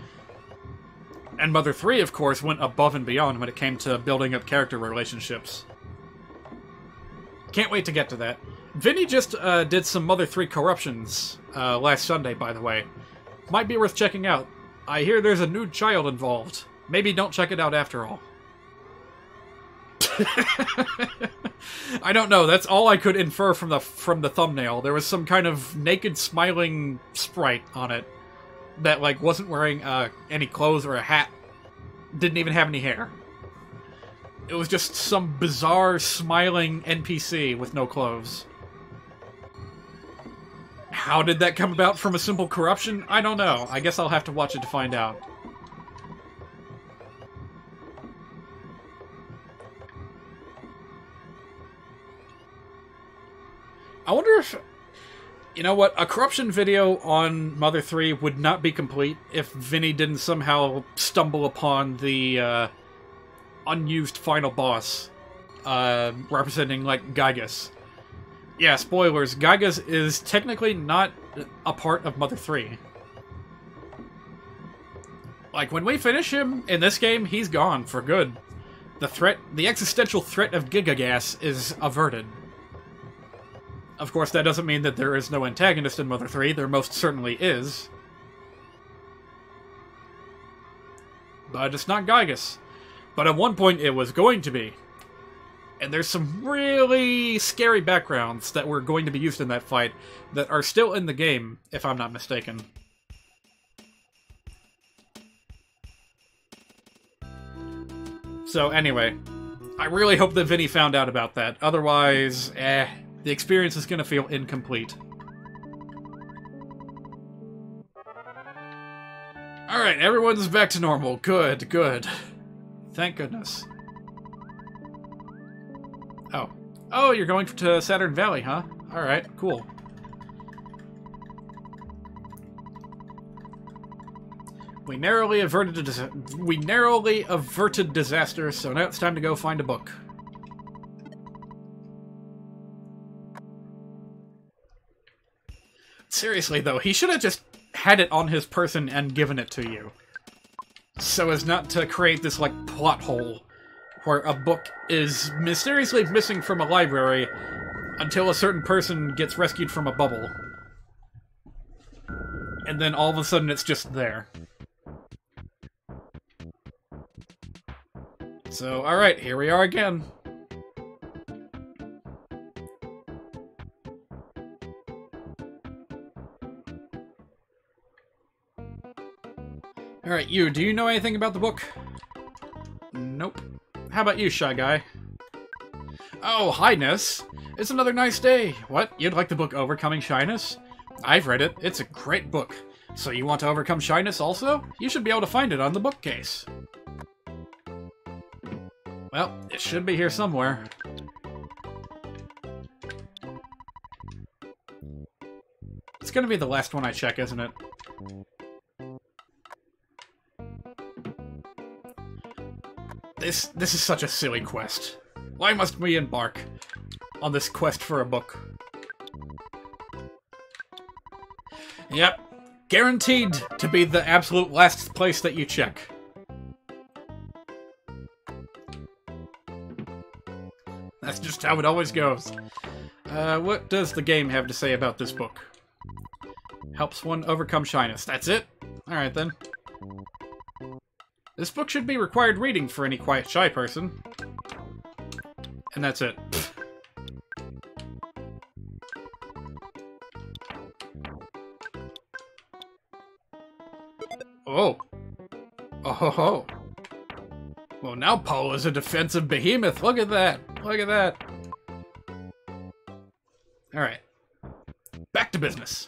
And Mother 3, of course, went above and beyond when it came to building up character relationships. Can't wait to get to that. Vinny just did some Mother 3 corruptions last Sunday, by the way. Might be worth checking out. I hear there's a new child involved. Maybe don't check it out after all. I don't know, that's all I could infer from the thumbnail. There was some kind of naked smiling sprite on it that like wasn't wearing any clothes or a hat. Didn't even have any hair. It was just some bizarre smiling NPC with no clothes. How did that come about from a simple corruption? I don't know. I guess I'll have to watch it to find out. I wonder if... You know what? A corruption video on Mother 3 would not be complete if Vinny didn't somehow stumble upon the unused final boss representing, like, Gygas. Yeah, spoilers. Gygas is technically not a part of Mother 3. Like, when we finish him in this game, he's gone for good. The existential threat of Gigagas is averted. Of course, that doesn't mean that there is no antagonist in Mother 3. There most certainly is. But it's not Gygas. But at one point, it was going to be. And there's some really scary backgrounds that were going to be used in that fight that are still in the game, if I'm not mistaken. So anyway, I really hope that Vinny found out about that. Otherwise, the experience is going to feel incomplete. Alright, everyone's back to normal. Good, good. Thank goodness. Oh. Oh, you're going to Saturn Valley, huh? Alright, cool. We narrowly averted disaster, so now it's time to go find a book. Seriously, though, he should have just had it on his person and given it to you. So as not to create this, like, plot hole where a book is mysteriously missing from a library until a certain person gets rescued from a bubble. And then all of a sudden it's just there. So, alright, here we are again. Alright, you, do you know anything about the book? Nope. How about you, Shy Guy? Oh, Highness! It's another nice day! What, you'd like the book Overcoming Shyness? I've read it. It's a great book. So you want to overcome shyness also? You should be able to find it on the bookcase. Well, it should be here somewhere. It's gonna be the last one I check, isn't it? This is such a silly quest. Why must we embark on this quest for a book? Yep. Guaranteed to be the absolute last place that you check. That's just how it always goes. What does the game have to say about this book? Helps one overcome shyness. That's it? Alright then. This book should be required reading for any quiet, shy person. And that's it. Oh. Oh ho ho. Well, now Paul is a defensive behemoth. Look at that. Look at that. Alright. Back to business.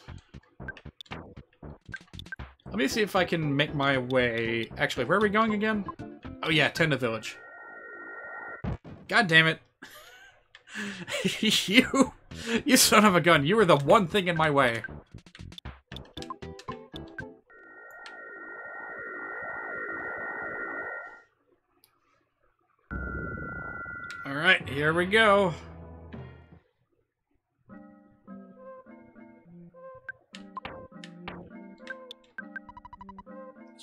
Let me see if I can make my way... Actually, where are we going again? Oh yeah, Tenda Village. God damn it. You son of a gun. You were the one thing in my way. Alright, here we go.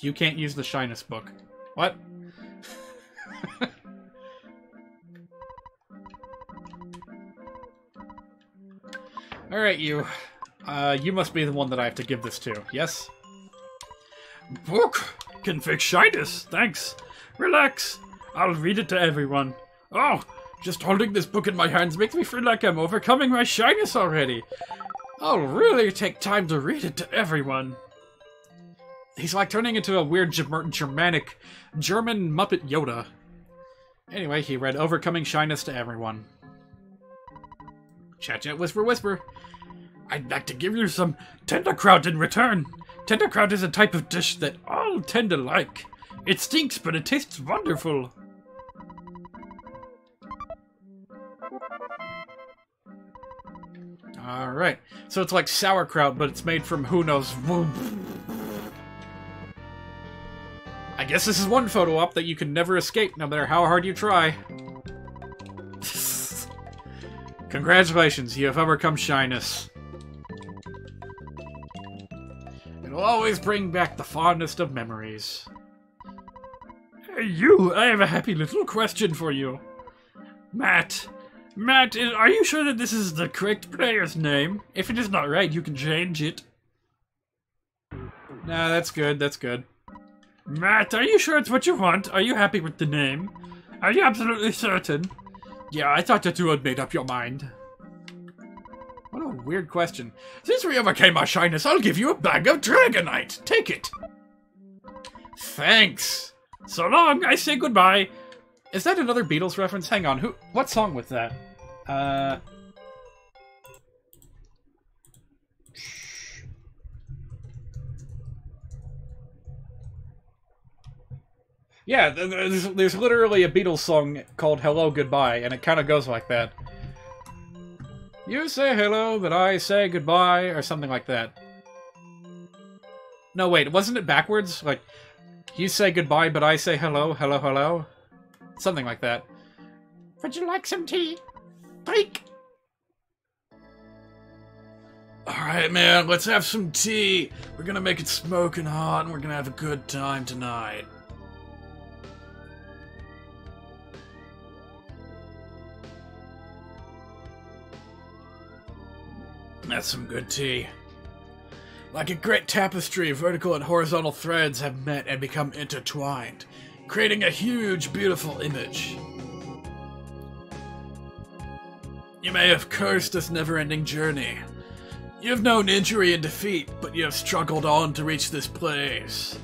You can't use the shyness book. What? Alright, you. You must be the one that I have to give this to, yes? Book can fix shyness, thanks. Relax, I'll read it to everyone. Oh, just holding this book in my hands makes me feel like I'm overcoming my shyness already. I'll really take time to read it to everyone. He's like turning into a weird German Muppet Yoda. Anyway, he read Overcoming Shyness to everyone. Chat chat, whisper whisper. I'd like to give you some tenderkraut in return. Tenderkraut is a type of dish that all tend to like. It stinks, but it tastes wonderful. Alright, so it's like sauerkraut, but it's made from who knows... I guess this is one photo op that you can never escape, no matter how hard you try. Congratulations, you have overcome shyness. It'll always bring back the fondest of memories. Hey, you! I have a happy little question for you. Matt, are you sure that this is the correct player's name? If it is not right, you can change it. Nah, that's good, that's good. Matt, are you sure it's what you want? Are you happy with the name? Are you absolutely certain? Yeah, I thought that you had made up your mind. What a weird question. Since we overcame our shyness, I'll give you a bag of Dragonite. Take it. Thanks. So long, I say goodbye. Is that another Beatles reference? Hang on, what song was that? Yeah, there's literally a Beatles song called Hello Goodbye, and it kind of goes like that. You say hello, but I say goodbye, or something like that. No, wait, wasn't it backwards? Like, you say goodbye, but I say hello, hello, hello? Something like that. Would you like some tea? Drink! Alright, man, let's have some tea. We're gonna make it smoking hot, and we're gonna have a good time tonight. That's some good tea. Like a great tapestry, vertical and horizontal threads have met and become intertwined. creating a huge, beautiful image. You may have cursed this never-ending journey. You have known injury and defeat, but you have struggled on to reach this place.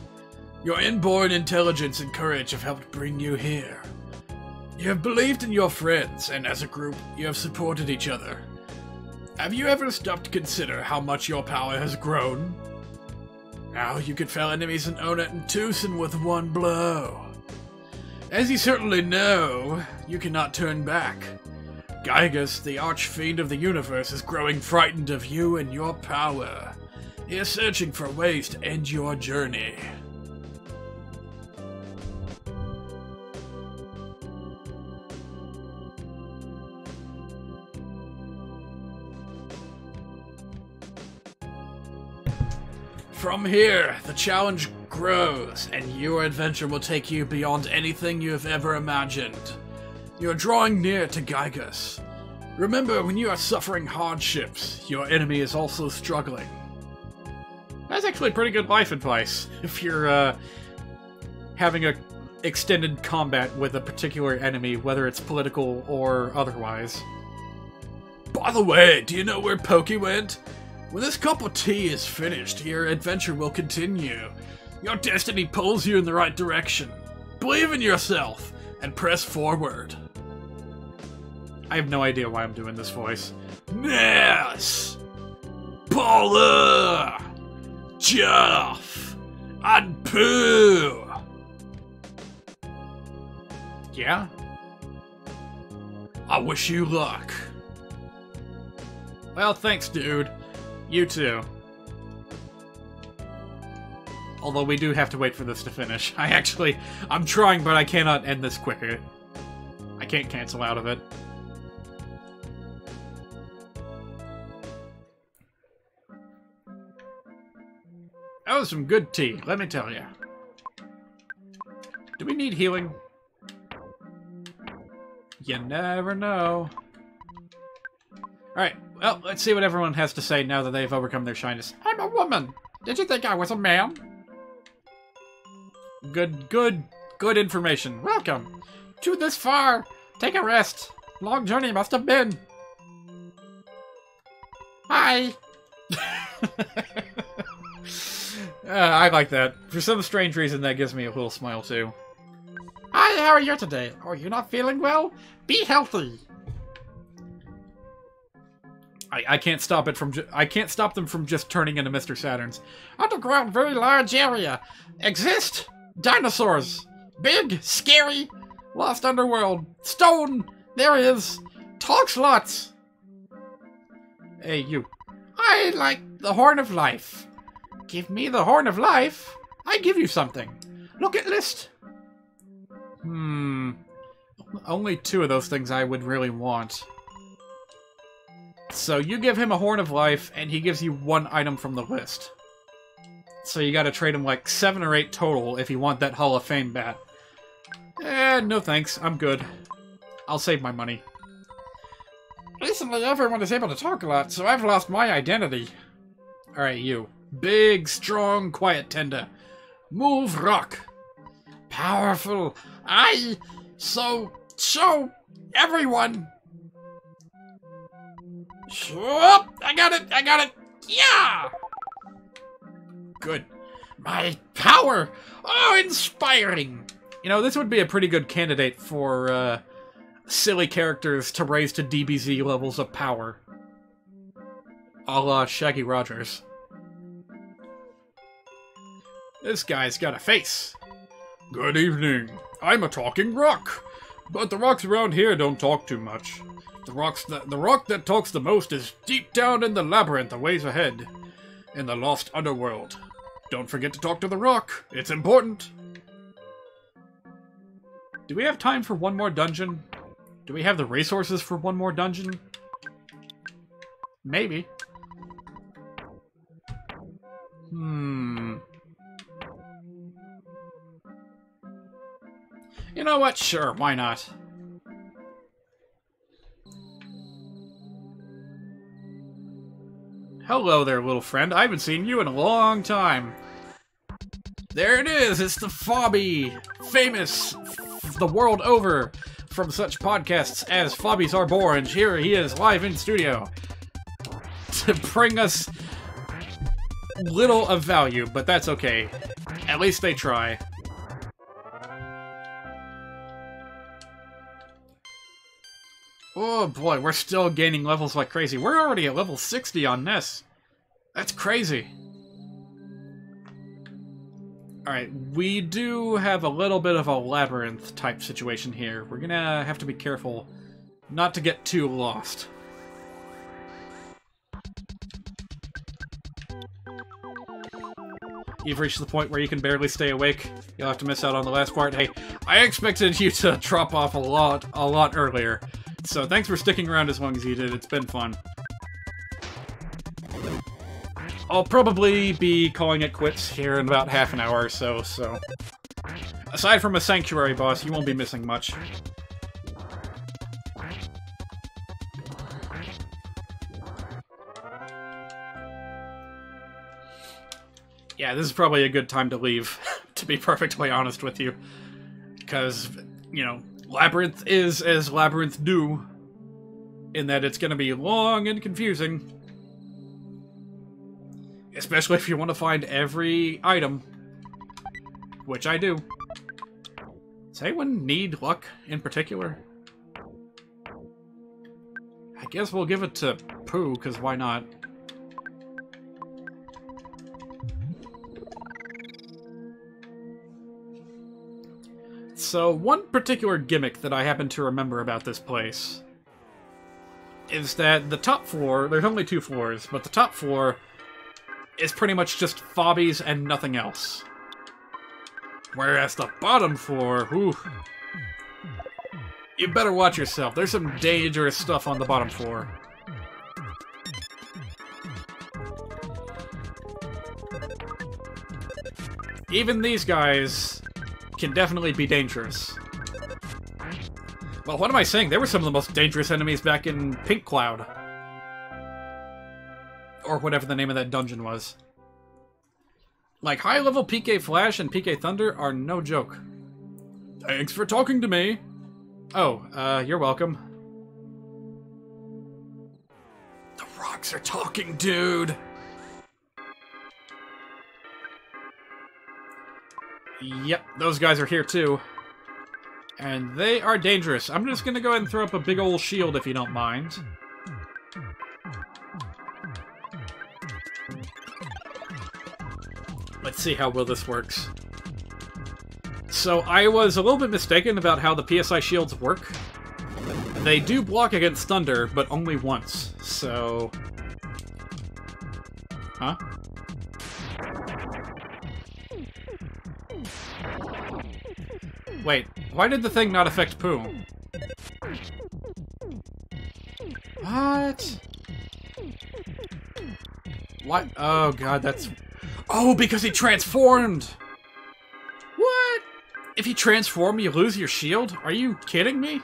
Your inborn intelligence and courage have helped bring you here. You have believed in your friends, and as a group, you have supported each other. Have you ever stopped to consider how much your power has grown? Now you can fell enemies in Onat and Tucson with one blow. As you certainly know, you cannot turn back. Gygus, the archfiend of the universe, is growing frightened of you and your power. He is searching for ways to end your journey. From here, the challenge grows, and your adventure will take you beyond anything you have ever imagined. You are drawing near to Gygus. Remember, when you are suffering hardships, your enemy is also struggling. That's actually pretty good life advice if you're having a extended combat with a particular enemy, whether it's political or otherwise. By the way, do you know where Pokey went? When this cup of tea is finished, your adventure will continue. Your destiny pulls you in the right direction. Believe in yourself and press forward. I have no idea why I'm doing this voice. Ness! Paula! Jeff! And Pooh! Yeah? I wish you luck. Well, thanks, dude. You too. Although we do have to wait for this to finish. I'm trying, but I cannot end this quicker. I can't cancel out of it. That was some good tea, let me tell you. Do we need healing? You never know. Alright, well, let's see what everyone has to say now that they've overcome their shyness. I'm a woman. Did you think I was a man? Good information. Welcome. To this far. Take a rest. Long journey must have been. Hi. I like that. For some strange reason, that gives me a little smile, too. Hi, how are you today? Oh, you're not feeling well? Be healthy. I can't stop it from. I can't stop them from just turning into Mr. Saturns. Underground, very large area. Exist. Dinosaurs. Big, scary. Lost underworld. Stone. There he is. Talks lots. Hey, you. I like the Horn of Life. Give me the Horn of Life. I give you something. Look at list. Only 2 of those things I would really want. So you give him a Horn of Life, and he gives you 1 item from the list. So you gotta trade him like 7 or 8 total if you want that Hall of Fame bat. No thanks, I'm good. I'll save my money. Recently everyone is able to talk a lot, so I've lost my identity. Alright, you. Big, strong, quiet tender. Move rock. Powerful. So everyone. Oh, I got it. Yeah! Good. My power! Oh, inspiring! You know, this would be a pretty good candidate for, silly characters to raise to DBZ levels of power. A la Shaggy Rogers. This guy's got a face. Good evening. I'm a talking rock. But the rocks around here don't talk too much. The rock that talks the most is deep down in the labyrinth a ways ahead. In the lost underworld. Don't forget to talk to the rock. It's important. Do we have time for one more dungeon? Do we have the resources for one more dungeon? Maybe. You know what? Sure, why not? Hello there, little friend. I haven't seen you in a long time. There it is! It's the Fobby! Famous the world over from such podcasts as Fobbies Are Borange. Here he is, live in studio. To bring us little of value, but that's okay. At least they try. Oh boy, we're still gaining levels like crazy. We're already at level 60 on NES. That's crazy. Alright, we do have a little bit of a labyrinth type situation here. We're gonna have to be careful not to get too lost. You've reached the point where you can barely stay awake. You'll have to miss out on the last part. Hey, I expected you to drop off a lot earlier. So thanks for sticking around as long as you did. It's been fun. I'll probably be calling it quits here in about half an hour or so, aside from a sanctuary boss, you won't be missing much. Yeah, this is probably a good time to leave, to be perfectly honest with you. Because, you know, Labyrinth is as Labyrinth do, in that it's going to be long and confusing. Especially if you want to find every item. Which I do. Does anyone need luck in particular? I guess we'll give it to Pooh, because why not? So, one particular gimmick that I happen to remember about this place is that the top floor, there's only 2 floors, but the top floor is pretty much just Fobbies and nothing else. Whereas the bottom floor, whew, you better watch yourself. There's some dangerous stuff on the bottom floor. Even these guys can definitely be dangerous. Well, what am I saying? They were some of the most dangerous enemies back in Pink Cloud. Or whatever the name of that dungeon was. Like, high-level PK Flash and PK Thunder are no joke. Thanks for talking to me. Oh, you're welcome. The rocks are talking, dude! Yep, those guys are here too. And they are dangerous. I'm just gonna go ahead and throw up a big old shield if you don't mind. Let's see how well this works. So I was a little bit mistaken about how the PSI shields work. They do block against thunder, but only once, so... Huh? Wait, why did the thing not affect Pooh? What? What? Oh god, that's... Oh, because he transformed! What? If you transform, you lose your shield? Are you kidding me?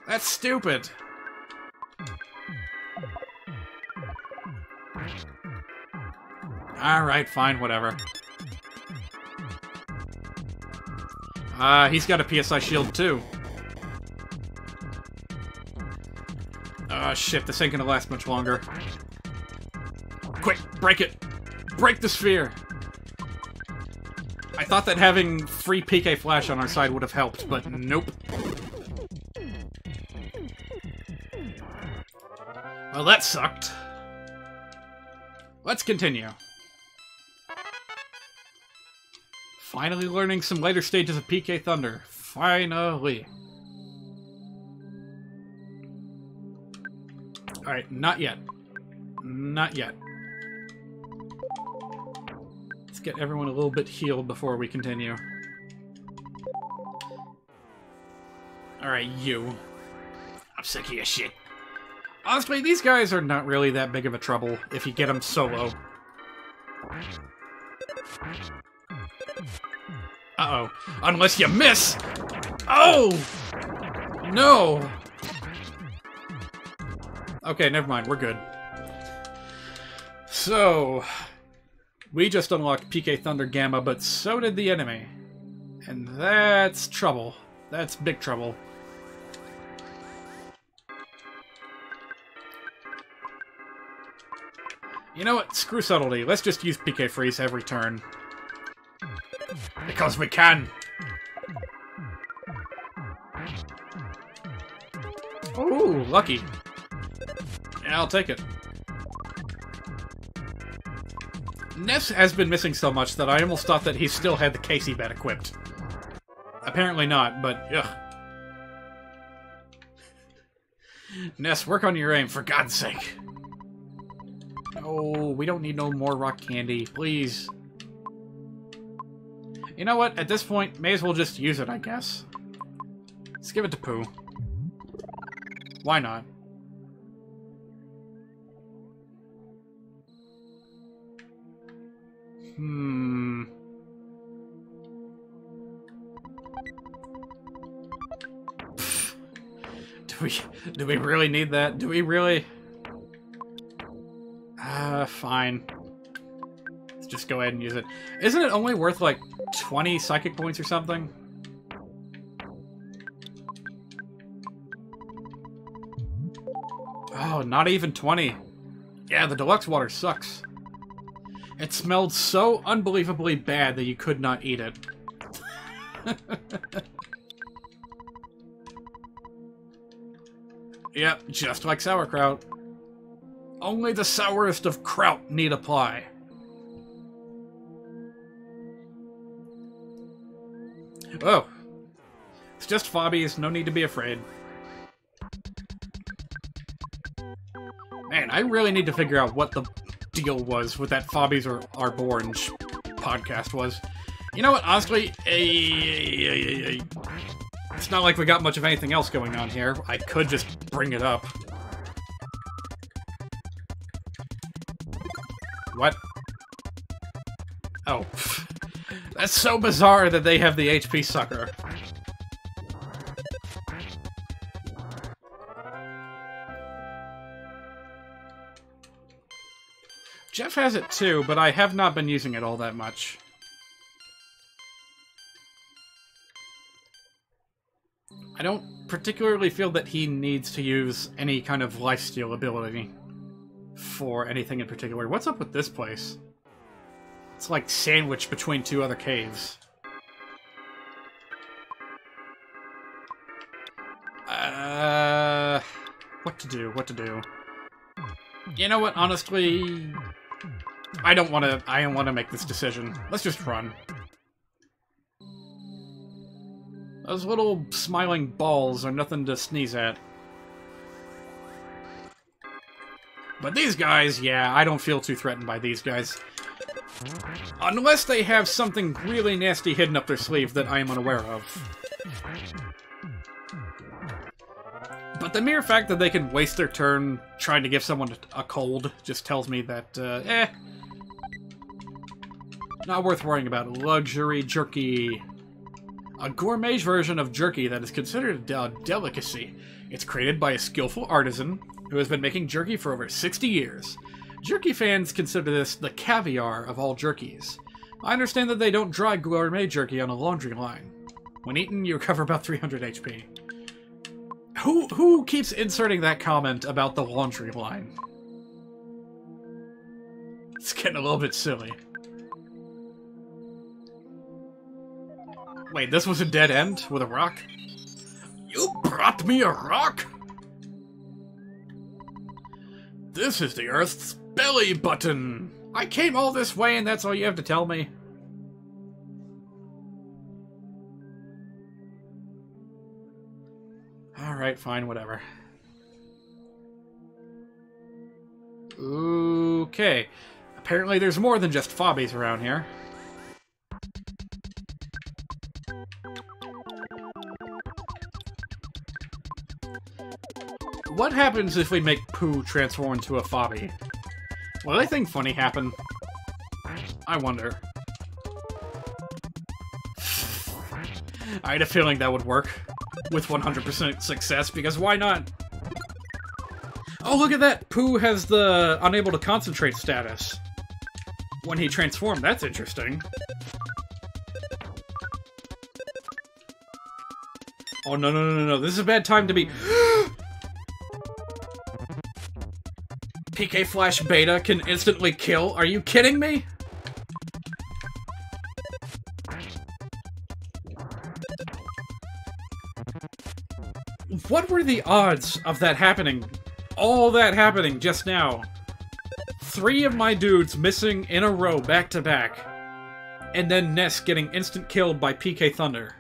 That's stupid. Alright, fine, whatever. He's got a PSI shield too. Shit, this ain't gonna last much longer. Quick, break it! Break the sphere! I thought that having free PK Flash on our side would have helped, but nope. Well, that sucked. Let's continue. Finally learning some later stages of PK Thunder. Finally. Alright, not yet. Not yet. Let's get everyone a little bit healed before we continue. Alright, you. I'm sick of your shit. Honestly, these guys are not really that big of a trouble if you get them solo. Uh-oh. Unless you miss! Oh! No! Okay, never mind. We're good. So... We just unlocked PK Thunder Gamma, but so did the enemy. And that's trouble. That's big trouble. You know what? Screw subtlety. Let's just use PK Freeze every turn. Because we can! Ooh, lucky. Yeah, I'll take it. Ness has been missing so much that I almost thought that he still had the Casey bet equipped. Apparently not, but ugh. Ness, work on your aim, for God's sake. Oh, we don't need no more rock candy, please. You know what? At this point, may as well just use it, I guess. Let's give it to Pooh. Why not? Do we really need that? Do we really? Fine. Let's just go ahead and use it. Isn't it only worth like 20 psychic points or something? Oh, not even 20. Yeah, the deluxe water sucks. It smelled so unbelievably bad that you could not eat it. Yep, just like sauerkraut. Only the sourest of kraut need apply. Oh. It's just fobbies, no need to be afraid. Man, I really need to figure out what the deal was with that Fobbies or Arborange podcast was. You know what, honestly, it's not like we got much of anything else going on here. I could just bring it up. What? Oh. That's so bizarre that they have the HP sucker. Jeff has it too, but I have not been using it all that much. I don't particularly feel that he needs to use any kind of lifesteal ability for anything in particular. What's up with this place? It's like sandwiched between two other caves. What to do? What to do? You know what? Honestly, I don't want to make this decision. Let's just run. Those little smiling balls are nothing to sneeze at. But these guys, yeah, I don't feel too threatened by these guys. Unless they have something really nasty hidden up their sleeve that I am unaware of. But the mere fact that they can waste their turn trying to give someone a cold just tells me that, not worth worrying about. Luxury jerky. A gourmet version of jerky that is considered a delicacy. It's created by a skillful artisan who has been making jerky for over 60 years. Jerky fans consider this the caviar of all jerkies. I understand that they don't dry gourmet jerky on a laundry line. When eaten, you recover about 300 HP. Who keeps inserting that comment about the laundry line? It's getting a little bit silly. Wait, this was a dead end with a rock? You brought me a rock? This is the Earth's belly button. I came all this way and that's all you have to tell me? Alright, fine, whatever. Okay. Apparently there's more than just fobbies around here. What happens if we make Pooh transform into a Fobby? Will anything funny happen? I wonder. I had a feeling that would work. With 100% success, because why not? Oh, look at that! Pooh has the unable to concentrate status. when he transformed. That's interesting. Oh, no, no, no, no, no. This is a bad time to be... PK Flash Beta can instantly kill? Are you kidding me? What were the odds of that happening? All that happening just now. 3 of my dudes missing in a row back to back. And then Ness getting instant killed by PK Thunder.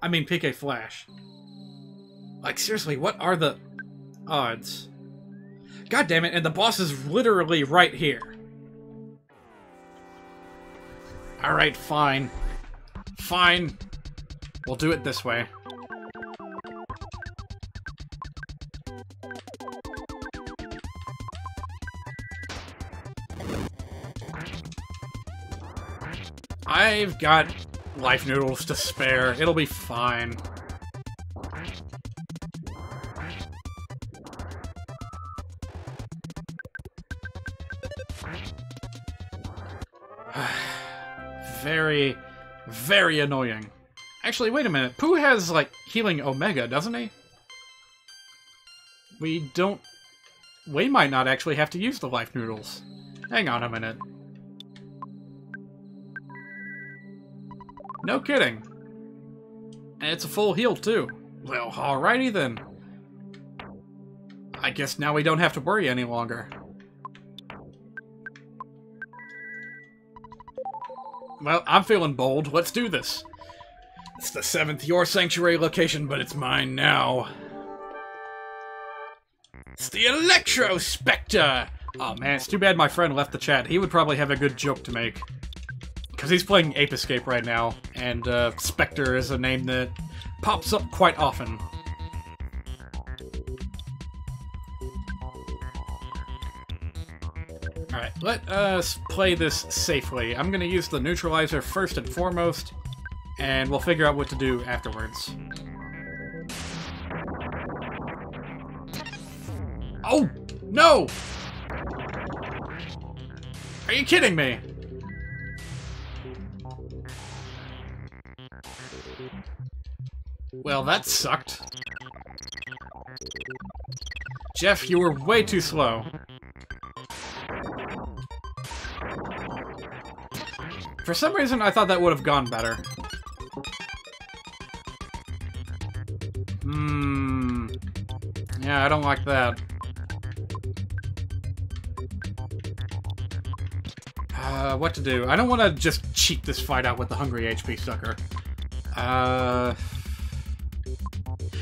I mean PK Flash. Like, seriously, what are the odds? God damn it, and the boss is literally right here. Alright, fine. Fine. We'll do it this way. I've got life noodles to spare. It'll be fine. Very, very annoying. Actually, wait a minute. Pooh has, like, healing Omega, doesn't he? We might not actually have to use the life noodles. Hang on a minute. No kidding. And it's a full heal, too. Well, alrighty then. I guess now we don't have to worry any longer. Well, I'm feeling bold. Let's do this. It's the 7th Your Sanctuary location, but it's mine now. It's the Electro Spectre! Oh man, it's too bad my friend left the chat. He would probably have a good joke to make. Because he's playing Ape Escape right now, and Spectre is a name that pops up quite often. Alright, let us play this safely. I'm gonna use the neutralizer first and foremost, and we'll figure out what to do afterwards. Oh! No! Are you kidding me? Well, that sucked. Jeff, you were way too slow. For some reason, I thought that would have gone better. Yeah, I don't like that. What to do? I don't want to just cheat this fight out with the hungry HP sucker.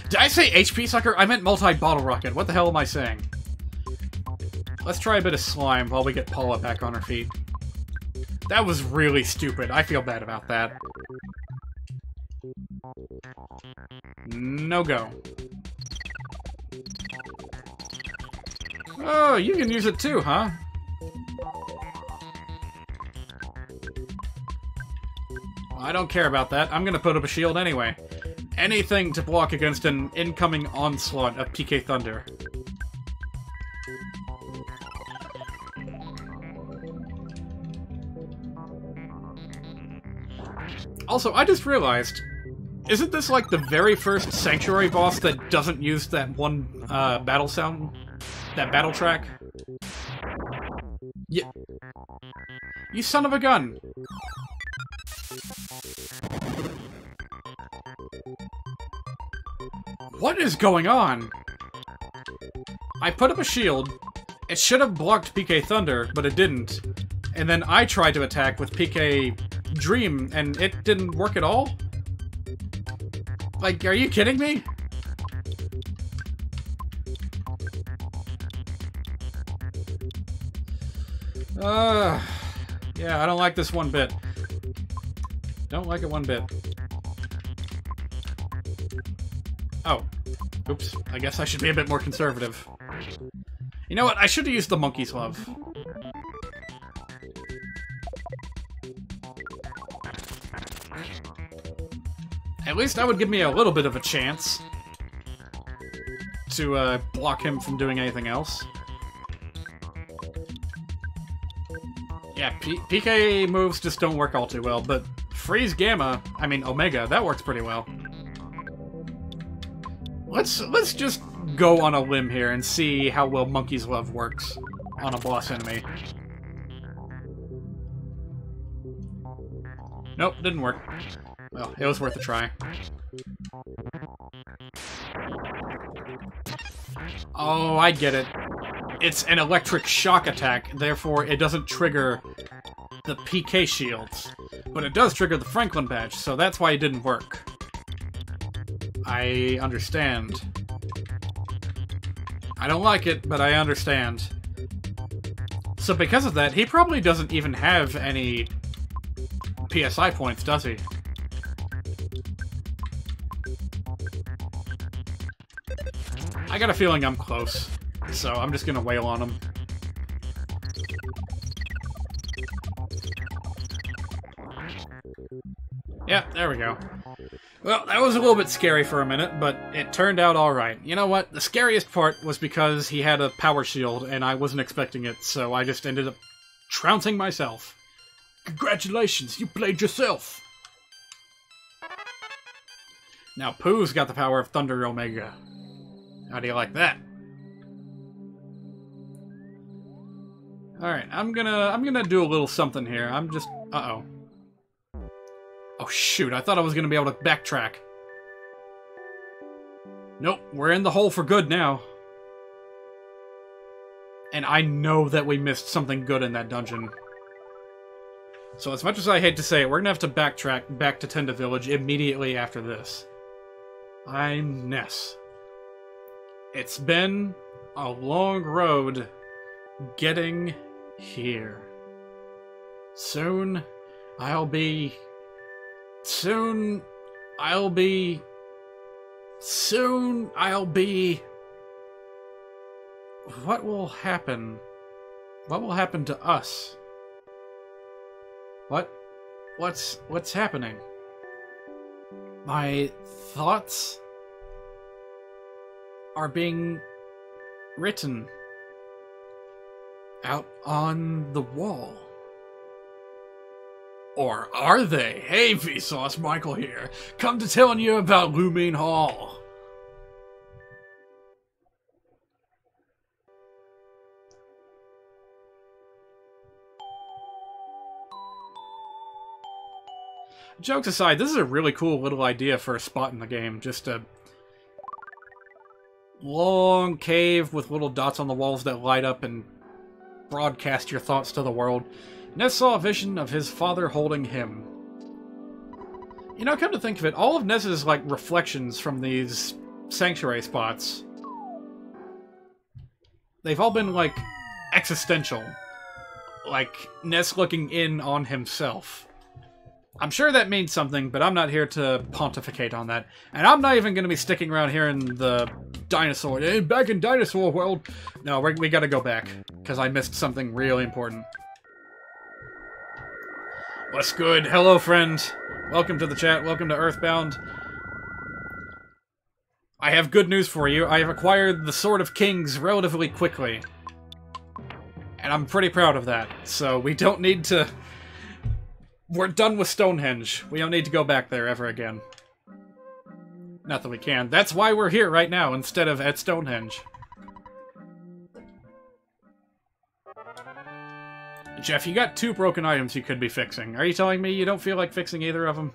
Did I say HP sucker? I meant multi-bottle rocket. What the hell am I saying? Let's try a bit of slime while we get Paula back on her feet. That was really stupid. I feel bad about that. No go. Oh, you can use it too, huh? I don't care about that. I'm gonna put up a shield anyway. Anything to block against an incoming onslaught of PK Thunder. Also, I just realized, isn't this like the very first Sanctuary boss that doesn't use that one battle sound? That battle track? Yeah. You son of a gun! What is going on? I put up a shield. It should have blocked PK Thunder, but it didn't. And then I tried to attack with PK Dream, and it didn't work at all? Like, are you kidding me? Yeah, I don't like this one bit. Don't like it one bit. Oh. Oops. I guess I should be a bit more conservative. You know what? I should have used the monkey's love. At least that would give me a little bit of a chance to block him from doing anything else. Yeah, PK moves just don't work all too well, but Freeze Gamma, I mean Omega, that works pretty well. Let's just go on a limb here and see how well Monkey's Love works on a boss enemy. Nope, didn't work. Well, it was worth a try. Oh, I get it. It's an electric shock attack, therefore it doesn't trigger the PK shields. But it does trigger the Franklin badge, so that's why it didn't work. I understand. I don't like it, but I understand. So because of that, he probably doesn't even have any PSI points, does he? I got a feeling I'm close, so I'm just gonna wail on him. Yeah, there we go. Well, that was a little bit scary for a minute, but it turned out alright. You know what? The scariest part was because he had a power shield, and I wasn't expecting it, so I just ended up trouncing myself. Congratulations, you played yourself! Now Pooh's got the power of Thunder Omega. How do you like that? Alright, I'm gonna do a little something here. I'm just... Uh-oh. Oh shoot, I thought I was gonna be able to backtrack. Nope, we're in the hole for good now. And I know that we missed something good in that dungeon. So as much as I hate to say it, we're gonna have to backtrack back to Tenda Village immediately after this. I'm Ness. It's been a long road getting here. Soon I'll be... What will happen? What will happen to us? What's happening? My thoughts are being written out on the wall. Or are they? Hey, Vsauce, Michael here. Come to telling you about Lumine Hall. Jokes aside, this is a really cool little idea for a spot in the game. Just a long cave with little dots on the walls that light up and broadcast your thoughts to the world. Ness saw a vision of his father holding him. You know, come to think of it, all of Ness's, like, reflections from these sanctuary spots, they've all been, like, existential. Like, Ness looking in on himself. I'm sure that means something, but I'm not here to pontificate on that. And I'm not even going to be sticking around here in the dinosaur... back in dinosaur world! No, we gotta go back, because I missed something really important. What's good? Hello, friend. Welcome to the chat. Welcome to EarthBound. I have good news for you. I have acquired the Sword of Kings relatively quickly. And I'm pretty proud of that. So we don't need to... We're done with Stonehenge. We don't need to go back there ever again. Not that we can. That's why we're here right now, instead of at Stonehenge. Jeff, you got 2 broken items you could be fixing. Are you telling me you don't feel like fixing either of them?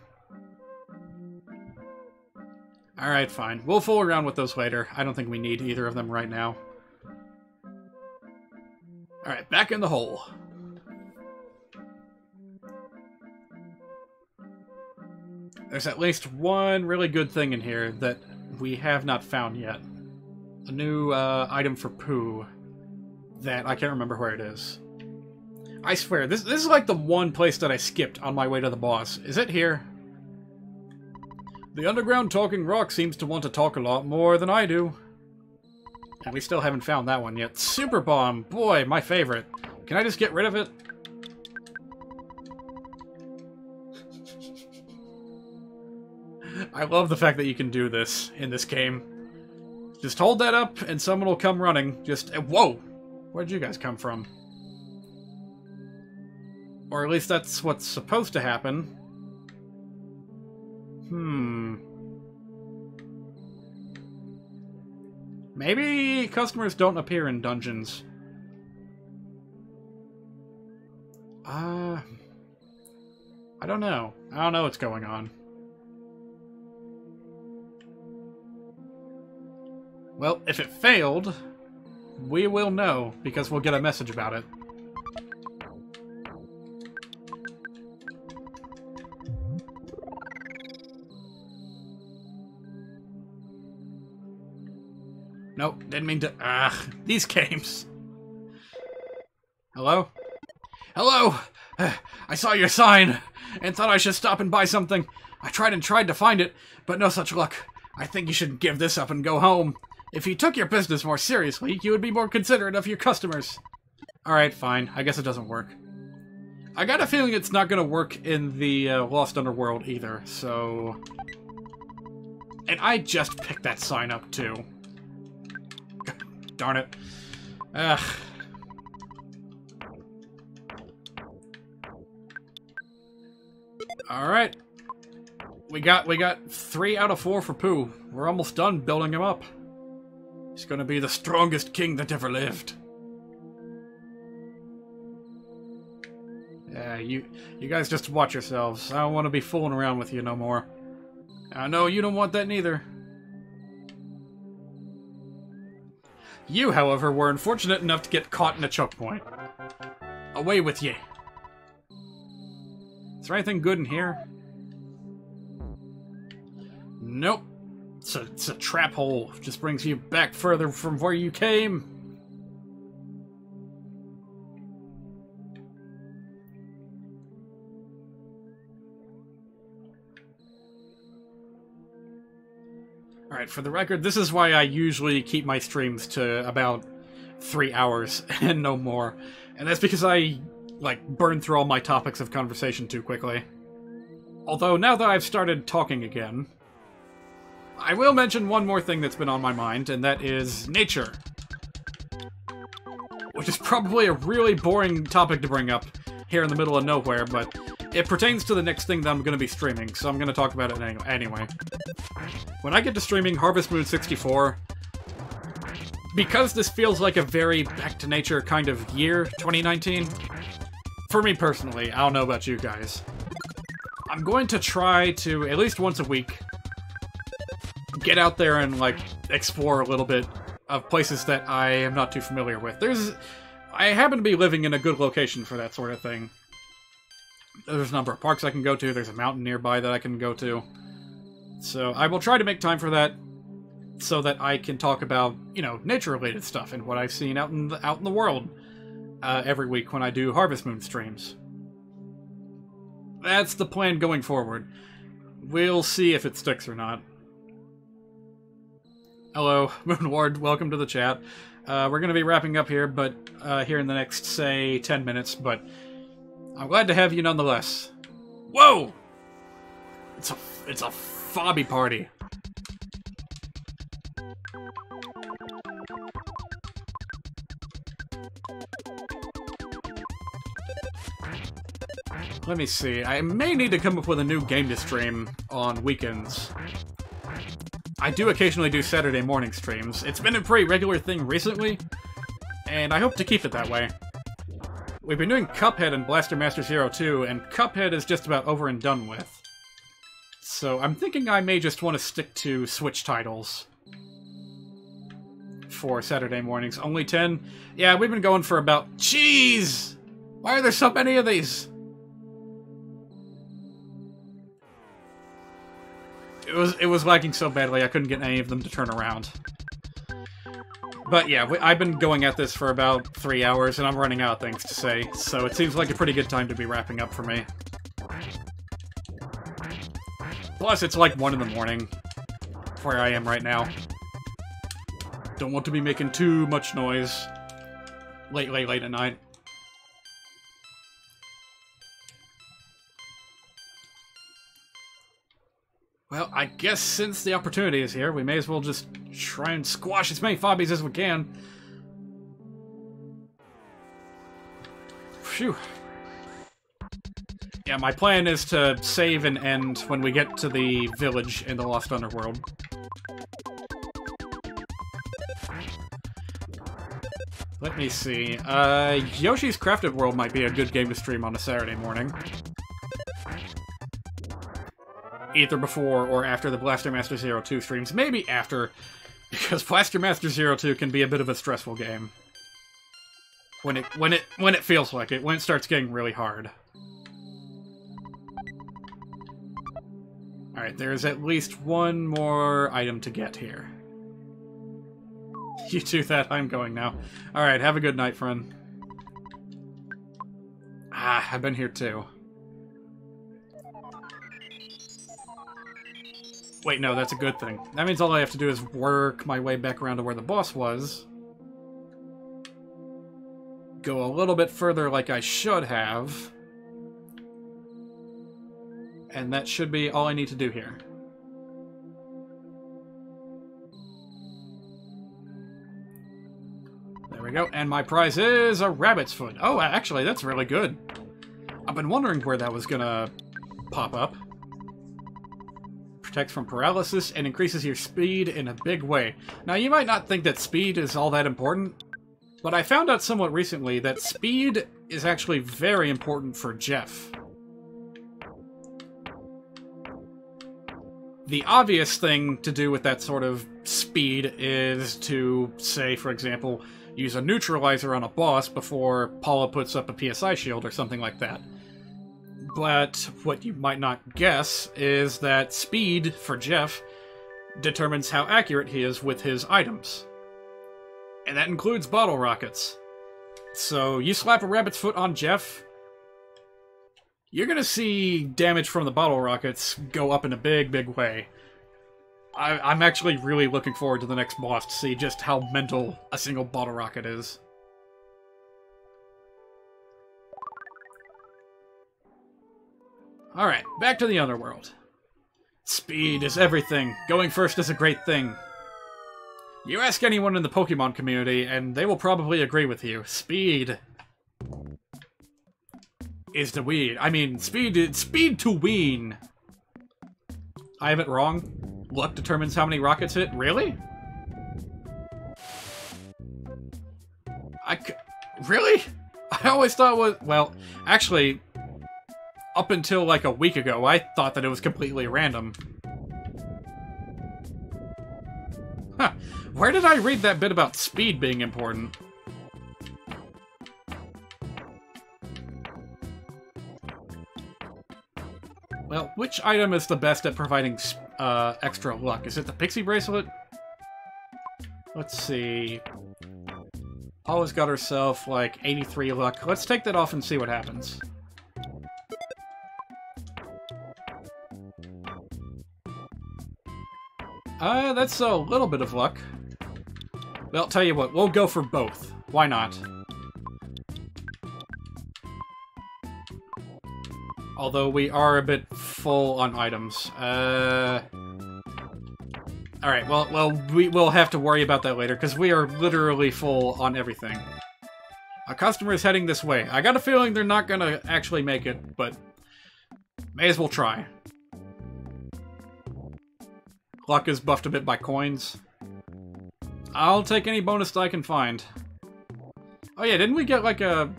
Alright, fine. We'll fool around with those later. I don't think we need either of them right now. Alright, back in the hole. There's at least one really good thing in here that we have not found yet. A new item for Pooh that I can't remember where it is. I swear, this is like the one place that I skipped on my way to the boss. Is it here? The underground talking rock seems to want to talk a lot more than I do. And we still haven't found that one yet. Super Bomb! Boy, my favorite. Can I just get rid of it? I love the fact that you can do this in this game. Just hold that up and someone will come running. Just... Whoa! Where'd you guys come from? Or at least that's what's supposed to happen. Maybe customers don't appear in dungeons. I don't know. I don't know what's going on. Well, if it failed, we will know, because we'll get a message about it. Nope, didn't mean to... these games. Hello? Hello! I saw your sign, and thought I should stop and buy something. I tried to find it, but no such luck. I think you should give this up and go home. If you took your business more seriously, you would be more considerate of your customers. Alright, fine. I guess it doesn't work. I got a feeling it's not gonna work in the Lost Underworld either, so... And I just picked that sign up, too. Darn it. Ugh. Alright. We got 3 out of 4 for Pooh. We're almost done building him up. He's gonna be the strongest king that ever lived. Yeah, you guys just watch yourselves. I don't want to be fooling around with you no more. I know you don't want that neither. You, however, were unfortunate enough to get caught in a choke point. Away with ye. Is there anything good in here? Nope. It's a trap hole. Just brings you back further from where you came. Alright, for the record, this is why I usually keep my streams to about 3 hours and no more. And that's because I, burn through all my topics of conversation too quickly. Although, now that I've started talking again, I will mention one more thing that's been on my mind, and that is nature. Which is probably a really boring topic to bring up here in the middle of nowhere, but it pertains to the next thing that I'm going to be streaming, so I'm going to talk about it anyway. When I get to streaming Harvest Moon 64, because this feels like a very back-to-nature kind of year, 2019, for me personally, I don't know about you guys, I'm going to try to, at least once a week, get out there and, explore a little bit of places that I am not too familiar with. I happen to be living in a good location for that sort of thing. There's a number of parks I can go to, there's a mountain nearby that I can go to. So I will try to make time for that, so that I can talk about, nature-related stuff and what I've seen out in the world every week when I do Harvest Moon streams. That's the plan going forward. We'll see if it sticks or not. Hello, Moonward, welcome to the chat. We're going to be wrapping up here, but here in the next, say, 10 minutes, but I'm glad to have you nonetheless. Whoa! It's a fobby party. Let me see. I may need to come up with a new game to stream on weekends. I do occasionally do Saturday morning streams. It's been a pretty regular thing recently, and I hope to keep it that way. We've been doing Cuphead and Blaster Master Zero 2, and Cuphead is just about over and done with. So I'm thinking I may just want to stick to Switch titles for Saturday mornings. Only 10? Yeah, we've been going for about... Jeez! Why are there so many of these? It was lagging so badly I couldn't get any of them to turn around. But yeah, I've been going at this for about 3 hours, and I'm running out of things to say, so it seems like a pretty good time to be wrapping up for me. Plus, it's like 1 in the morning, where I am right now. Don't want to be making too much noise late at night. Well, I guess since the opportunity is here, we may as well just try and squash as many fobbies as we can. Phew. Yeah, my plan is to save and end when we get to the village in the Lost Underworld. Let me see. Yoshi's Crafted World might be a good game to stream on a Saturday morning. Either before or after the Blaster Master Zero 2 streams. Maybe after, because Blaster Master Zero 2 can be a bit of a stressful game. When it feels like it, when it starts getting really hard. Alright, there's at least one more item to get here. You do that, I'm going now. Alright, have a good night, friend. Ah, I've been here too. Wait, no, that's a good thing. That means all I have to do is work my way back around to where the boss was. Go a little bit further like I should have. And that should be all I need to do here. There we go, and my prize is a rabbit's foot. Oh, actually, that's really good. I've been wondering where that was gonna pop up. Protects from paralysis and increases your speed in a big way. Now, you might not think that speed is all that important, but I found out somewhat recently that speed is actually very important for Jeff. The obvious thing to do with that sort of speed is to, say, for example, use a neutralizer on a boss before Paula puts up a PSI shield or something like that. But what you might not guess is that speed, for Jeff, determines how accurate he is with his items. And that includes bottle rockets. So you slap a rabbit's foot on Jeff, you're gonna see damage from the bottle rockets go up in a big, big way. I'm actually really looking forward to the next boss to see just how mental a single bottle rocket is. Alright, back to the Underworld. Speed is everything. Going first is a great thing. You ask anyone in the Pokemon community, and they will probably agree with you. Speed is the weed. I mean, speed to wean. I have it wrong. Luck determines how many rockets hit. Really? Really? I always thought it was... Well, actually, up until like a week ago, I thought that it was completely random. Huh. Where did I read that bit about speed being important? Well, which item is the best at providing extra luck? Is it the Pixie Bracelet? Let's see. Paula's got herself, like, 83 luck. Let's take that off and see what happens. That's a little bit of luck. Well, tell you what, we'll go for both. Why not? Although we are a bit full on items. Alright, well, we will have to worry about that later, because we are literally full on everything. A customer is heading this way. I got a feeling they're not gonna actually make it, but may as well try. Luck is buffed a bit by coins. I'll take any bonus that I can find. Oh yeah, didn't we get like a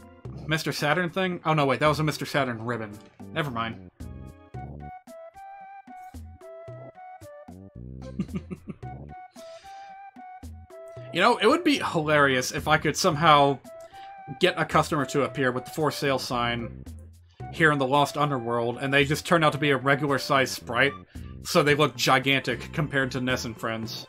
Mr. Saturn thing? Oh no, wait, that was a Mr. Saturn ribbon. Never mind. You know, it would be hilarious if I could somehow get a customer to appear with the for sale sign here in the Lost Underworld, and they just turn out to be a regular-sized sprite, so they look gigantic compared to Ness and Friends.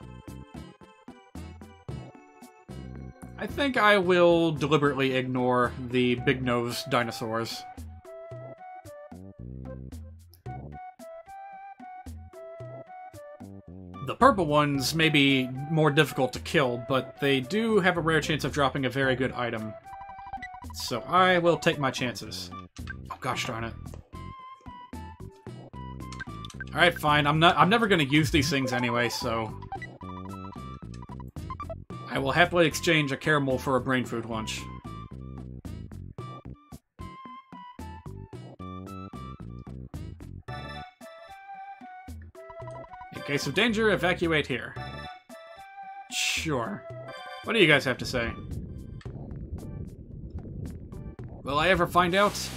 I think I will deliberately ignore the big-nosed dinosaurs. The purple ones may be more difficult to kill, but they do have a rare chance of dropping a very good item. So I will take my chances. Oh gosh darn it. Alright, fine. I'm never gonna use these things anyway, so I will happily exchange a caramel for a brain food lunch. case of danger, evacuate here. Sure. What do you guys have to say? Will I ever find out?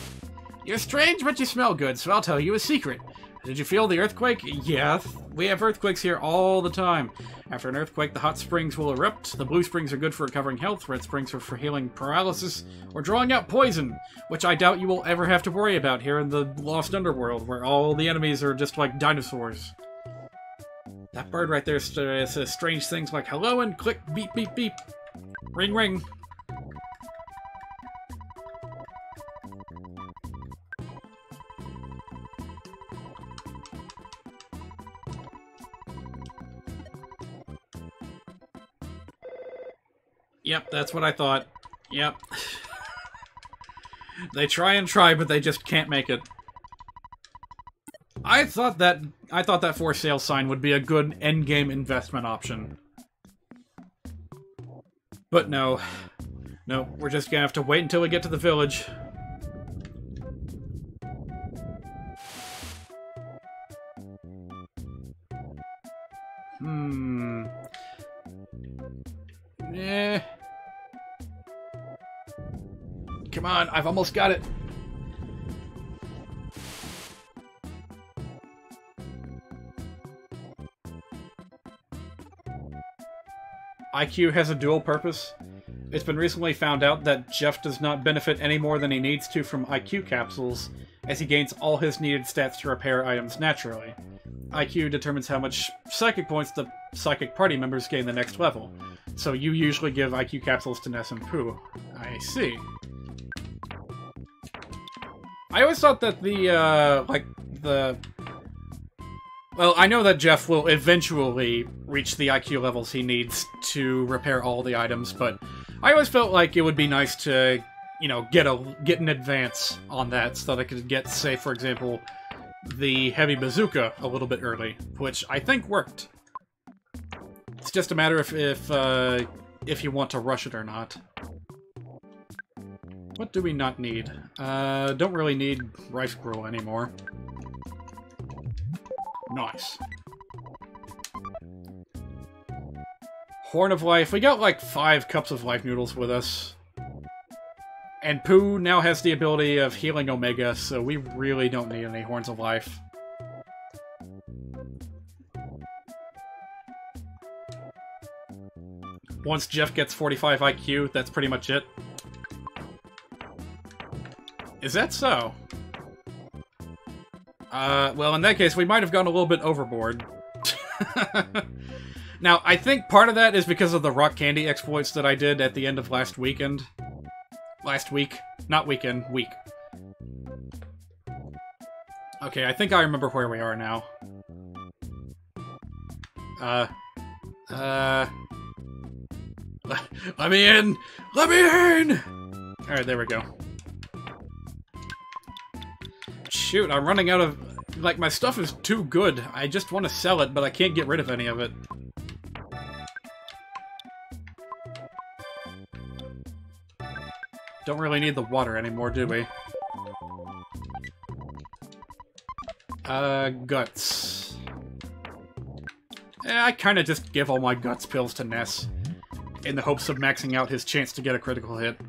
You're strange, but you smell good, so I'll tell you a secret. Did you feel the earthquake? Yeah, we have earthquakes here all the time. After an earthquake, the hot springs will erupt. The blue springs are good for recovering health, red springs are for healing paralysis, or drawing out poison, which I doubt you will ever have to worry about here in the Lost Underworld, where all the enemies are just like dinosaurs. That bird right there says strange things like hello and click, beep, beep, beep. Ring, ring. Yep, that's what I thought. Yep. They try and try, but they just can't make it. I thought that for sale sign would be a good endgame investment option. But no. No, we're just gonna have to wait until we get to the village. Eh. Come on, I've almost got it. IQ has a dual purpose. It's been recently found out that Jeff does not benefit any more than he needs to from IQ capsules, as he gains all his needed stats to repair items naturally. IQ determines how much psychic points the psychic party members gain the next level, so you usually give IQ capsules to Ness and Pooh. I see. I always thought that well, I know that Jeff will eventually reach the IQ levels he needs to repair all the items, but I always felt like it would be nice to, you know, get an advance on that so that I could get, say, for example, the heavy bazooka a little bit early, which I think worked. It's just a matter of if you want to rush it or not. What do we not need? Don't really need rice gruel anymore. Nice. Horn of Life. We got like 5 cups of life noodles with us. And Pooh now has the ability of healing Omega, so we really don't need any Horns of Life. Once Jeff gets 45 IQ, that's pretty much it. Is that so? Well, in that case, we might have gone a little bit overboard. Now, I think part of that is because of the rock candy exploits that I did at the end of last weekend. Last week. Not weekend, week. Okay, I think I remember where we are now. Let me in! Let me in! Alright, there we go. Shoot, I'm running out of... Like, my stuff is too good. I just want to sell it, but I can't get rid of any of it. Don't really need the water anymore, do we? Guts. I kinda just give all my guts pills to Ness, in the hopes of maxing out his chance to get a critical hit.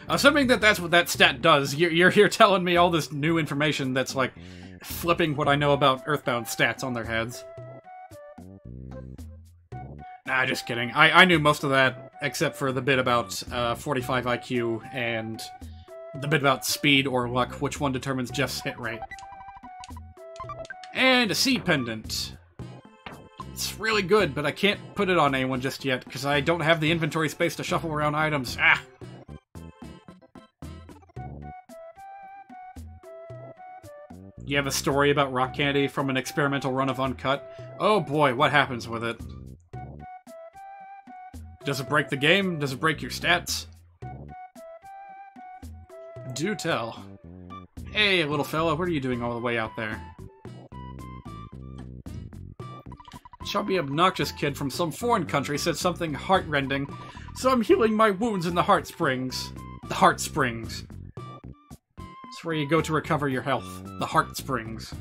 Assuming that that's what that stat does, you're here telling me all this new information that's like flipping what I know about EarthBound stats on their heads. Nah, just kidding. I knew most of that, except for the bit about 45 IQ and the bit about speed or luck, which one determines Jeff's hit rate. And a sea pendant. It's really good, but I can't put it on anyone just yet, because I don't have the inventory space to shuffle around items. Ah! You have a story about rock candy from an experimental run of Uncut? Oh boy, what happens with it? Does it break the game? Does it break your stats? Do tell. Hey, little fella, what are you doing all the way out there? Chubby, obnoxious kid from some foreign country said something heart-rending, so I'm healing my wounds in the heart springs. The heart springs. It's where you go to recover your health. The heart springs.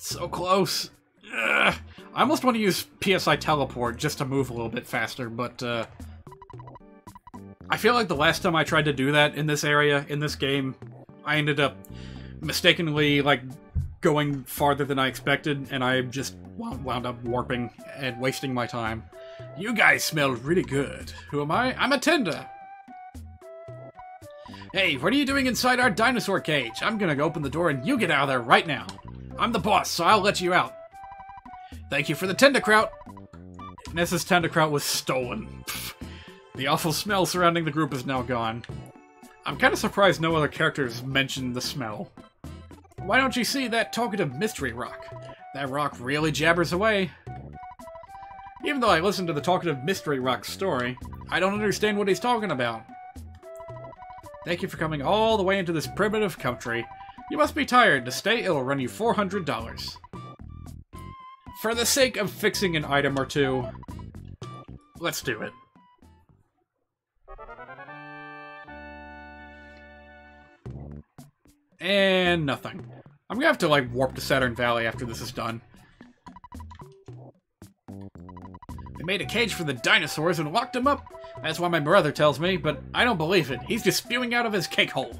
So close. Ugh. I almost want to use PSI Teleport just to move a little bit faster, but I feel like the last time I tried to do that in this area, in this game, I ended up mistakenly, like, going farther than I expected, and I just wound up warping and wasting my time. You guys smell really good. Who am I? I'm a tender. Hey, what are you doing inside our dinosaur cage? I'm gonna go open the door and you get out of there right now. I'm the boss, so I'll let you out. Thank you for the tenderkraut. Ness's tenderkraut was stolen. Pfft. The awful smell surrounding the group is now gone. I'm kind of surprised no other characters mentioned the smell. Why don't you see that talkative mystery rock? That rock really jabbers away. Even though I listened to the talkative mystery rock story, I don't understand what he's talking about. Thank you for coming all the way into this primitive country. You must be tired. To stay, it'll run you $400. For the sake of fixing an item or two, let's do it. And nothing. I'm gonna have to, like, warp to Saturn Valley after this is done. They made a cage for the dinosaurs and locked them up. That's why my brother tells me, but I don't believe it. He's just spewing out of his cake hole.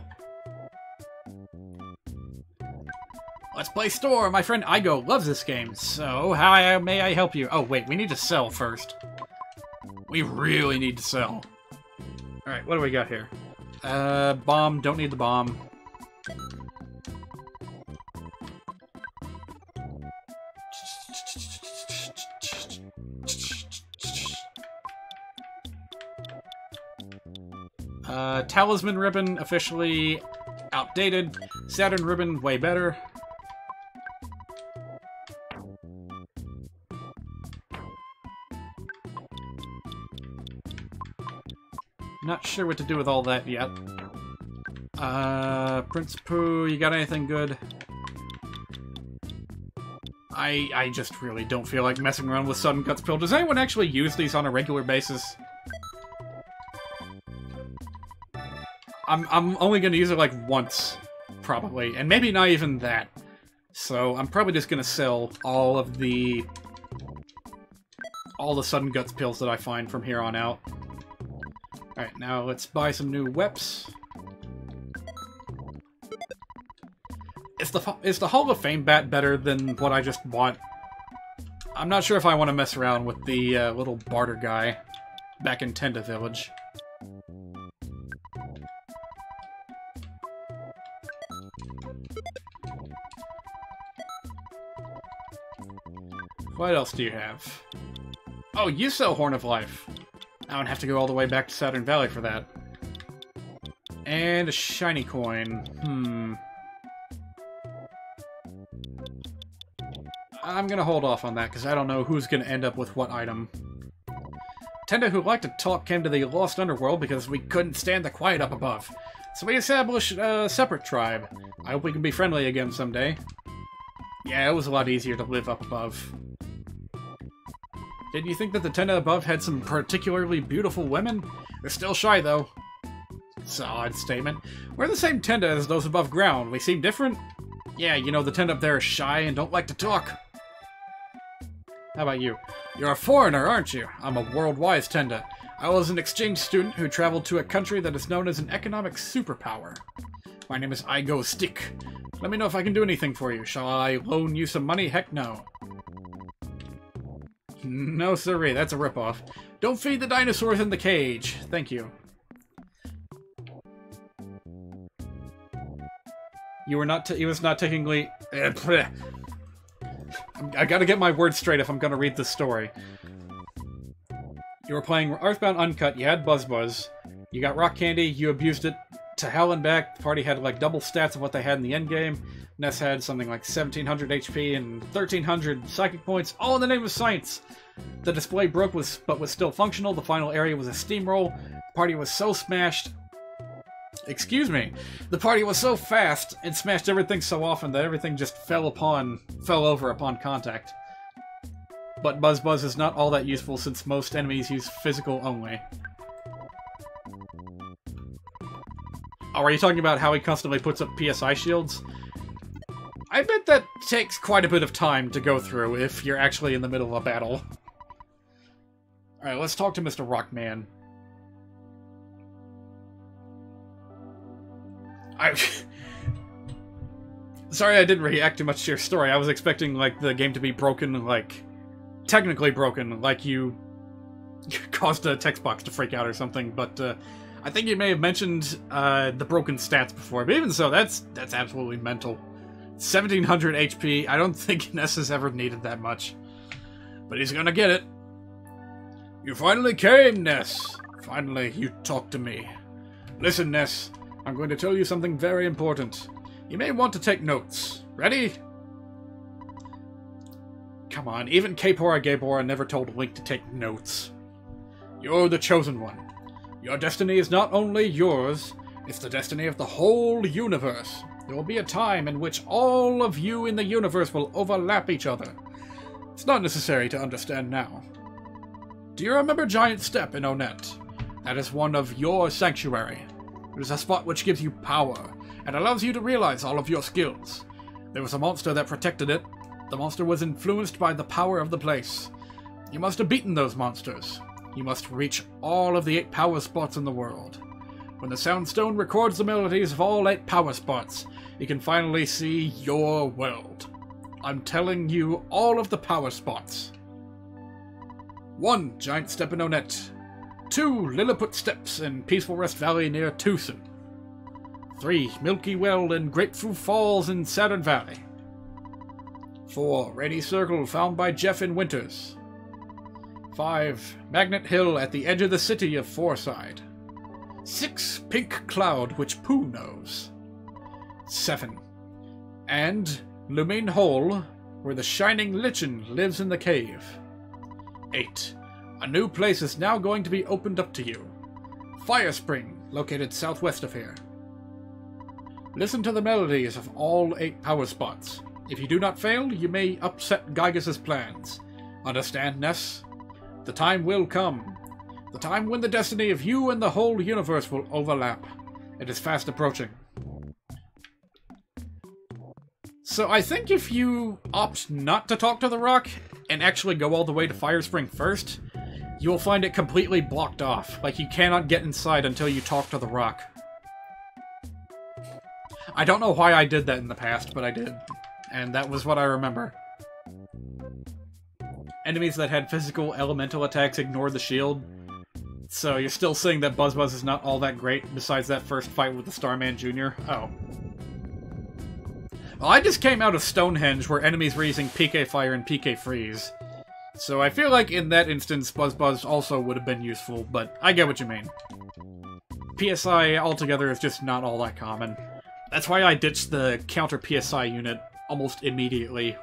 Let's play store. My friend Igo loves this game, so how may I help you? Oh, wait, we need to sell first. We really need to sell. Alright, what do we got here? Bomb. Don't need the bomb. Talisman ribbon, officially outdated. Saturn ribbon, way better. Not sure what to do with all that yet. Prince Pooh, you got anything good? I just really don't feel like messing around with Sudden Guts Pill. Does anyone actually use these on a regular basis? I'm only going to use it like once, probably, and maybe not even that. So I'm probably just going to sell all the Sudden Guts pills that I find from here on out. Alright, now let's buy some new weps. Is the Hall of Fame bat better than what I just bought? I'm not sure if I want to mess around with the little barter guy back in Tenda Village. What else do you have? Oh, you sell Horn of Life. I don't have to go all the way back to Saturn Valley for that. And a shiny coin. I'm gonna hold off on that, because I don't know who's gonna end up with what item. Tenda who liked to talk came to the Lost Underworld because we couldn't stand the quiet up above. So we established a separate tribe. I hope we can be friendly again someday. Yeah, it was a lot easier to live up above. Did you think that the Tenda above had some particularly beautiful women? They're still shy, though. It's an odd statement. We're the same Tenda as those above ground. We seem different? Yeah, you know, the Tenda up there is shy and don't like to talk. How about you? You're a foreigner, aren't you? I'm a world-wise Tenda. I was an exchange student who traveled to a country that is known as an economic superpower. My name is Igo Stick. Let me know if I can do anything for you. Shall I loan you some money? Heck no. No siree, that's a ripoff. Don't feed the dinosaurs in the cage. Thank you. You were not. He was not technically. I gotta get my words straight if I'm gonna read this story. You were playing EarthBound Uncut. You had Buzz Buzz. You got rock candy. You abused it to hell and back. The party had like double stats of what they had in the end game. Ness had something like 1700 HP and 1300 psychic points, all in the name of science. The display broke, but was still functional. The final area was a steamroll. The party was so smashed. Excuse me. The party was so fast and smashed everything so often that everything just fell over upon contact. But Buzz Buzz is not all that useful since most enemies use physical only. Oh, are you talking about how he constantly puts up PSI shields? I bet that takes quite a bit of time to go through if you're actually in the middle of a battle. Alright, let's talk to Mr. Rockman. Sorry I didn't react too much to your story. I was expecting, like, the game to be broken, like, technically broken, like you caused a text box to freak out or something, but, I think you may have mentioned, the broken stats before, but even so, that's absolutely mental. 1700 HP, I don't think Ness has ever needed that much. But he's gonna get it. You finally came, Ness. Finally, you talked to me. Listen, Ness, I'm going to tell you something very important. You may want to take notes. Ready? Come on, even Kapora Gabora never told Link to take notes. You're the chosen one. Your destiny is not only yours, it's the destiny of the whole universe. There will be a time in which all of you in the universe will overlap each other. It's not necessary to understand now. Do you remember Giant Step in Onet? That is one of your sanctuary. It is a spot which gives you power, and allows you to realize all of your skills. There was a monster that protected it. The monster was influenced by the power of the place. You must have beaten those monsters. You must reach all of the 8 power spots in the world. When the Soundstone records the melodies of all 8 power spots, you can finally see your world. I'm telling you all of the power spots. 1. Giant Step in Onet. 2. Lilliput Steps in Peaceful Rest Valley near Tucson. 3. Milky Well in Grapefruit Falls in Saturn Valley. 4. Rainy Circle found by Jeff in Winters. 5. Magnet Hill at the edge of the city of Fourside. 6. Pink Cloud which Pooh knows. 7. And Lumine Hole where the Shining Lichen lives in the cave. 8. A new place is now going to be opened up to you. Fire Spring, located southwest of here. Listen to the melodies of all 8 power spots. If you do not fail, you may upset Gygas's plans. Understand, Ness? The time will come. The time when the destiny of you and the whole universe will overlap. It is fast approaching. So I think if you opt not to talk to the rock, and actually go all the way to Fire Spring first, you will find it completely blocked off. Like, you cannot get inside until you talk to the rock. I don't know why I did that in the past, but I did. And that was what I remember. Enemies that had physical elemental attacks ignored the shield. So you're still saying that Buzz is not all that great, besides that first fight with the Starman Jr.? Oh. Well, I just came out of Stonehenge, where enemies were using PK Fire and PK Freeze. So I feel like in that instance, Buzz also would have been useful, but I get what you mean. PSI altogether is just not all that common. That's why I ditched the counter PSI unit almost immediately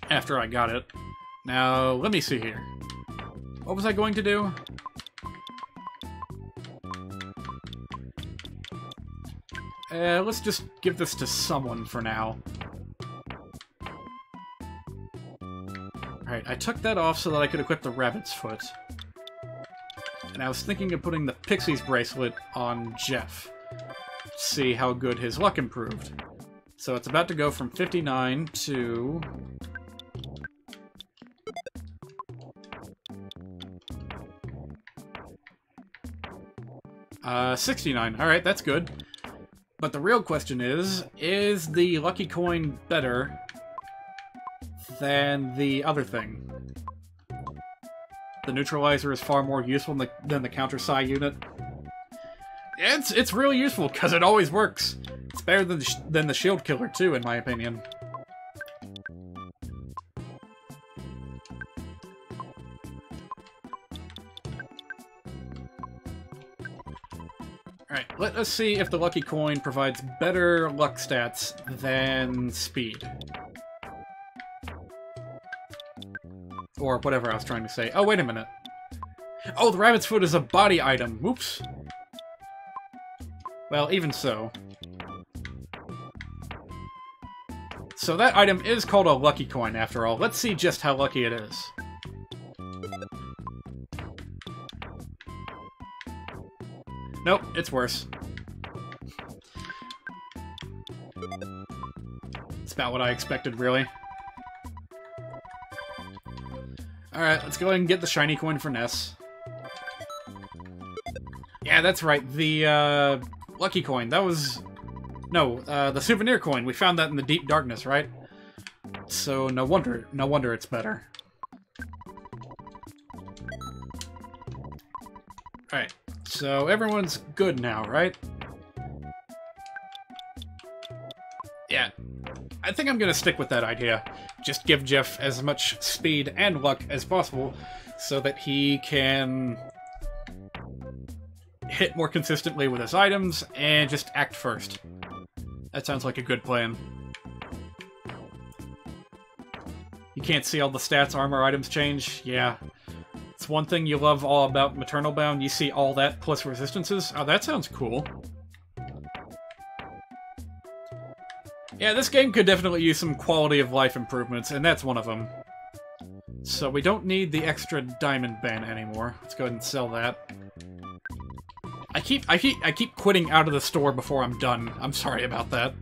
after I got it. Now, let me see here. What was I going to do? Let's just give this to someone for now. Alright, I took that off so that I could equip the Rabbit's Foot. And I was thinking of putting the Pixie's Bracelet on Jeff. See how good his luck improved. So it's about to go from 59 to... 69. Alright, that's good. But the real question is the lucky coin better than the other thing? The neutralizer is far more useful than the counter psi unit. It's really useful because it always works. It's better than the shield killer too, in my opinion. Alright, let us see if the lucky coin provides better luck stats than speed. Or whatever I was trying to say. Oh, wait a minute. Oh, the Rabbit's Foot is a body item. Whoops. Well, even so. So that item is called a lucky coin, after all. Let's see just how lucky it is. Nope, it's worse. It's about what I expected, really. Alright, let's go ahead and get the shiny coin for Ness. Yeah, that's right, the, lucky coin. That was... No, the souvenir coin. We found that in the deep darkness, right? So, no wonder it's better. Alright, so everyone's good now, right? Yeah, I think I'm gonna stick with that idea. Just give Jeff as much speed and luck as possible so that he can hit more consistently with his items and just act first. That sounds like a good plan. You can't see all the stats, armor, items change? Yeah. It's one thing you love all about Maternal Bound. You see all that plus resistances? Oh, that sounds cool. Yeah, this game could definitely use some quality of life improvements, and that's one of them. So we don't need the extra diamond band anymore. Let's go ahead and sell that. I keep quitting out of the store before I'm done. I'm sorry about that.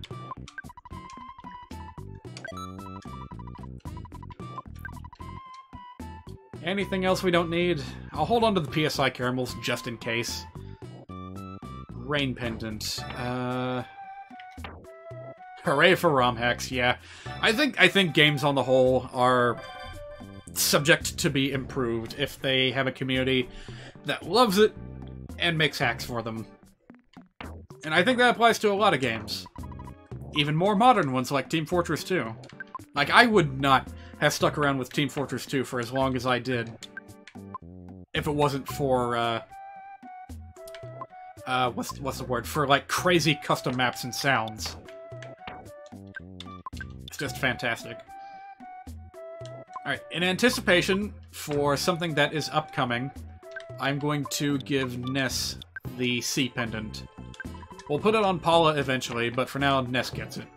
Anything else we don't need? I'll hold on to the PSI caramels just in case. Rain pendant. Hooray for ROM hacks, yeah. I think games on the whole are subject to be improved if they have a community that loves it and makes hacks for them. And I think that applies to a lot of games. Even more modern ones like Team Fortress 2. Like, I would not have stuck around with Team Fortress 2 for as long as I did if it wasn't for, what's the word? For, like, crazy custom maps and sounds. It's just fantastic. Alright, in anticipation for something that is upcoming, I'm going to give Ness the C pendant. We'll put it on Paula eventually, but for now, Ness gets it.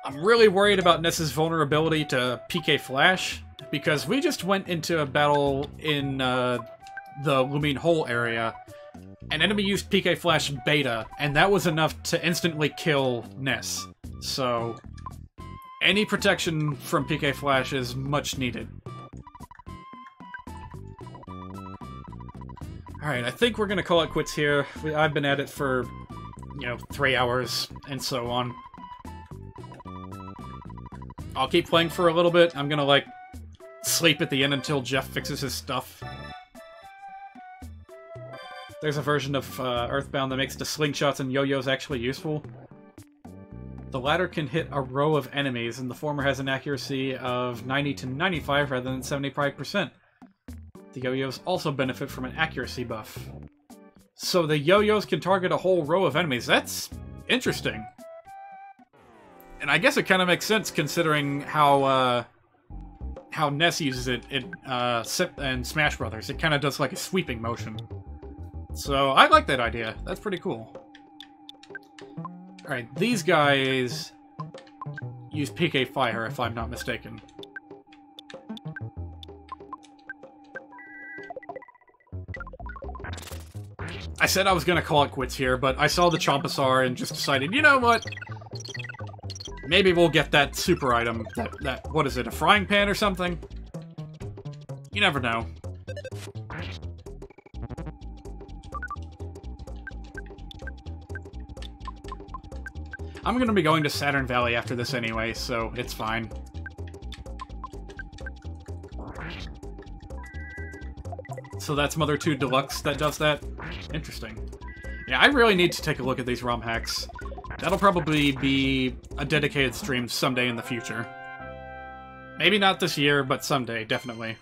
I'm really worried about Ness's vulnerability to PK Flash, because we just went into a battle in the Lumine Hole area. An enemy used PK Flash Beta, and that was enough to instantly kill Ness. So, any protection from PK Flash is much needed. Alright, I think we're gonna call it quits here. I've been at it for, 3 hours, and so on. I'll keep playing for a little bit. I'm gonna, sleep at the end until Jeff fixes his stuff. There's a version of EarthBound that makes the slingshots and yo-yos actually useful. The latter can hit a row of enemies, and the former has an accuracy of 90 to 95 rather than 75%. The yo-yos also benefit from an accuracy buff. So the yo-yos can target a whole row of enemies. That's interesting. And I guess it kind of makes sense considering how Ness uses it in Smash Brothers. It kind of does like a sweeping motion. So I like that idea. That's pretty cool. Alright, these guys use PK Fire, if I'm not mistaken. I said I was gonna call it quits here, but I saw the Chompasar and just decided, you know what? Maybe we'll get that super item. That what is it, a frying pan or something? You never know. I'm gonna be going to Saturn Valley after this anyway, so it's fine. So that's Mother 2 Deluxe that does that? Interesting. Yeah, I really need to take a look at these ROM hacks. That'll probably be a dedicated stream someday in the future. Maybe not this year, but someday, definitely.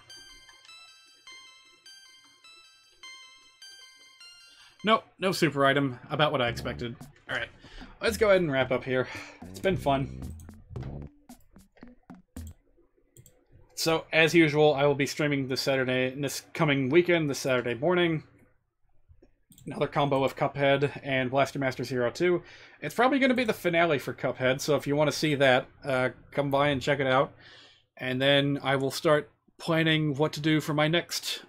Nope, no super item. About what I expected. Alright, let's go ahead and wrap up here. It's been fun. So, as usual, I will be streaming this coming weekend, this Saturday morning. Another combo of Cuphead and Blaster Master Zero 2. It's probably going to be the finale for Cuphead, so if you want to see that, come by and check it out. And then I will start planning what to do for my next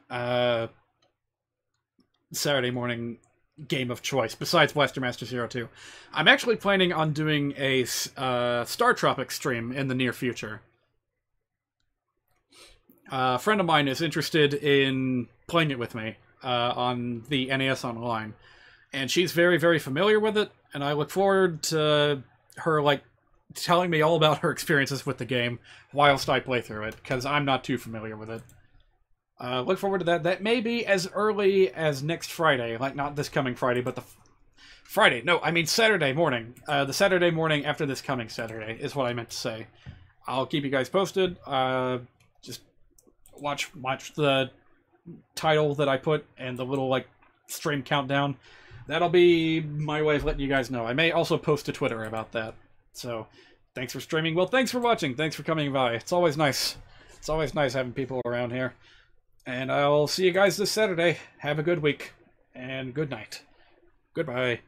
Saturday morning game of choice, besides Blaster Master Zero 2. I'm actually planning on doing a Star Tropics stream in the near future. A friend of mine is interested in playing it with me on the NES Online, and she's very, very familiar with it, and I look forward to her, like, telling me all about her experiences with the game whilst I play through it, because I'm not too familiar with it. Look forward to that. That may be as early as next Friday, like not this coming Friday, but the Friday. No, I mean Saturday morning. The Saturday morning after this coming Saturday is what I meant to say. I'll keep you guys posted. Just watch the title that I put and the little like stream countdown. That'll be my way of letting you guys know. I may also post to Twitter about that. So, thanks for streaming. Well, thanks for watching. Thanks for coming by. It's always nice. It's always nice having people around here. And I'll see you guys this Saturday. Have a good week. And good night. Goodbye.